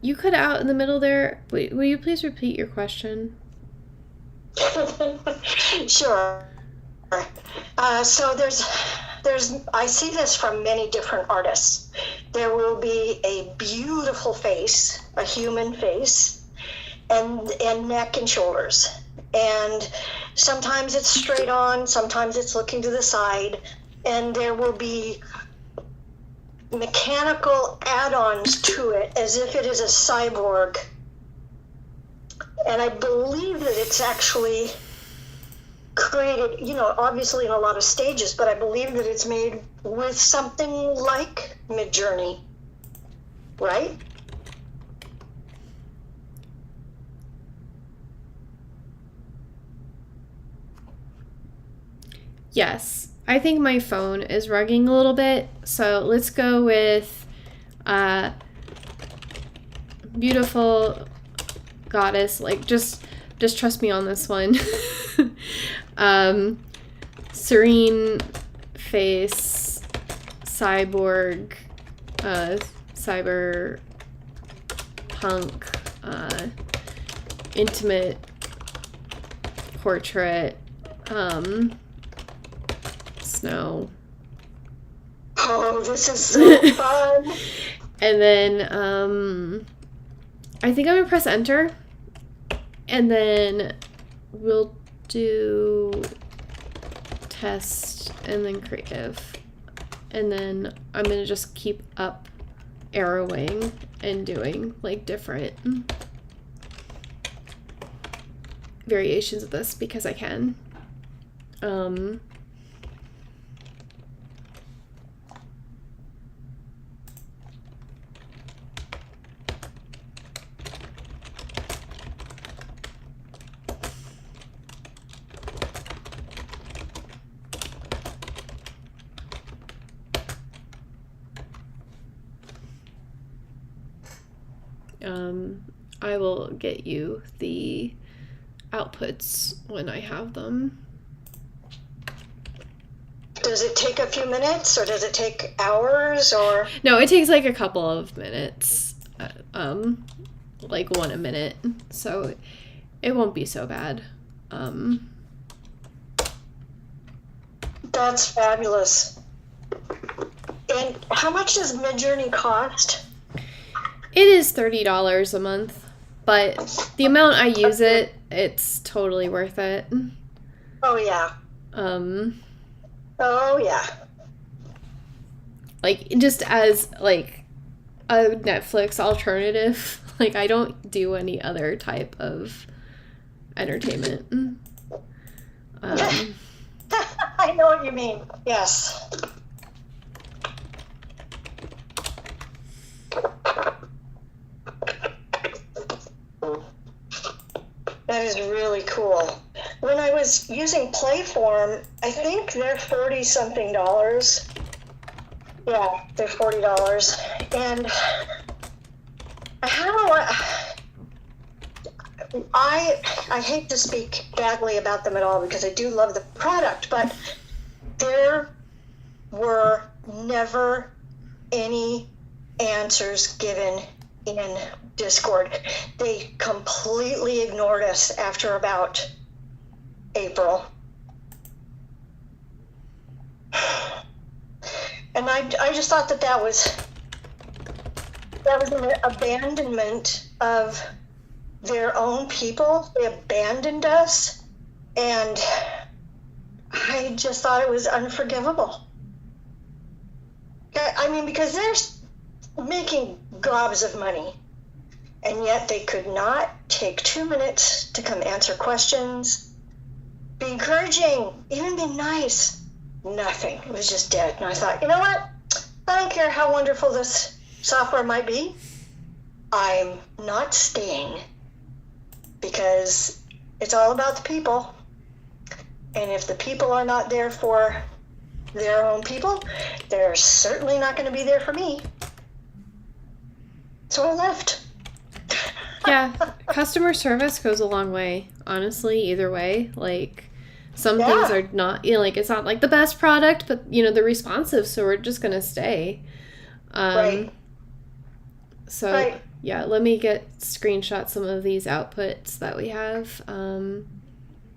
You cut out in the middle there. Wait, will you please repeat your question? Sure. So there's I see this from many different artists. There will be a beautiful face, a human face, and neck and shoulders. And sometimes it's straight on, sometimes it's looking to the side, and there will be mechanical add-ons to it as if it is a cyborg. And I believe that it's actually created, obviously in a lot of stages, but I believe that it's made with something like Midjourney, right? Yes. I think my phone is rugging a little bit, so let's go with beautiful goddess. Like, just trust me on this one. Serene face, cyborg, cyber punk, intimate portrait, snow. Oh, this is so fun. And then I think I'm gonna press enter, and then we'll do test and then creative, and then I'm gonna just keep up arrowing and doing like different variations of this because I can. I will get you the outputs when I have them. Does it take a few minutes or does it take hours or? No, it takes like a couple of minutes, like 1 a minute, so it won't be so bad. That's fabulous. And how much does Midjourney cost? It is $30 a month, but the amount I use it, it's totally worth it. Oh yeah. Oh yeah. Like, just as like a Netflix alternative, like I don't do any other type of entertainment. I know what you mean. Yes. That is really cool. When I was using Playform, I think they're $40-something. Yeah, they're $40. And I hate to speak badly about them at all because I do love the product, but there were never any answers given in Discord. They completely ignored us after about April. And I just thought that was that was an abandonment of their own people. They abandoned us, and I just thought it was unforgivable. I mean, because they're making gobs of money, and yet they could not take 2 minutes to come answer questions, be encouraging, even be nice. Nothing. It was just dead. And I thought, you know what? I don't care how wonderful this software might be. I'm not staying, because it's all about the people. And if the people are not there for their own people, they're certainly not going to be there for me. So I left. Yeah, customer service goes a long way, honestly, either way. Like, some things are not, like, it's not, like, the best product, but, they're responsive, so we're just going to stay. Right. So, Right. Yeah, let me screenshot some of these outputs that we have.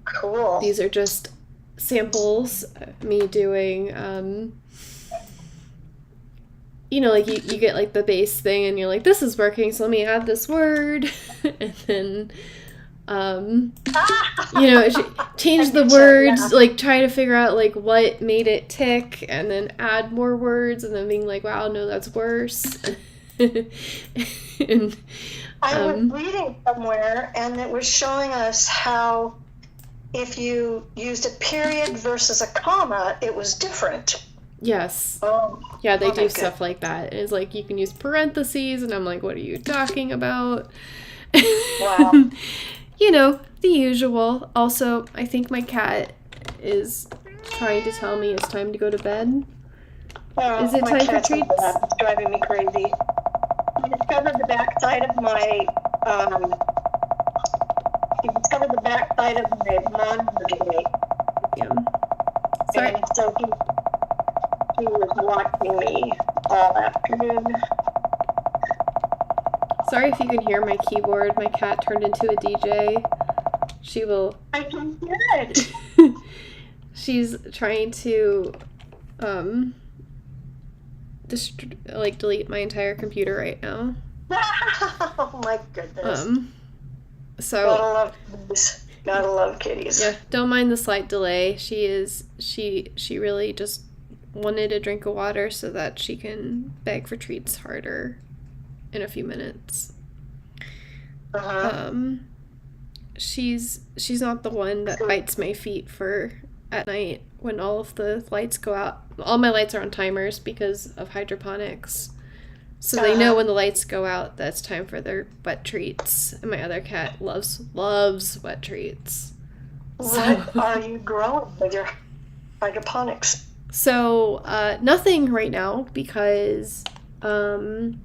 Cool. These are just samples, me doing, like you get like the base thing and you're like, this is working, so let me add this word. And then, change the words, like try to figure out like what made it tick and then add more words and then being like, wow, no, that's worse. And, I was reading somewhere and it was showing us how if you used a period versus a comma, it was different. Yes. Oh, yeah, they do good. stuff like that. It's like you can use parentheses, and I'm like, what are you talking about? Wow. The usual. Also, I think my cat is trying to tell me it's time to go to bed. Oh, Is it my time for cat's treats? It's driving me crazy. I discovered the backside of my monitor today. Yeah. Sorry. And so he was watching me all afternoon. Sorry if you can hear my keyboard. My cat turned into a DJ. She will. I can hear it. She's trying to, delete my entire computer right now. Oh my goodness. So. Gotta love kitties. Gotta love kitties. Yeah, don't mind the slight delay. She really just wanted a drink of water so that she can beg for treats harder in a few minutes. Uh-huh. She's not the one that bites my feet at night when all of the lights go out. All my lights are on timers because of hydroponics. So they know when the lights go out that it's time for their wet treats. And my other cat loves wet treats. What are you growing with your hydroponics? So, nothing right now because I'm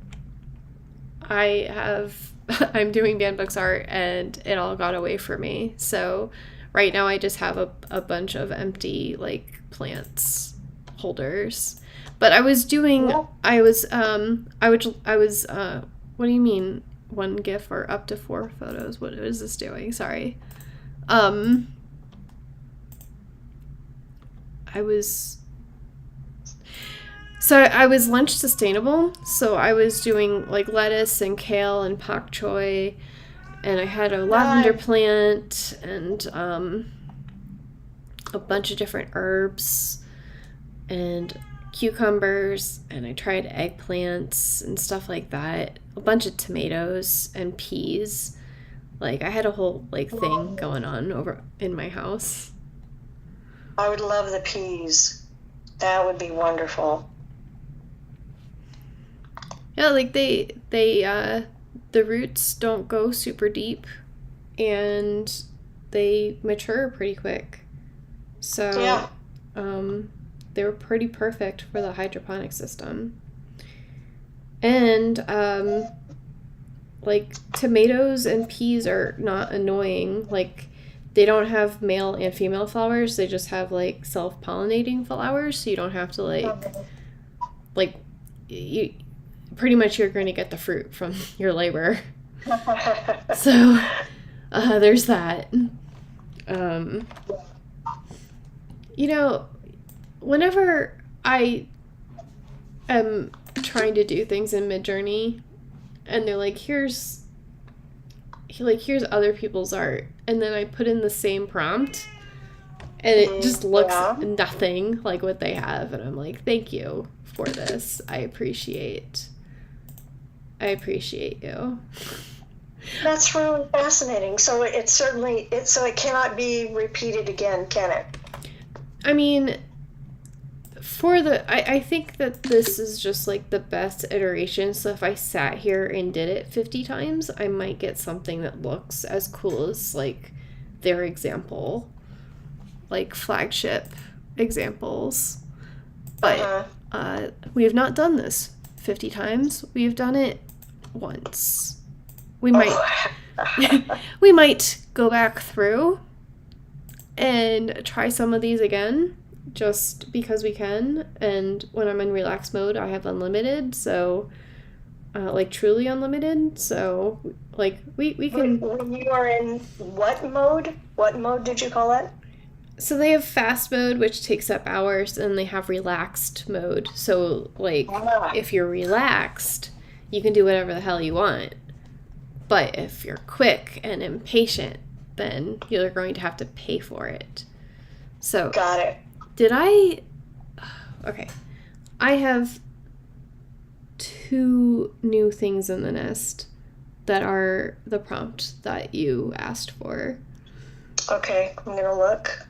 doing banned books art and it all got away from me. So right now I just have a bunch of empty like plants holders. But I was doing what do you mean 1 GIF or up to 4 photos? What is this doing? Sorry. I was lunch sustainable, so I was doing like lettuce and kale and pak choi, and I had a lavender plant and a bunch of different herbs and cucumbers, and I tried eggplants and stuff like that, a bunch of tomatoes and peas. Like I had a whole like thing going on over in my house. I would love the peas. That would be wonderful. Yeah, like they the roots don't go super deep and they mature pretty quick. So yeah. They were pretty perfect for the hydroponic system. And like tomatoes and peas are not annoying. Like they don't have male and female flowers. They just have like self-pollinating flowers, so you don't have to like you pretty much you're going to get the fruit from your labor. So there's that. Whenever I am trying to do things in Midjourney, and they're like, here's other people's art, and then I put in the same prompt, and it just looks nothing like what they have, and I'm like, thank you for this. I appreciate you. That's really fascinating. So it cannot be repeated again, can it? I mean, I think that this is just like the best iteration. So if I sat here and did it 50 times, I might get something that looks as cool as like their example, like flagship examples. But we have not done this 50 times. We have done it once. We might go back through and try some of these again, just because we can. And when I'm in relax mode, I have unlimited, so like truly unlimited. So like we can. When you are in what mode? What mode did you call it? So they have fast mode, which takes up hours, and they have relaxed mode. So like if you're relaxed, you can do whatever the hell you want. But if you're quick and impatient, then you're going to have to pay for it. So got it. Okay. I have 2 new things in the nest that are the prompt that you asked for. Okay, I'm gonna look.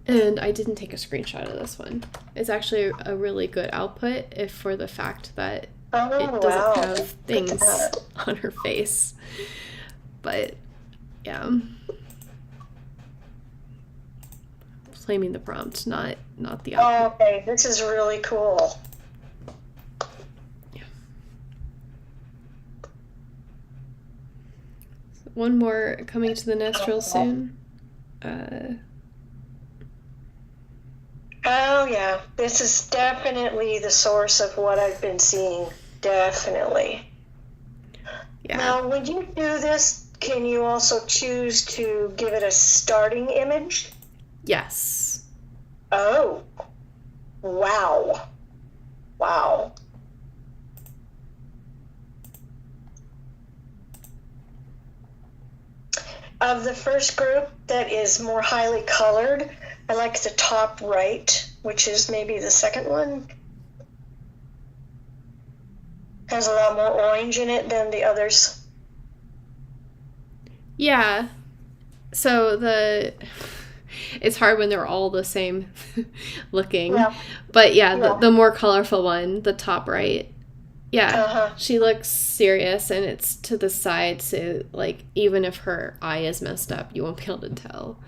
And I didn't take a screenshot of this one. It's actually a really good output if for the fact that it doesn't have things on her face. But yeah. Claiming the prompt, not the output. Oh, okay, this is really cool. Yeah. So one more coming to the nest real soon. Oh yeah, this is definitely the source of what I've been seeing. Definitely. Yeah. Now, when you do this, can you also choose to give it a starting image? Yes. Oh. Wow. Wow. Of the first group that is more highly colored, I like the top right, which is maybe the second one. Has a lot more orange in it than the others. Yeah. So it's hard when they're all the same looking. Yeah. But yeah, the more colorful one, the top right. Yeah. She looks serious, and it's to the side, so like even if her eye is messed up, you won't be able to tell.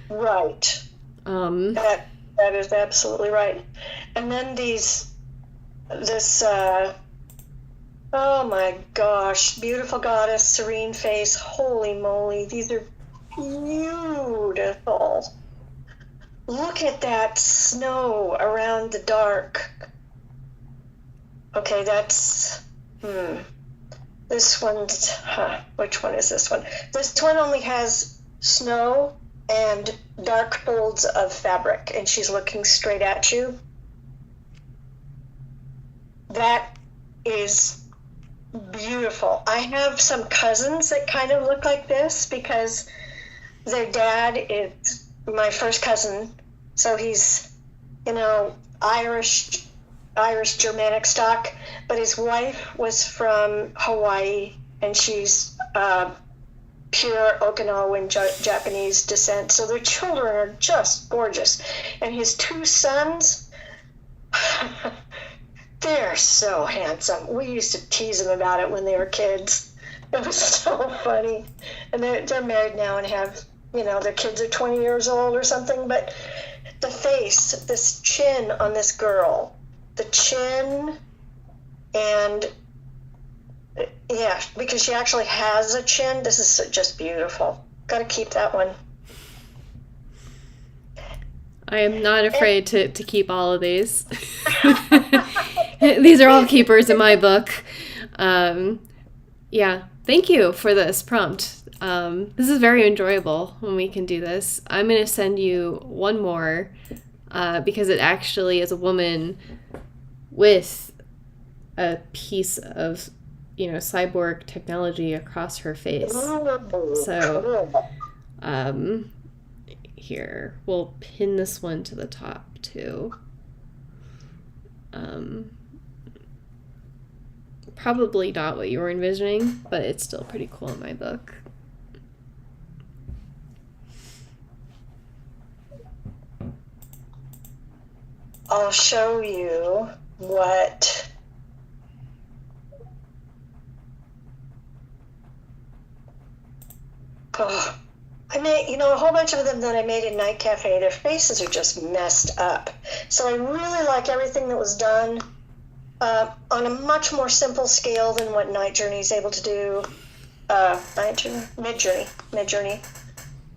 Right. That is absolutely right. And then oh my gosh, beautiful goddess, serene face, holy moly, these are beautiful. Look at that snow around the dark. Okay, that's, this one's, which one is this one? This one only has snow and dark folds of fabric, and she's looking straight at you. That is beautiful. I have some cousins that kind of look like this because their dad is my first cousin, so he's, Irish Germanic stock, but his wife was from Hawaii, and she's pure Okinawan Japanese descent, so their children are just gorgeous. And his 2 sons, they're so handsome. We used to tease them about it when they were kids. It was so funny. And they're married now and have, their kids are 20 years old or something. But the face, this chin on this girl, the chin, and yeah, because she actually has a chin. This is just beautiful. Got to keep that one. I am not afraid to keep all of these. These are all keepers in my book. Yeah, thank you for this prompt. This is very enjoyable when we can do this. I'm going to send you one more because it actually is a woman with a piece of cyborg technology across her face. So, here, we'll pin this one to the top too. Probably not what you were envisioning, but it's still pretty cool in my book. I'll show you what I made, a whole bunch of them that I made in Night Cafe. Their faces are just messed up. So I really like everything that was done on a much more simple scale than what Night Journey is able to do. Mid-Journey.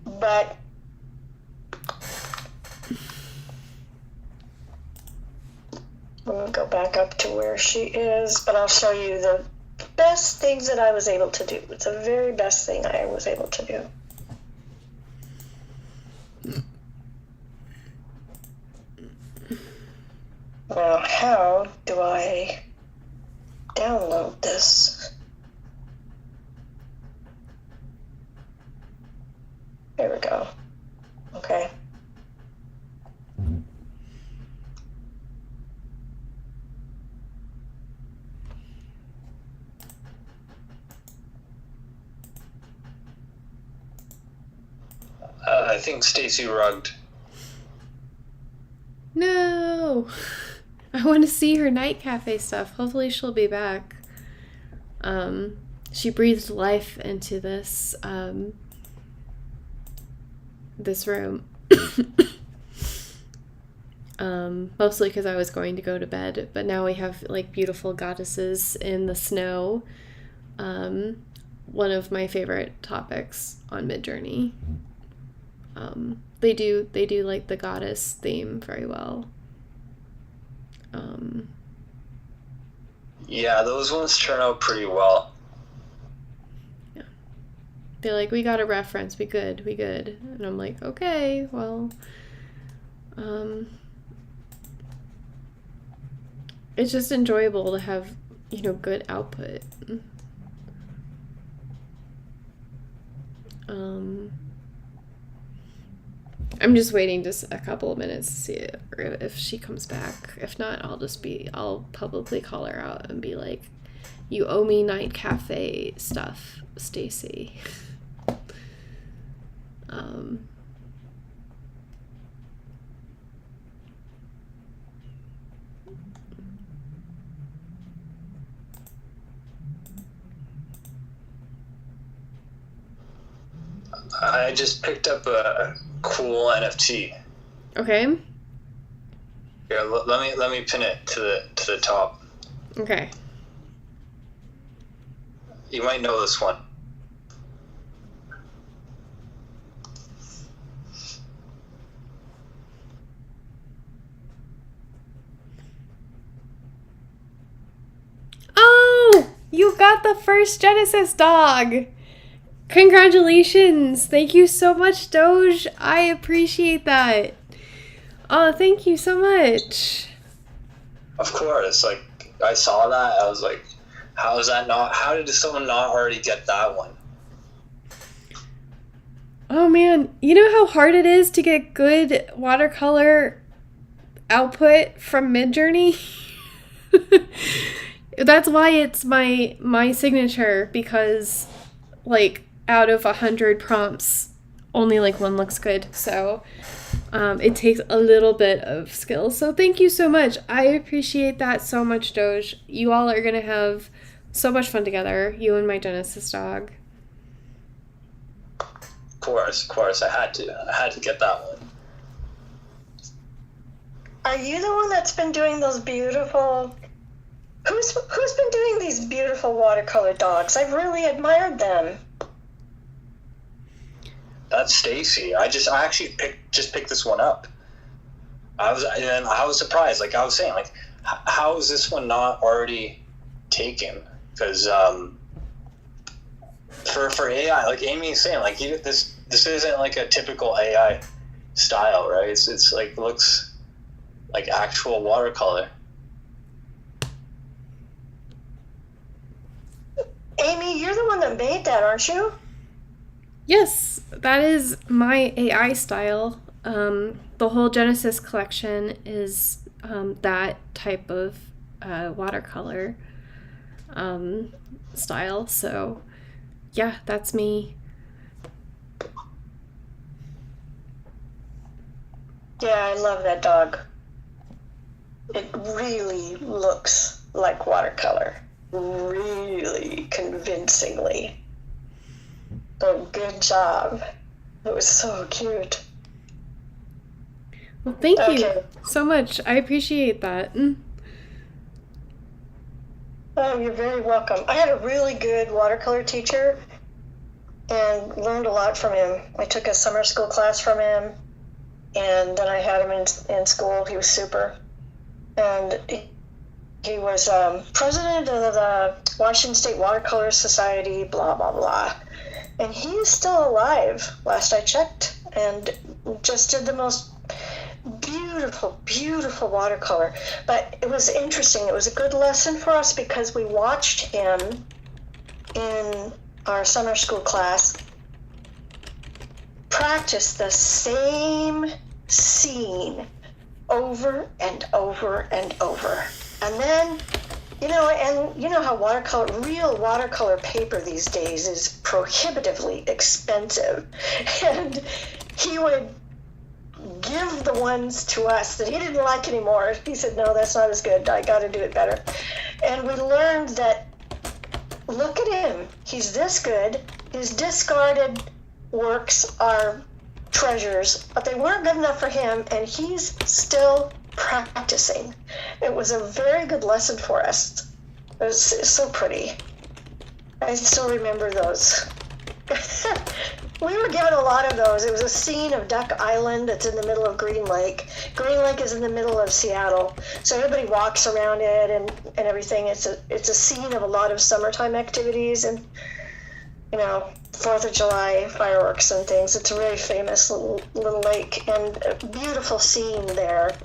But let me go back up to where she is, but I'll show you the best things that I was able to do. It's the very best thing I was able to do. Now, how do I download this? There we go. Okay. I think Stacy rugged. No! I want to see her Night Cafe stuff. Hopefully she'll be back. She breathed life into this room. Mostly because I was going to go to bed, but now we have like beautiful goddesses in the snow. One of my favorite topics on Midjourney. They do like the goddess theme very well. Yeah, those ones turn out pretty well. Yeah. They're like, we got a reference, we good. And I'm like, okay, well, it's just enjoyable to have, good output. I'm just waiting just a couple of minutes to see if she comes back. If not, I'll publicly call her out and be like, you owe me Night Cafe stuff, Stacy. I just picked up a cool NFT. Okay. Here, let me pin it to the top. Okay. You might know this one. Oh, you got the first Genesis dog. Congratulations. Thank you so much, Doge. I appreciate that. Oh, thank you so much. Of course, like I saw that, I was like, how did someone not already get that one? Oh man, you know how hard it is to get good watercolor output from Midjourney? That's why it's my signature, because like out of 100 prompts, only like one looks good. So it takes a little bit of skill. So thank you so much. I appreciate that so much, Doge. You all are gonna have so much fun together, you and my Genesis dog. Of course, I had to get that one. Are you the one that's been doing those beautiful... Who's been doing these beautiful watercolor dogs? I've really admired them. That's Stacy. I actually picked this one up. I was surprised. Like I was saying, like how is this one not already taken? Because for AI, like Amy's saying, like this isn't like a typical AI style, right? It's like looks like actual watercolor. Amy, you're the one that made that, aren't you? Yes, that is my AI style. The whole Genesis collection is that type of watercolor style. So, yeah, that's me. Yeah, I love that dog. It really looks like watercolor. Really convincingly. Oh, good job. It was so cute. Well, thank you Okay. so much. I appreciate that. Oh, you're very welcome. I had a really good watercolor teacher and learned a lot from him. I took a summer school class from him, and then I had him in school. He was super. And he was president of the Washington State Watercolor Society, blah, blah, blah. And he's still alive, last I checked, and just did the most beautiful, beautiful watercolor. But it was interesting. It was a good lesson for us because we watched him in our summer school class practice the same scene over and over and over. And then, you know how real watercolor paper these days is prohibitively expensive. And he would give the ones to us that he didn't like anymore. He said, no, that's not as good. I got to do it better. And we learned that, look at him. He's this good. His discarded works are treasures, but they weren't good enough for him, and he's still practicing. It was a very good lesson for us. It was so pretty. I still remember those. We were given a lot of those. It was a scene of Duck Island that's in the middle of Green Lake. Green Lake is in the middle of Seattle, so everybody walks around it and everything. It's a scene of a lot of summertime activities and 4th of July fireworks and things. It's a very famous little lake and a beautiful scene there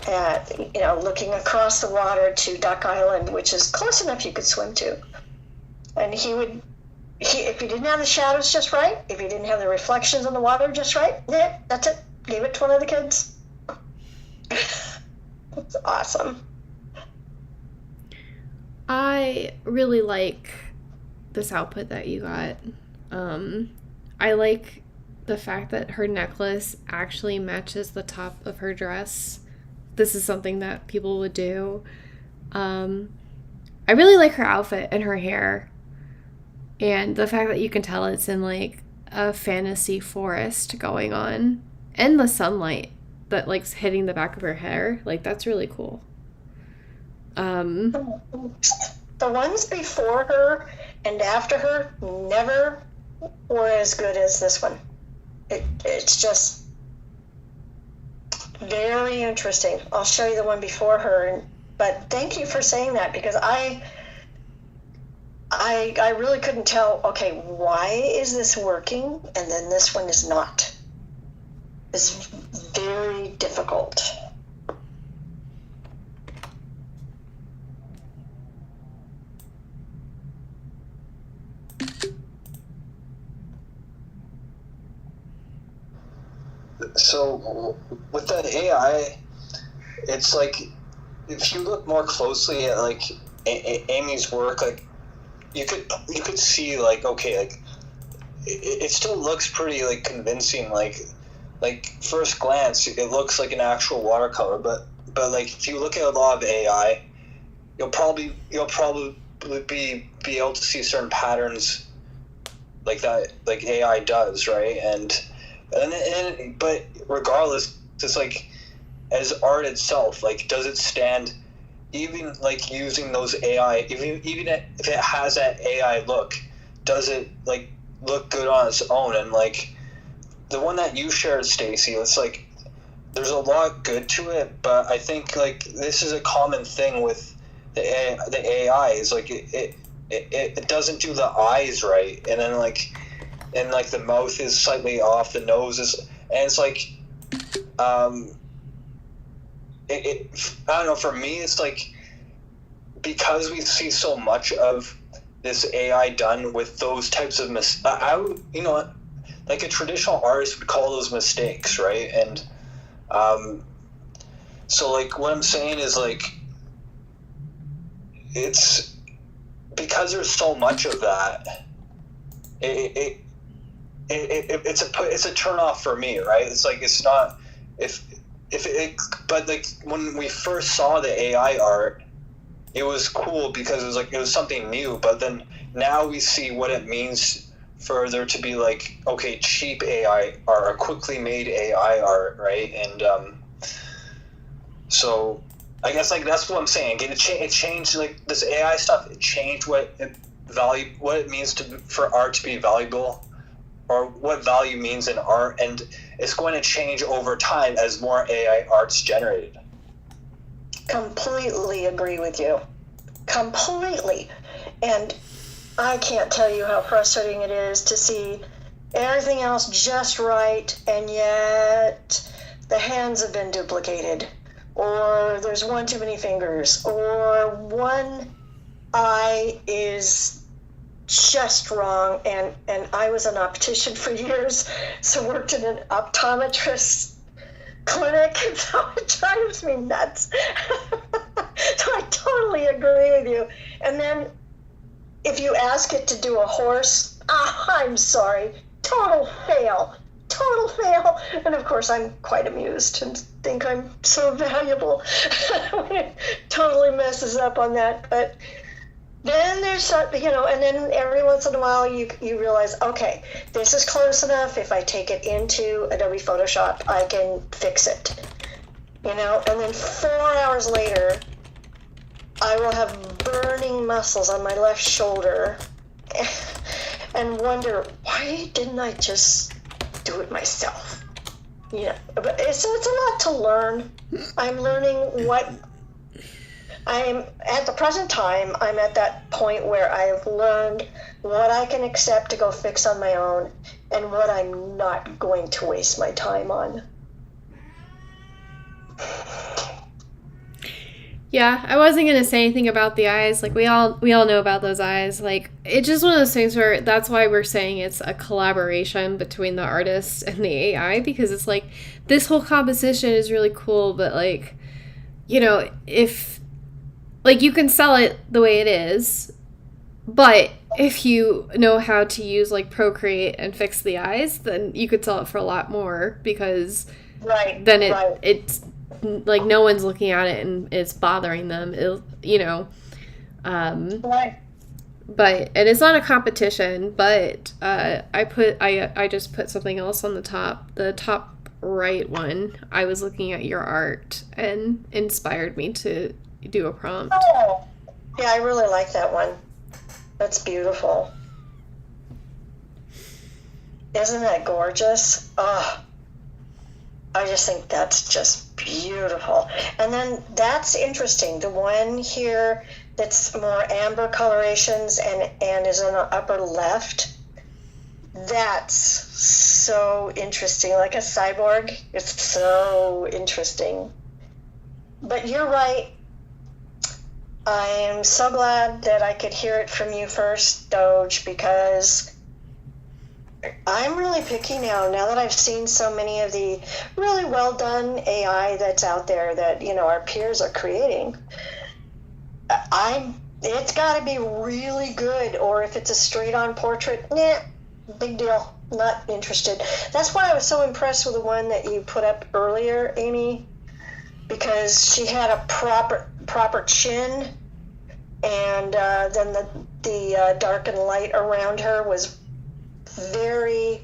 at, looking across the water to Duck Island, which is close enough you could swim to. And if you didn't have the shadows just right, if you didn't have the reflections on the water just right, yeah, that's it. Gave it to one of the kids. It's awesome. I really like this output that you got. I like the fact that her necklace actually matches the top of her dress. This is something that people would do. I really like her outfit and her hair. And the fact that you can tell it's in like a fantasy forest going on. And the sunlight that like hitting the back of her hair. Like that's really cool. The ones before her and after her never were as good as this one. It's just very interesting. I'll show you the one before her. But thank you for saying that, because I really couldn't tell, okay, why is this working and then this one is not? It's very difficult. So with that AI, it's like if you look more closely at like Amy's work, like you could see like, okay, like it still looks pretty like convincing, like first glance it looks like an actual watercolor, but like if you look at a lot of AI, you'll probably be able to see certain patterns like that, like AI does, right? And but regardless, it's like as art itself, like does it stand? Even like using those AI, even if it has that AI look, does it like look good on its own? And like the one that you shared, Stacy, it's like there's a lot good to it, but I think like this is a common thing with the AI is like it doesn't do the eyes right, and then like the mouth is slightly off, the nose is, and it's like I don't know, for me it's like because we see so much of this AI done with those types of I would, like a traditional artist would call those mistakes, right? And so like what I'm saying is like it's because there's so much of that. It's a turn off for me, right? It's like it's not but like when we first saw the AI art, it was cool because it was something new. But then now we see what it means for there to be like, okay, cheap AI art or quickly made AI art, right? And so I guess like that's what I'm saying. It changed like this AI stuff. It changed what it means for art to be valuable, or what value means in art, and it's going to change over time as more AI art's generated. Completely agree with you. Completely. And I can't tell you how frustrating it is to see everything else just right, and yet the hands have been duplicated, or there's one too many fingers, or one eye is just wrong. And I was an optician for years, so worked in an optometrist clinic, and so it drives me nuts. So I totally agree with you. And then if you ask it to do a horse, I'm sorry, total fail. And of course I'm quite amused and think I'm so valuable. It totally messes up on that. But then there's, and then every once in a while you realize, okay, this is close enough. If I take it into Adobe Photoshop, I can fix it. And then 4 hours later, I will have burning muscles on my left shoulder and wonder, why didn't I just do it myself? But it's a lot to learn. I'm learning at the present time, I'm at that point where I've learned what I can accept to go fix on my own and what I'm not going to waste my time on. Yeah, I wasn't going to say anything about the eyes. Like, we all know about those eyes. Like, it's just one of those things where that's why we're saying it's a collaboration between the artist and the AI, because it's like, this whole composition is really cool, but like, if, like, you can sell it the way it is, but if you know how to use, like, Procreate and fix the eyes, then you could sell it for a lot more, because then it's like no one's looking at it and it's bothering them. But and it's not a competition. But I just put something else on the top right one. I was looking at your art and inspired me to do a prompt. Oh, yeah, I really like that one. That's beautiful. Isn't that gorgeous? Oh, I just think that's just beautiful. And then that's interesting. The one here that's more amber colorations and is in the upper left, that's so interesting. Like a cyborg. It's so interesting. But you're right. I am so glad that I could hear it from you first, Doge, because I'm really picky now that I've seen so many of the really well done AI that's out there that, our peers are creating. It's got to be really good, or if it's a straight on portrait, big deal, not interested. That's why I was so impressed with the one that you put up earlier, Amy, because she had a proper chin, and then the dark and light around her was very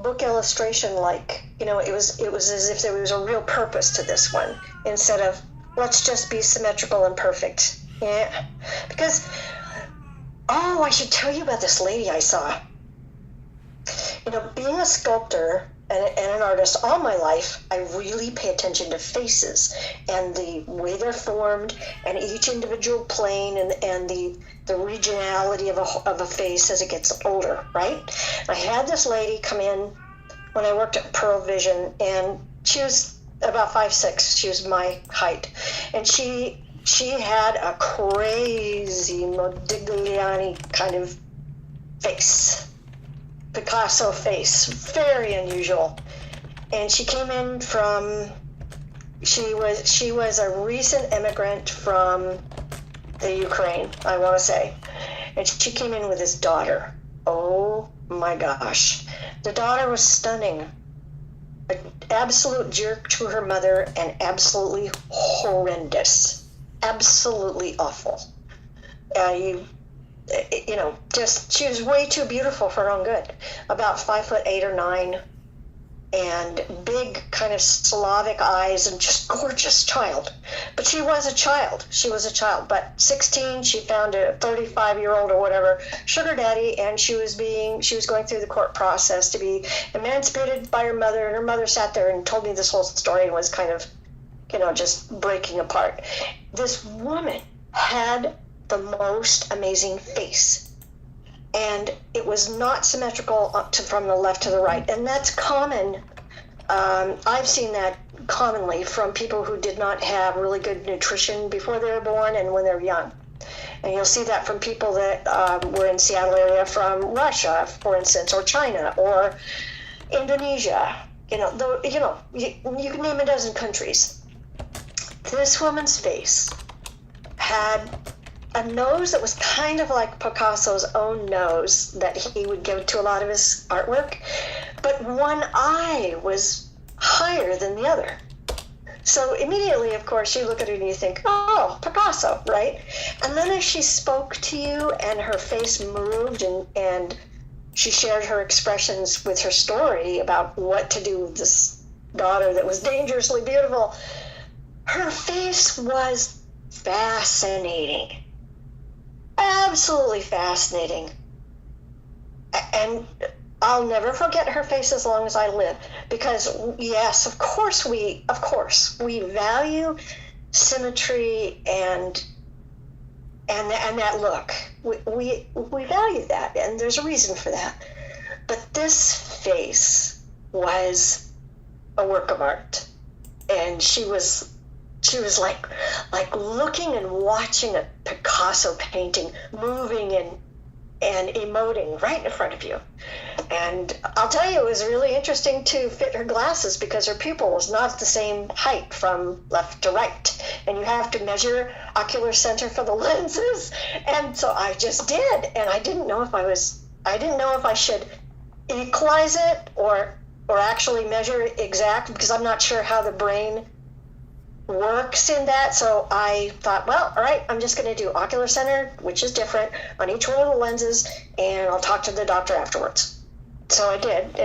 book illustration like. It was as if there was a real purpose to this one, instead of let's just be symmetrical and perfect. Yeah, because I should tell you about this lady I saw. Being a sculptor and an artist all my life, I really pay attention to faces and the way they're formed and each individual plane and the regionality of a face as it gets older, right? I had this lady come in when I worked at Pearl Vision, and she was about 5'6". She was my height. And she she had a crazy Modigliani kind of face, Picasso face, very unusual. And she came in from, she was a recent immigrant from the Ukraine, I want to say. And she came in with his daughter. Oh my gosh. The daughter was stunning. An absolute jerk to her mother and absolutely horrendous. Absolutely awful. Just, she was way too beautiful for her own good. About 5'8" or 9, and big kind of Slavic eyes, and just gorgeous child. But she was a child. But 16, she found a 35-year-old or whatever sugar daddy, and she was going through the court process to be emancipated by her mother. And her mother sat there and told me this whole story and was kind of, just breaking apart. This woman had the most amazing face, and it was not symmetrical from the left to the right, and that's common. I've seen that commonly from people who did not have really good nutrition before they were born and when they were young. And you'll see that from people that were in Seattle area from Russia, for instance, or China, or Indonesia. You can name a dozen countries. This woman's face had a nose that was kind of like Picasso's own nose that he would give to a lot of his artwork, but one eye was higher than the other. So immediately, of course, you look at her and you think, oh, Picasso, right? And then as she spoke to you and her face moved and she shared her expressions with her story about what to do with this daughter that was dangerously beautiful, her face was fascinating. Absolutely fascinating. And I'll never forget her face as long as I live, because yes, of course we value symmetry and that look. We value that, and there's a reason for that. But this face was a work of art, and she was like looking and watching a Picasso painting moving and emoting right in front of you. And I'll tell you, it was really interesting to fit her glasses because her pupil was not the same height from left to right. And you have to measure ocular center for the lenses. And so I just did. And I didn't know if I should equalize it or actually measure exact, because I'm not sure how the brain works in that. So I thought, well, all right, I'm just going to do ocular center, which is different, on each one of the lenses, and I'll talk to the doctor afterwards. So I did,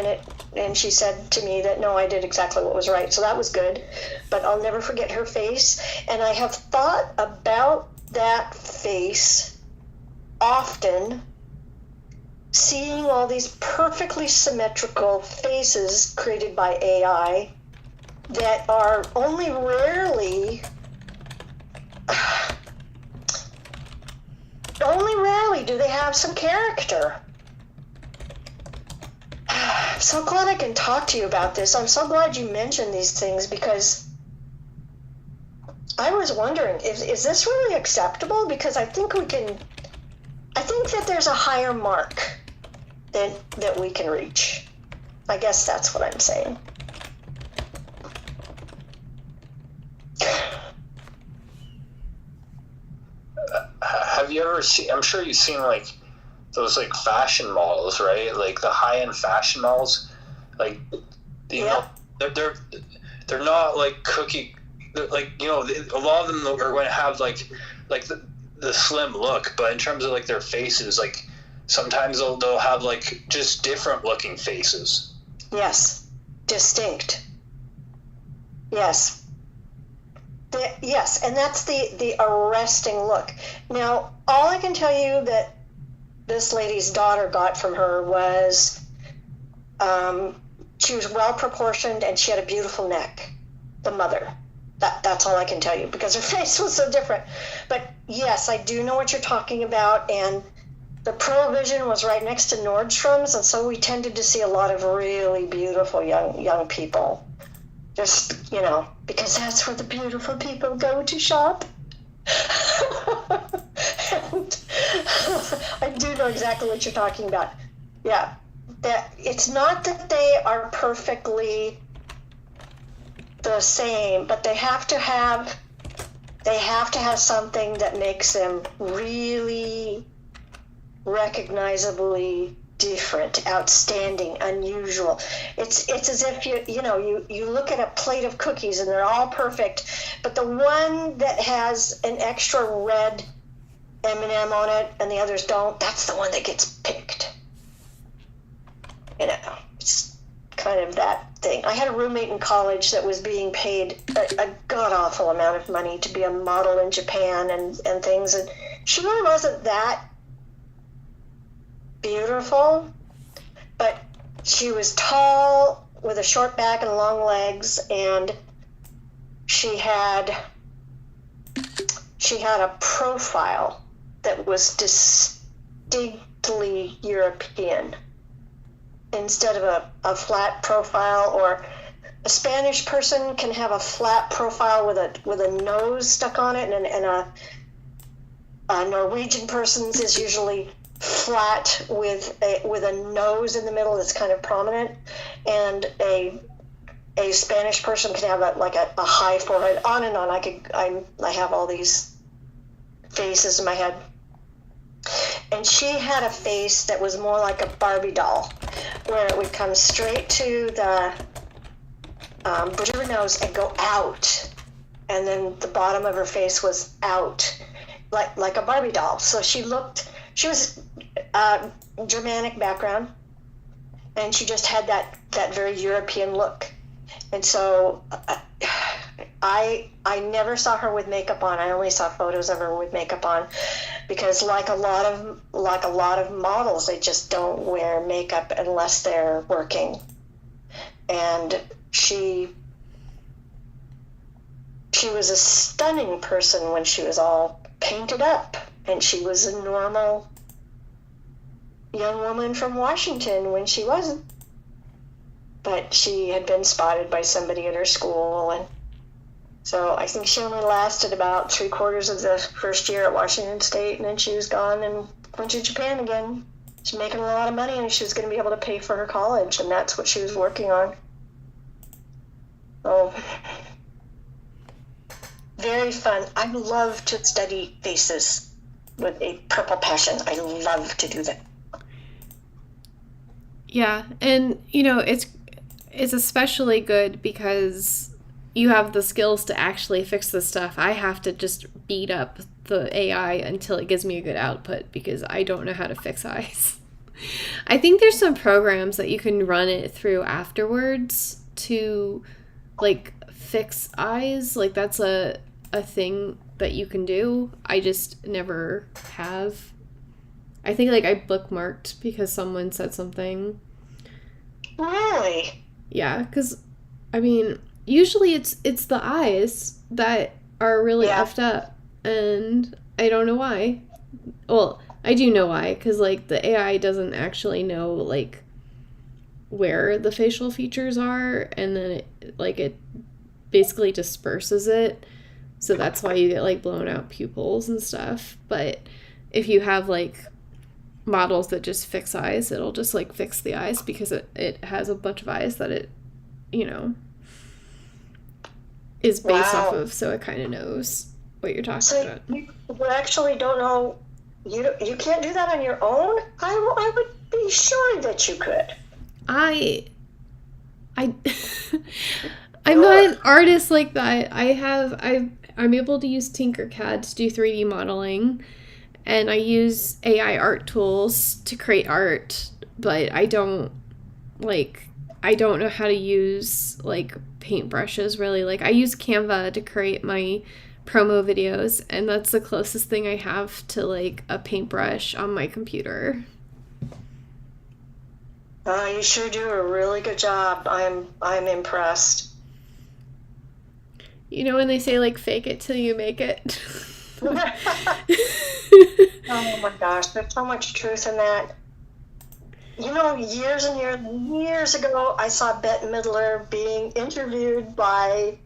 and she said to me that, no, I did exactly what was right. So that was good, but I'll never forget her face. And I have thought about that face often, seeing all these perfectly symmetrical faces created by AI that are only rarely do they have some character. I'm so glad I can talk to you about this. I'm so glad you mentioned these things, because I was wondering, is this really acceptable? Because I think that there's a higher mark that we can reach. I guess that's what I'm saying. Have you ever seen, I'm sure you've seen like those like fashion models, right? Like the high-end fashion models, like they're not like cookie, like, a lot of them are going to have like the slim look, but in terms of like their faces, like sometimes they'll have like just different looking faces. Yes, distinct. Yes. Yes, and that's the arresting look. Now, all I can tell you that this lady's daughter got from her was she was well proportioned and she had a beautiful neck. The mother. That's all I can tell you, because her face was so different. But yes, I do know what you're talking about, and the Pearl Vision was right next to Nordstrom's, and so we tended to see a lot of really beautiful young people. Just, because that's where the beautiful people go to shop. And I do know exactly what you're talking about. Yeah, that it's not that they are perfectly the same, but they have to have something that makes them really recognizably different, outstanding, unusual. It's as if you look at a plate of cookies and they're all perfect, but the one that has an extra red M&M on it and the others don't, that's the one that gets picked. It's kind of that thing. I had a roommate in college that was being paid a god-awful amount of money to be a model in Japan and things, and she really wasn't that beautiful, but she was tall with a short back and long legs, and she had a profile that was distinctly European instead of a flat profile. Or a Spanish person can have a flat profile with a nose stuck on it, and a Norwegian person's is usually flat with a nose in the middle that's kind of prominent, and a Spanish person can have a high forehead. On and on. I have all these faces in my head, and she had a face that was more like a Barbie doll, where it would come straight to the bridge of her nose and go out, and then the bottom of her face was out, like a Barbie doll. So she was Germanic background, and she just had that very European look. And so I never saw her with makeup on. I only saw photos of her with makeup on, because like a lot of models, they just don't wear makeup unless they're working. And she was a stunning person when she was all painted up, and she was a normal young woman from Washington when she wasn't. But she had been spotted by somebody at her school, and so I think she only lasted about 3/4 of the first year at Washington State, and then she was gone and went to Japan again. She's making a lot of money, and she was going to be able to pay for her college, and that's what she was working on. Oh, very fun. I love to study faces with a purple passion. I love to do that. Yeah, and it's especially good because you have the skills to actually fix this stuff. I have to just beat up the AI until it gives me a good output because I don't know how to fix eyes. I think there's some programs that you can run it through afterwards to fix eyes. That's a thing that you can do. I just never have. I think I bookmarked because someone said something. Really? Yeah, because usually it's the eyes that are really effed up, and I don't know why. Well, I do know why, because the AI doesn't actually know where the facial features are, and then it basically disperses it, so that's why you get blown out pupils and stuff. But if you have models that just fix eyes, it'll just fix the eyes because it has a bunch of eyes that it is based off of, so it kind of knows what you're talking about. You actually don't know, you can't do that on your own? I would be sure that you could. I'm not an artist like that. I'm able to use Tinkercad to do 3D modeling, and I use AI art tools to create art, but I don't know how to use paintbrushes really. I use Canva to create my promo videos, and that's the closest thing I have to a paintbrush on my computer. You sure do a really good job. I'm impressed. When they say fake it till you make it. Oh my gosh, there's so much truth in that. Years and years and years ago, I saw Bette Midler being interviewed by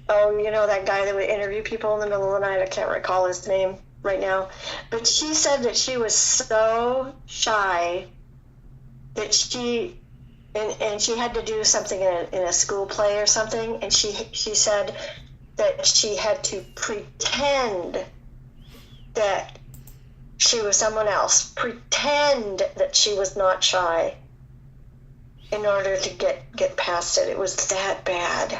oh, you know, that guy that would interview people in the middle of the night. I can't recall his name right now. But she said that she was so shy that she had to do something in a school play or something, and she said that she had to pretend that she was someone else, pretend that she was not shy in order to get past it. It was that bad.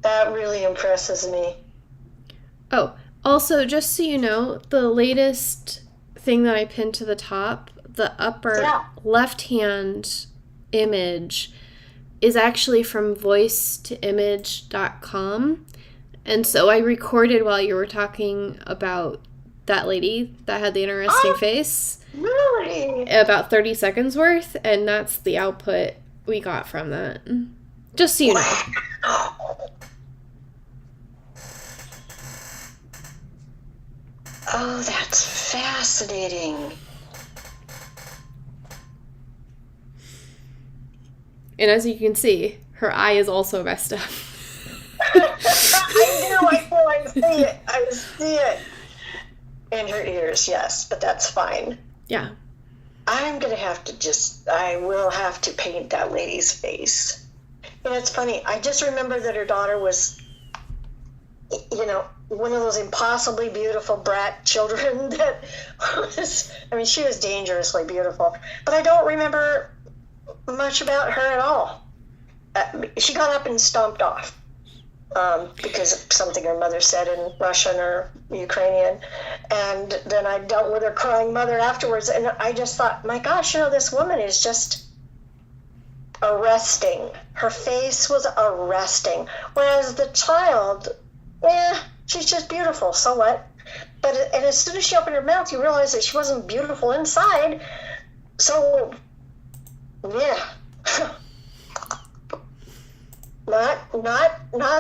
That really impresses me. Oh, also, just so you know, the latest thing that I pinned to the top, the upper left-hand image is actually from voice-to-image.com. And so I recorded while you were talking about that lady that had the interesting face. Really? About 30 seconds worth, and that's the output we got from that. Just so you know. Oh, that's fascinating. And as you can see, her eye is also messed up. I see it. I see it. In her ears, yes, but that's fine. Yeah. I will have to paint that lady's face. And it's funny, I just remember that her daughter was, you know, one of those impossibly beautiful brat children that was, I mean, she was dangerously beautiful. But I don't remember much about her at all. She got up and stomped off because of something her mother said in Russian or Ukrainian. And then I dealt with her crying mother afterwards. And I just thought, my gosh, you know, this woman is just arresting. Her face was arresting. Whereas the child, she's just beautiful. So what? And as soon as she opened her mouth, you realize that she wasn't beautiful inside. So, yeah. Not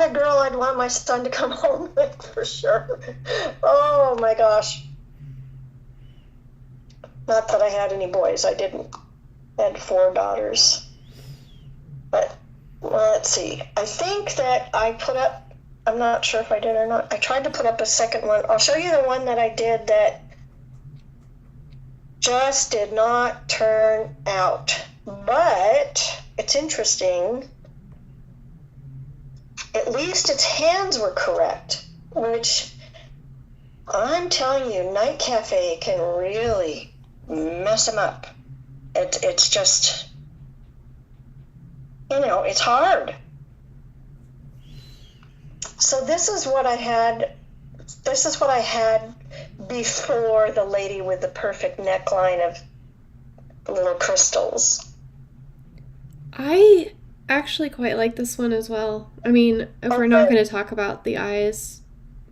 a girl I'd want my son to come home with, for sure. Oh my gosh. Not that I had any boys. I didn't. I had 4 daughters. But, well, let's see. I think that I put up, I'm not sure if I did or not. I tried to put up a second one. I'll show you the one that I did that just did not turn out. But it's interesting. At least its hands were correct, which I'm telling you, Night Cafe can really mess them up. It's just, you know, it's hard. So this is what I had before the lady with the perfect neckline of little crystals. I actually quite like this one as well. I mean, if we're not going to talk about the eyes,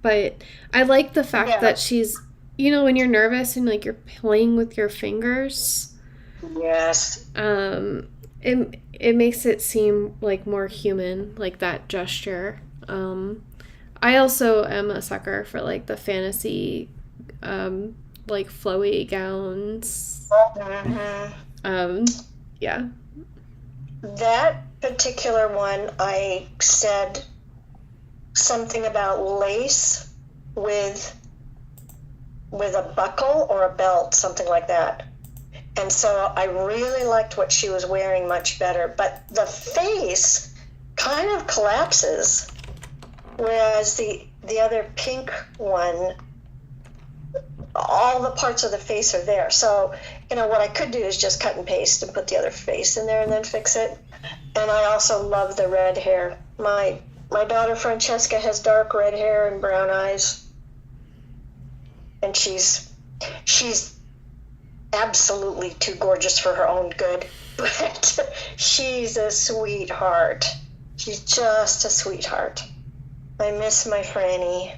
but I like the fact that she's, you know, when you're nervous and like you're playing with your fingers. Yes. It makes it seem like more human, like that gesture. I also am a sucker for like the fantasy, like flowy gowns. Yeah. That particular one, I said something about lace with a buckle or a belt, something like that. And so I really liked what she was wearing much better. But the face kind of collapses, whereas the other pink one, all the parts of the face are there. So, you know, what I could do is just cut and paste and put the other face in there and then fix it. And I also love the red hair. My daughter Francesca has dark red hair and brown eyes. And she's absolutely too gorgeous for her own good. But she's a sweetheart. She's just a sweetheart. I miss my Franny.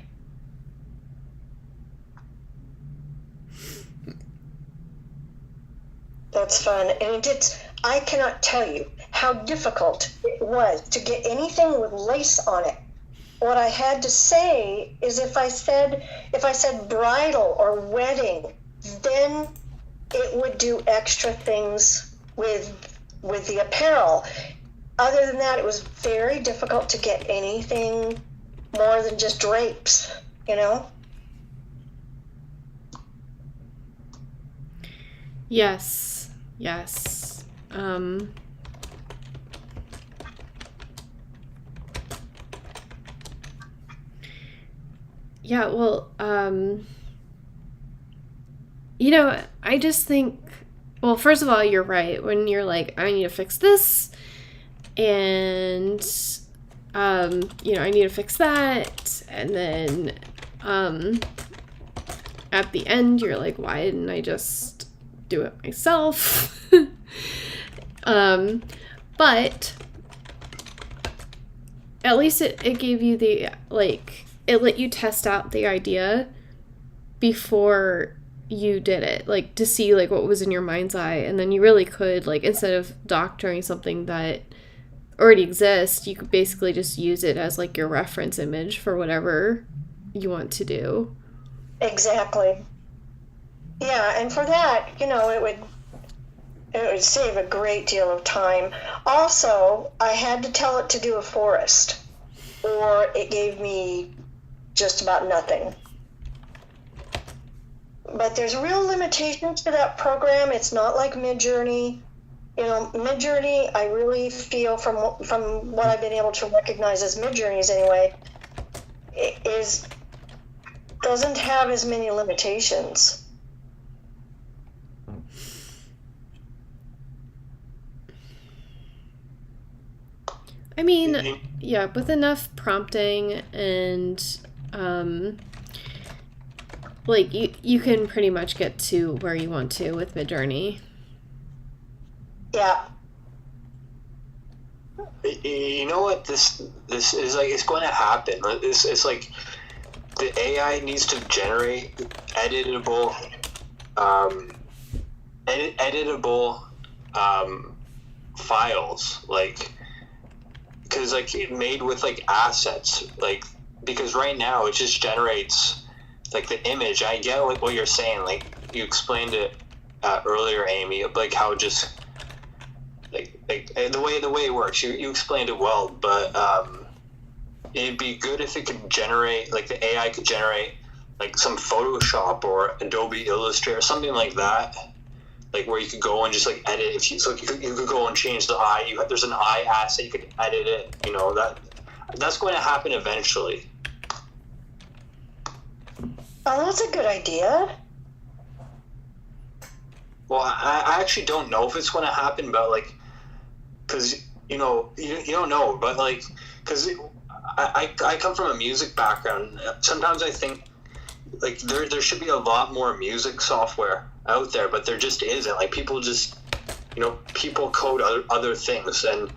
That's fun. And I cannot tell you how difficult it was to get anything with lace on it. What I had to say is if I said bridal or wedding, then it would do extra things with the apparel. other than that, it was very difficult to get anything more than just drapes, you know? Yes. Yeah, well, you know, I just think, well, first of all, you're right. When you're like, I need to fix this, and, you know, I need to fix that, and then, at the end, you're like, why didn't I just do it myself? But at least it gave you the, like, it let you test out the idea before you did it, like, to see, like, what was in your mind's eye, and then you really could, like, instead of doctoring something that already exists, you could basically just use it as, like, your reference image for whatever you want to do. Exactly. Yeah, and for that, you know, it would save a great deal of time. Also, I had to tell it to do a forest, or it gave me just about nothing. But there's real limitations to that program. It's not like Midjourney. You know, Midjourney, I really feel from what I've been able to recognize as Midjourneys anyway, doesn't have as many limitations. I mean, yeah, with enough prompting and, like, you can pretty much get to where you want to with Midjourney. Yeah. You know what this is like? It's going to happen. It's like the AI needs to generate editable files, like, because like made with like assets, like, because right now it just generates like the image. I get like what you're saying, like you explained it earlier, Amy, like how just like the way it works. You explained it well, but it'd be good if it could generate, like the AI could generate like some Photoshop or Adobe Illustrator or something like that, like where you could go and just like edit. If you could go and change the eye. There's an eye asset, you could edit it. You know, that's going to happen eventually. Oh, that's a good idea. Well, I actually don't know if it's going to happen, but like, because you know you don't know, but like, because I come from a music background. Sometimes I think like there should be a lot more music software out there, but there just isn't. Like people just, you know, people code other things, and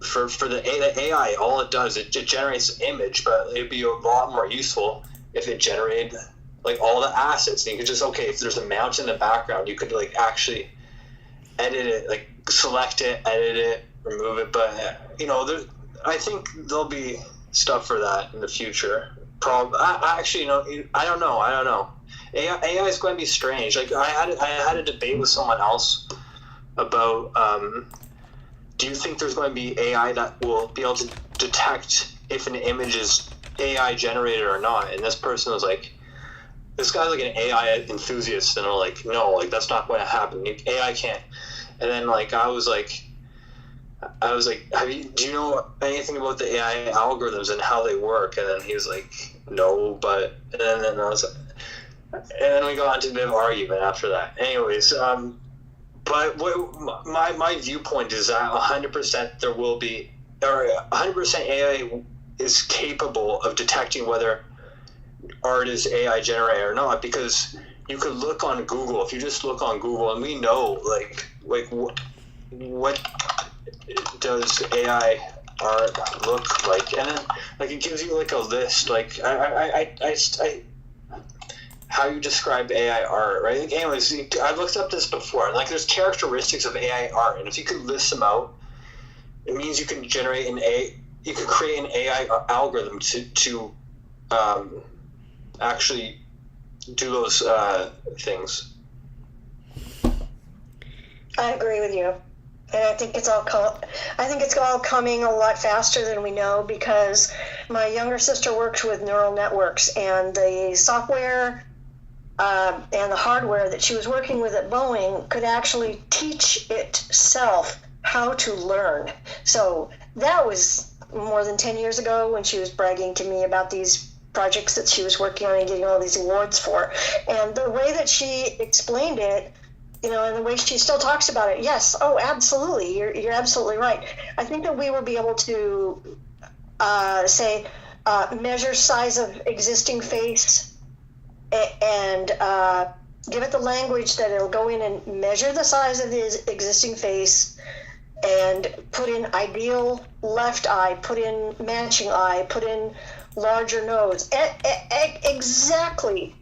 for the AI, all it does, it generates an image, but it'd be a lot more useful if it generated like all the assets. And you could just, okay, if there's a mountain in the background, you could like actually edit it, like select it, edit it, remove it. But you know, I think there'll be stuff for that in the future. I actually, you know, I don't know. AI is going to be strange. Like I had a debate with someone else about, do you think there's going to be AI that will be able to detect if an image is AI generated or not? And this person was like, this guy's like an AI enthusiast, and I'm like, no, like that's not going to happen. AI can't. And then like I was like, do you know anything about the AI algorithms and how they work? And then he was like, no, but and then I was like, and then we got into a bit of argument after that. Anyways, but what my viewpoint is that 100% there will be, or 100% AI is capable of detecting whether art is AI generated or not, because you could look on Google. If you just look on Google, and we know like what does AI art look like, and then like it gives you like a list, like I how you describe AI art, right? Like, anyways, I've looked up this before, and like there's characteristics of AI art, and if you could list them out, it means you can generate you could create an AI algorithm to actually do those things. I agree with you. And I think it's all coming a lot faster than we know, because my younger sister works with neural networks, and the software and the hardware that she was working with at Boeing could actually teach itself how to learn. So that was more than 10 years ago when she was bragging to me about these projects that she was working on and getting all these awards for. And the way that she explained it, and the way she still talks about it, yes, oh, absolutely, you're absolutely right. I think that we will be able to measure size of existing face and give it the language that it'll go in and measure the size of the existing face and put in ideal left eye, put in matching eye, put in larger nose. Exactly.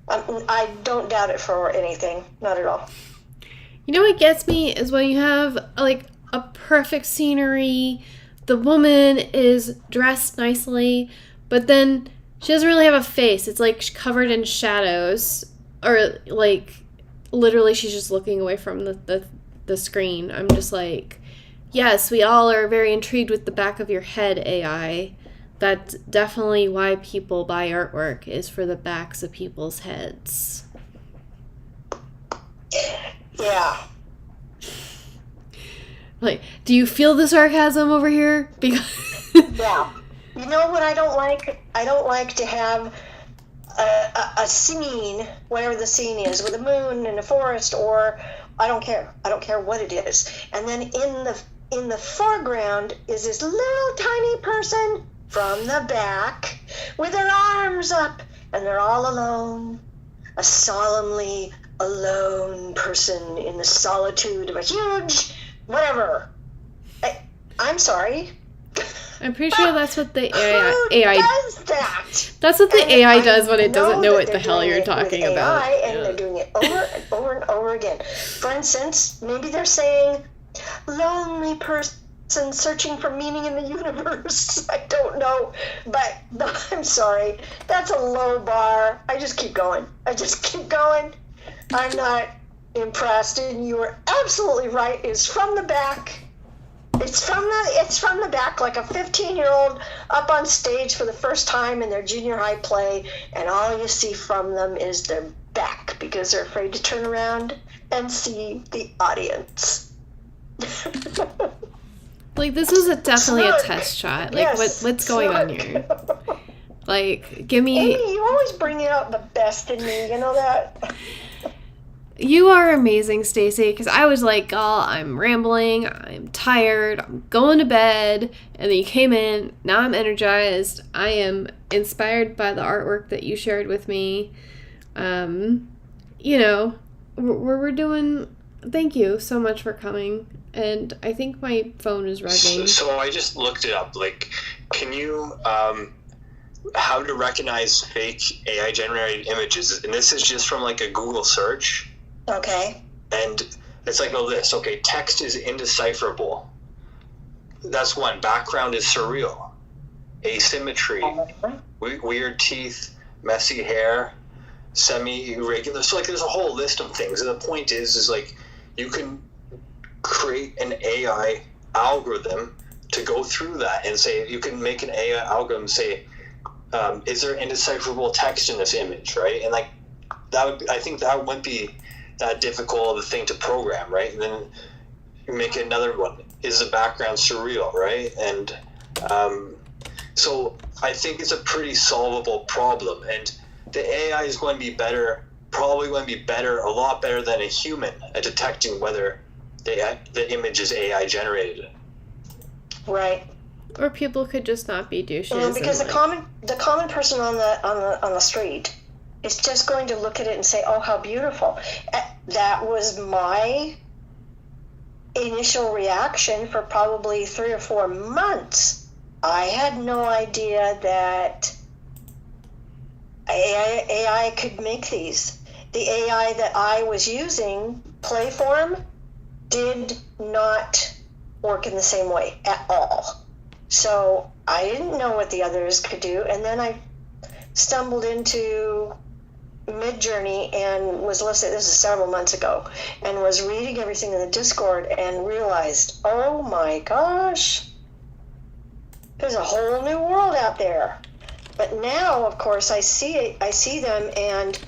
I don't doubt it for anything. Not at all. You know what gets me is when you have like a perfect scenery, the woman is dressed nicely, but then she doesn't really have a face. It's like covered in shadows, or like literally she's just looking away from the screen. I'm just like, yes, we all are very intrigued with the back of your head, AI. That's definitely why people buy artwork, is for the backs of people's heads. Yeah. Like, do you feel the sarcasm over here? Because yeah. You know what I don't like? I don't like to have a scene, whatever the scene is, with a moon and a forest, or I don't care. I don't care what it is. And then in the foreground is this little tiny person from the back with their arms up, and they're all alone, a solemnly alone person in the solitude of a huge whatever. I'm sorry. I'm pretty sure that's what the AI does that. That's what the And AI I does when it doesn't know that what the they're hell doing you're it talking with about. AI, and they're doing it over and over and over again. For instance, maybe they're saying, lonely person searching for meaning in the universe. I don't know, but I'm sorry. That's a low bar. I just keep going. I'm not impressed, and you are absolutely right. It's from the back. It's from the back, like a 15-year-old up on stage for the first time in their junior high play, and all you see from them is their back because they're afraid to turn around and see the audience. Like, this is definitely a test shot. Like, yes, what's going on here? Like, give me... Amy, you always bring out the best in me, you know that? You are amazing, Stacey, because I was like, oh, I'm rambling, I'm tired, I'm going to bed, and then you came in, now I'm energized, I am inspired by the artwork that you shared with me. We're doing... Thank you so much for coming, and I think my phone is rugging. So I just looked it up. Like, can you... how to recognize fake AI-generated images, and this is just from like a Google search. Okay. And it's like a list. Okay, text is indecipherable. That's one. Background is surreal. Asymmetry. Weird teeth. Messy hair. Semi-irregular. So like there's a whole list of things. And the point is like you can create an AI algorithm to go through that and say, you can make an AI algorithm say, is there indecipherable text in this image, right? And like I think that wouldn't be that difficult of a thing to program, right? And then you make another one. Is the background surreal, right? And so I think it's a pretty solvable problem. And the AI is going to be probably going to be a lot better than a human at detecting whether the image is AI generated. Right. Or people could just not be douches. Because the common person on the street is just going to look at it and say, oh, how beautiful. That was my initial reaction for probably 3 or 4 months. I had no idea that AI could make these. The AI that I was using, Playform, did not work in the same way at all. So I didn't know what the others could do, and then I stumbled into Midjourney and was listening, this is several months ago, and was reading everything in the Discord and realized, oh my gosh, there's a whole new world out there. But now, of course, I see them, and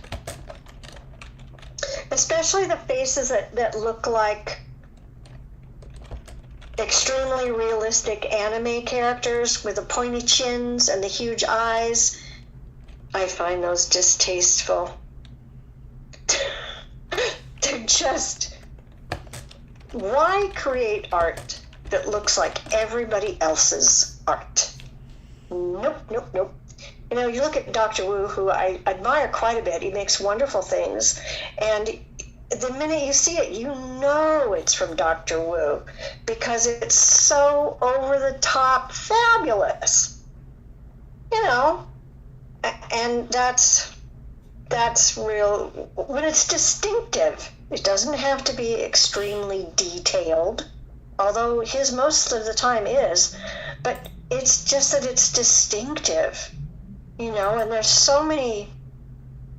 especially the faces that look like extremely realistic anime characters with the pointy chins and the huge eyes. I find those distasteful. They're just, why create art that looks like everybody else's art? Nope. You know, you look at Dr. Wu, who I admire quite a bit. He makes wonderful things. And the minute you see it, you know it's from Dr. Wu because it's so over-the-top fabulous. You know, and that's real. When it's distinctive, it doesn't have to be extremely detailed, although his most of the time is. But it's just that it's distinctive. You know, and there's so many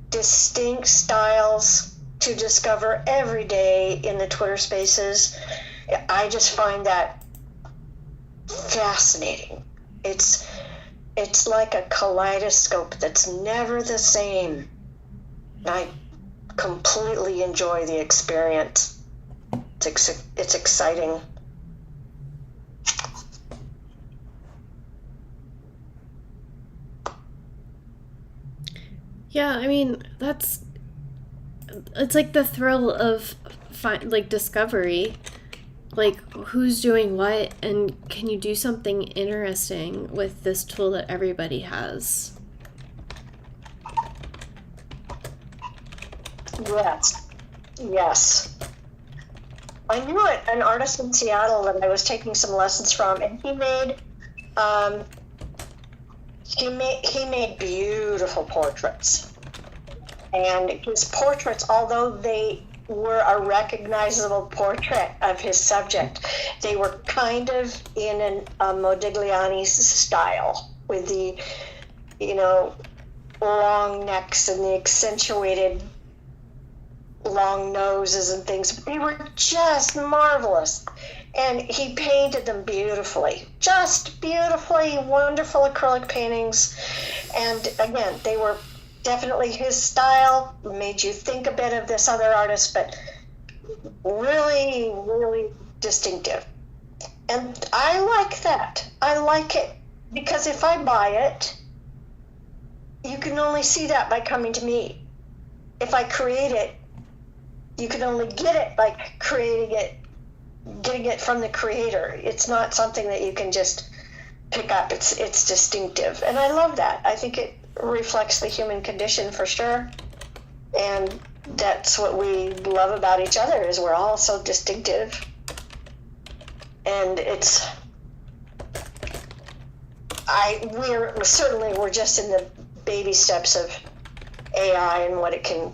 distinct styles to discover every day in the Twitter spaces. I just find that fascinating. It's like a kaleidoscope that's never the same. I completely enjoy the experience. It's exciting. Yeah, I mean, it's like the thrill of discovery. Like, who's doing what, and can you do something interesting with this tool that everybody has? Yes. I knew an artist in Seattle that I was taking some lessons from, and he made beautiful portraits. And his portraits, although they were a recognizable portrait of his subject, they were kind of in a Modigliani style with the, you know, long necks and the accentuated long noses and things. They were just marvelous. And he painted them beautifully. Just beautifully, wonderful acrylic paintings. And again, they were definitely his style, made you think a bit of this other artist, but really, really distinctive. And I like that. I like it because if I buy it, you can only see that by coming to me. If I create it, you can only get it by getting it from the creator. It's not something that you can just pick up. It's distinctive. And I love that. I think it reflects the human condition for sure. And that's what we love about each other, is we're all so distinctive. And we're just in the baby steps of AI and what it can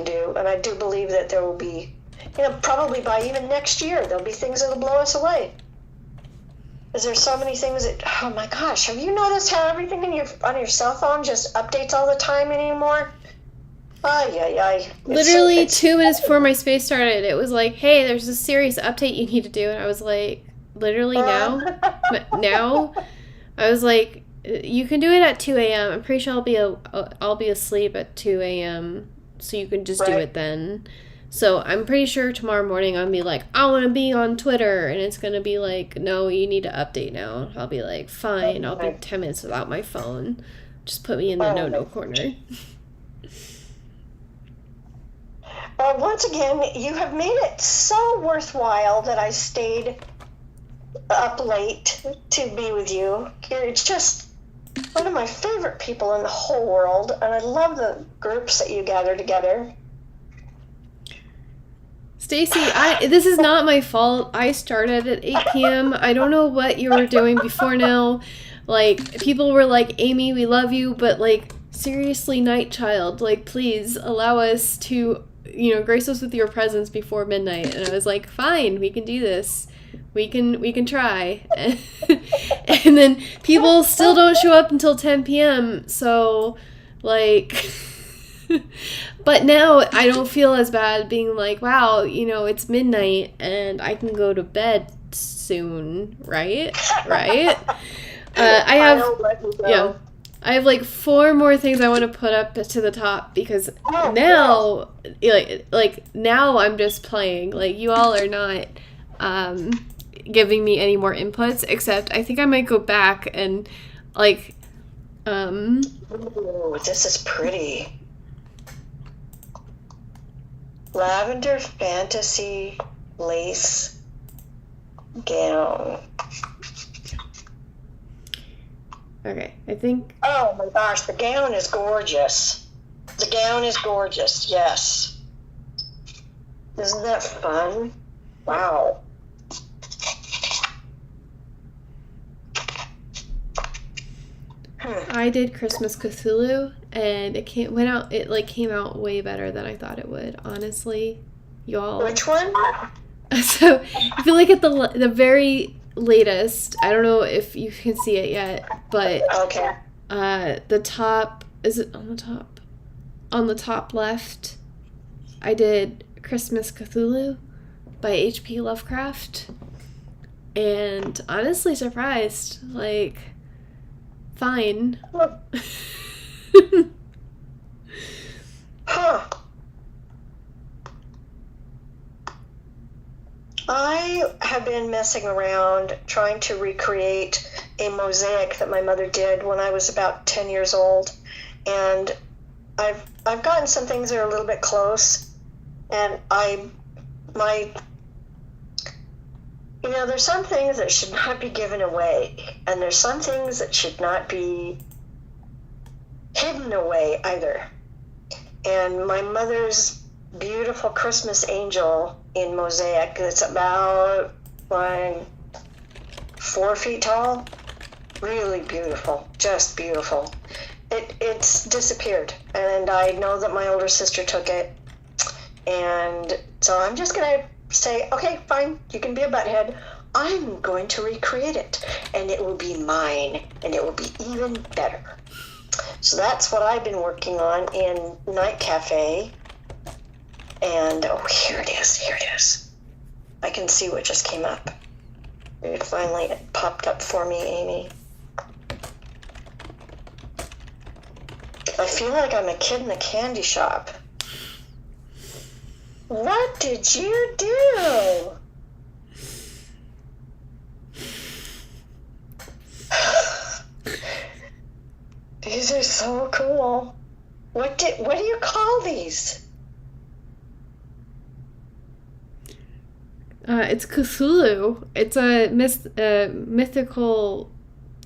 do. And I do believe that there will be, probably by even next year, there'll be things that'll blow us away. Because there's so many things that, oh my gosh, have you noticed how everything on your cell phone just updates all the time anymore? Ay. Literally 2 minutes before my space started, it was like, hey, there's a serious update you need to do. And I was like, literally now? Now? I was like, you can do it at 2 a.m. I'm pretty sure I'll be asleep at 2 a.m. So you can just do it then. So I'm pretty sure tomorrow morning I'll be like, I want to be on Twitter. And it's going to be like, no, you need to update now. I'll be like, fine, I'll be 10 minutes without my phone. Just put me in the no corner. Well, once again, you have made it so worthwhile that I stayed up late to be with you. You're just one of my favorite people in the whole world, and I love the groups that you gather together. Stacy, this is not my fault. I started at 8 p.m. I don't know what you were doing before now. Like, people were like, Amy, we love you, but like, seriously, night child, like, please allow us to, grace us with your presence before midnight. And I was like, fine, we can do this. We can try. And then people still don't show up until 10 p.m. So, like, But now I don't feel as bad being like, wow, it's midnight and I can go to bed soon, right? Right? I have, yeah, I have like 4 more things I want to put up to the top because now, like now I'm just playing. Like you all are not giving me any more inputs, except I think I might go back and like. Ooh, this is pretty. Lavender fantasy lace gown. Okay, I think. Oh my gosh, the gown is gorgeous. The gown is gorgeous, yes. Isn't that fun? Wow. I did Christmas Cthulhu, and it came out way better than I thought it would. Honestly, y'all. Which one? So I feel like at the very latest, I don't know if you can see it yet, but okay. The top, is it on the top? On the top left, I did Christmas Cthulhu by H.P. Lovecraft, and honestly surprised, like. Fine. Huh. I have been messing around trying to recreate a mosaic that my mother did when I was about 10 years old, and I've gotten some things that are a little bit close, and there's some things that should not be given away, and there's some things that should not be hidden away either. And my mother's beautiful Christmas angel in mosaic that's about 4 feet tall, really beautiful, just beautiful. It's disappeared, and I know that my older sister took it, and so I'm just gonna say, okay, fine, you can be a butthead. I'm going to recreate it, and it will be mine, and it will be even better. So that's what I've been working on in Night Cafe. And, here it is. I can see what just came up. It finally popped up for me, Amy. I feel like I'm a kid in a candy shop. What did you do? These are so cool. What do you call these? It's Cthulhu. It's a mythical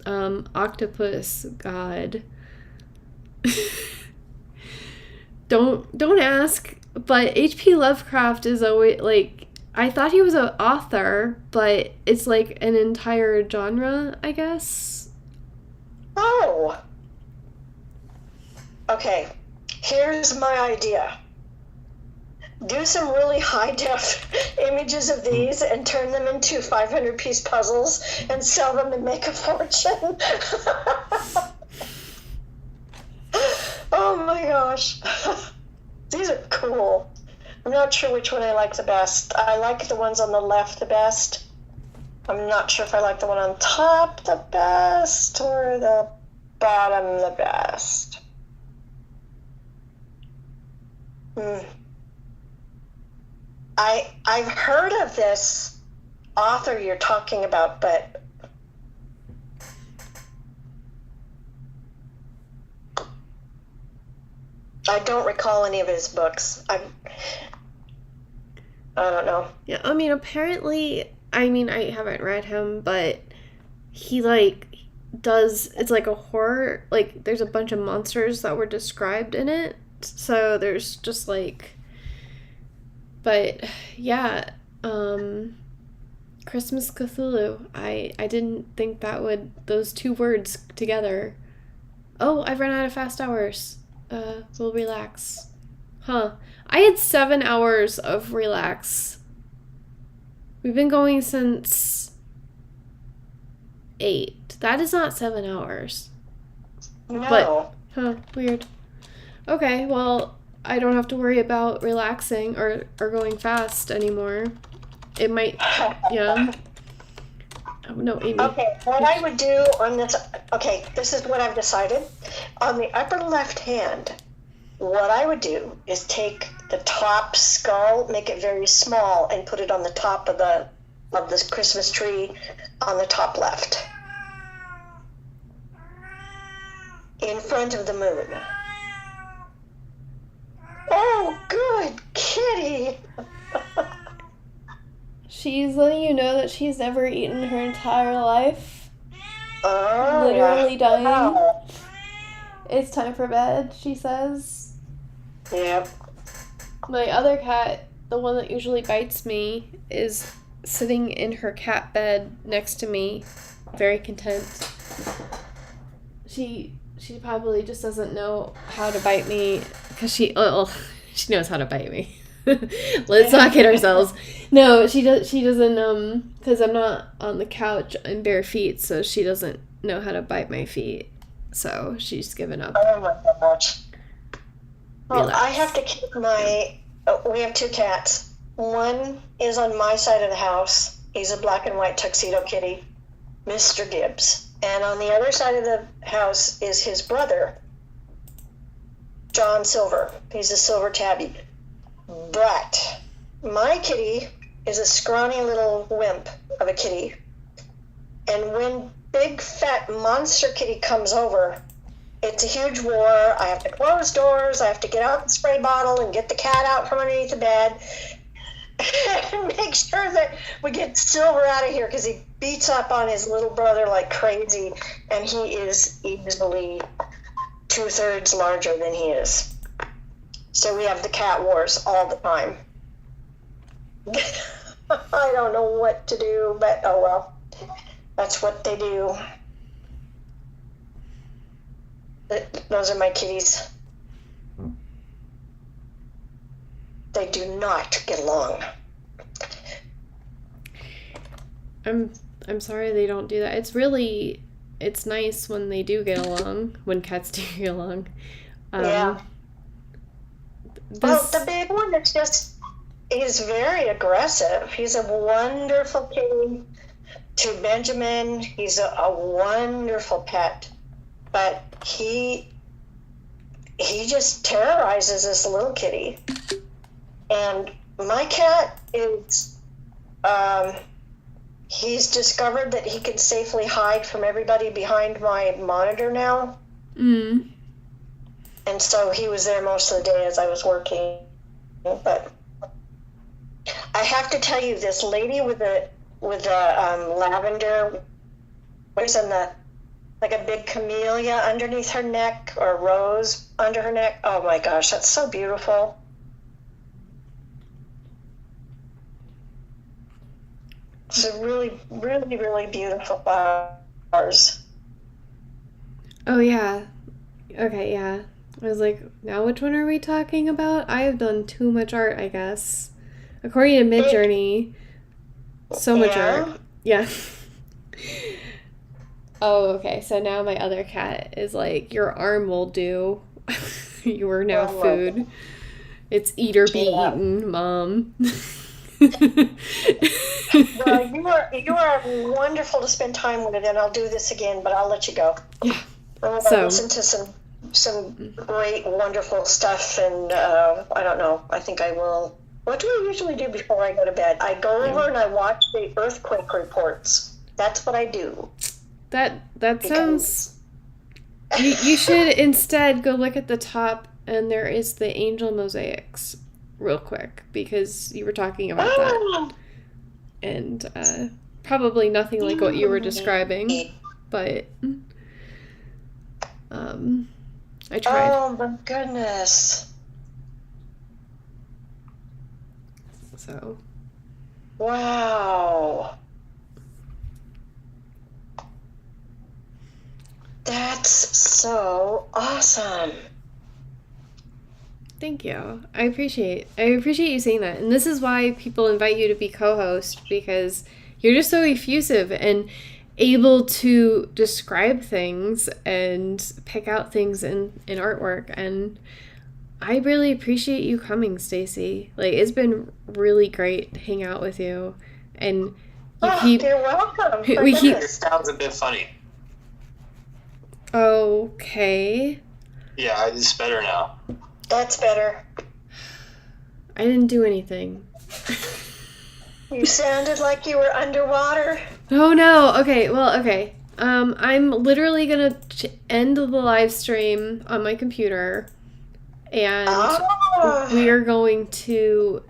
octopus god. Don't ask. But H.P. Lovecraft is always like, I thought he was an author, but it's like an entire genre, I guess. Oh. Okay. Here's my idea. Do some really high-def images of these and turn them into 500-piece puzzles and sell them and make a fortune. Oh my gosh. These are cool. I'm not sure which one I like the best. I like the ones on the left the best. I'm not sure if I like the one on top the best or the bottom the best. I've heard of this author you're talking about, but I don't recall any of his books. I don't know. Yeah, I mean, apparently, I haven't read him, but he, it's like a horror, there's a bunch of monsters that were described in it, so there's just, but, yeah, Christmas Cthulhu, I didn't think those 2 words together. Oh, I've run out of fast hours. We'll relax. Huh. I had 7 hours of relax. We've been going since 8. That is not 7 hours. No. But, weird. Okay, well, I don't have to worry about relaxing or going fast anymore. It might, yeah. Oh, no, Amy. Okay, what I would do on this, okay, this is what I've decided. On the upper left hand, what I would do is take the top skull, make it very small, and put it on the top of this Christmas tree on the top left. In front of the moon. Oh, good kitty! She's letting you know that she's never eaten her entire life. Oh, Literally dying. Wow. It's time for bed, she says. Yep. My other cat, the one that usually bites me, is sitting in her cat bed next to me, very content. She probably just doesn't know how to bite me, because she knows how to bite me. Let's not kid ourselves. No, she doesn't, because I'm not on the couch in bare feet, so she doesn't know how to bite my feet. So she's given up. Oh my gosh. Well, Relax. I have to keep we have 2 cats. One is on my side of the house. He's a black and white tuxedo kitty, Mr. Gibbs. And on the other side of the house is his brother, John Silver. He's a silver tabby. But my kitty is a scrawny little wimp of a kitty. And when big fat monster kitty comes over, it's a huge war. I have to close doors. I have to get out the spray bottle and get the cat out from underneath the bed and make sure that we get Silver out of here, because he beats up on his little brother like crazy, and he is easily 2/3 larger than he is. So we have the cat wars all the time. I don't know what to do, but oh well. That's what they do. Those are my kitties. They do not get along. I'm sorry they don't do that. It's nice when they do get along, when cats do get along. Yeah. Well, the big one he's very aggressive. He's a wonderful kitty to Benjamin. He's a wonderful pet. But he just terrorizes this little kitty. And my cat is, he's discovered that he can safely hide from everybody behind my monitor now. Mm. And so he was there most of the day as I was working. But I have to tell you, this lady with the lavender, what's in the, like a big camellia underneath her neck, or a rose under her neck. Oh my gosh, that's so beautiful. It's a really, really, really beautiful flowers. Oh, yeah. Okay, yeah. I was like, now which one are we talking about? I have done too much art, I guess. According to Midjourney, so much art. Yeah. Oh, okay. So now my other cat is like, your arm will do. You are now food. It's eat or be eaten, Mom. Well, you are wonderful to spend time with, and I'll do this again, but I'll let you go. Yeah. I'm going to listen to some great, wonderful stuff, and I don't know. I think I will. What do I usually do before I go to bed? I go over and I watch the earthquake reports. That's what I do. That sounds... You should instead go look at the top, and there is the angel mosaics real quick, because you were talking about that. And probably nothing like what you were describing, but I tried. Oh my goodness. So. Wow. That's so awesome. Thank you. I appreciate you saying that. And this is why people invite you to be co-host, because you're just so effusive and able to describe things and pick out things in artwork. And I really appreciate you coming, Stacy. Like, it's been really great to hang out with you, and You're welcome. we keep. Your sounds a bit funny. Okay. Yeah, it's better now. That's better. I didn't do anything. You sounded like you were underwater. Oh no. Okay. Well. Okay. I'm literally gonna end the live stream on my computer, and we are going to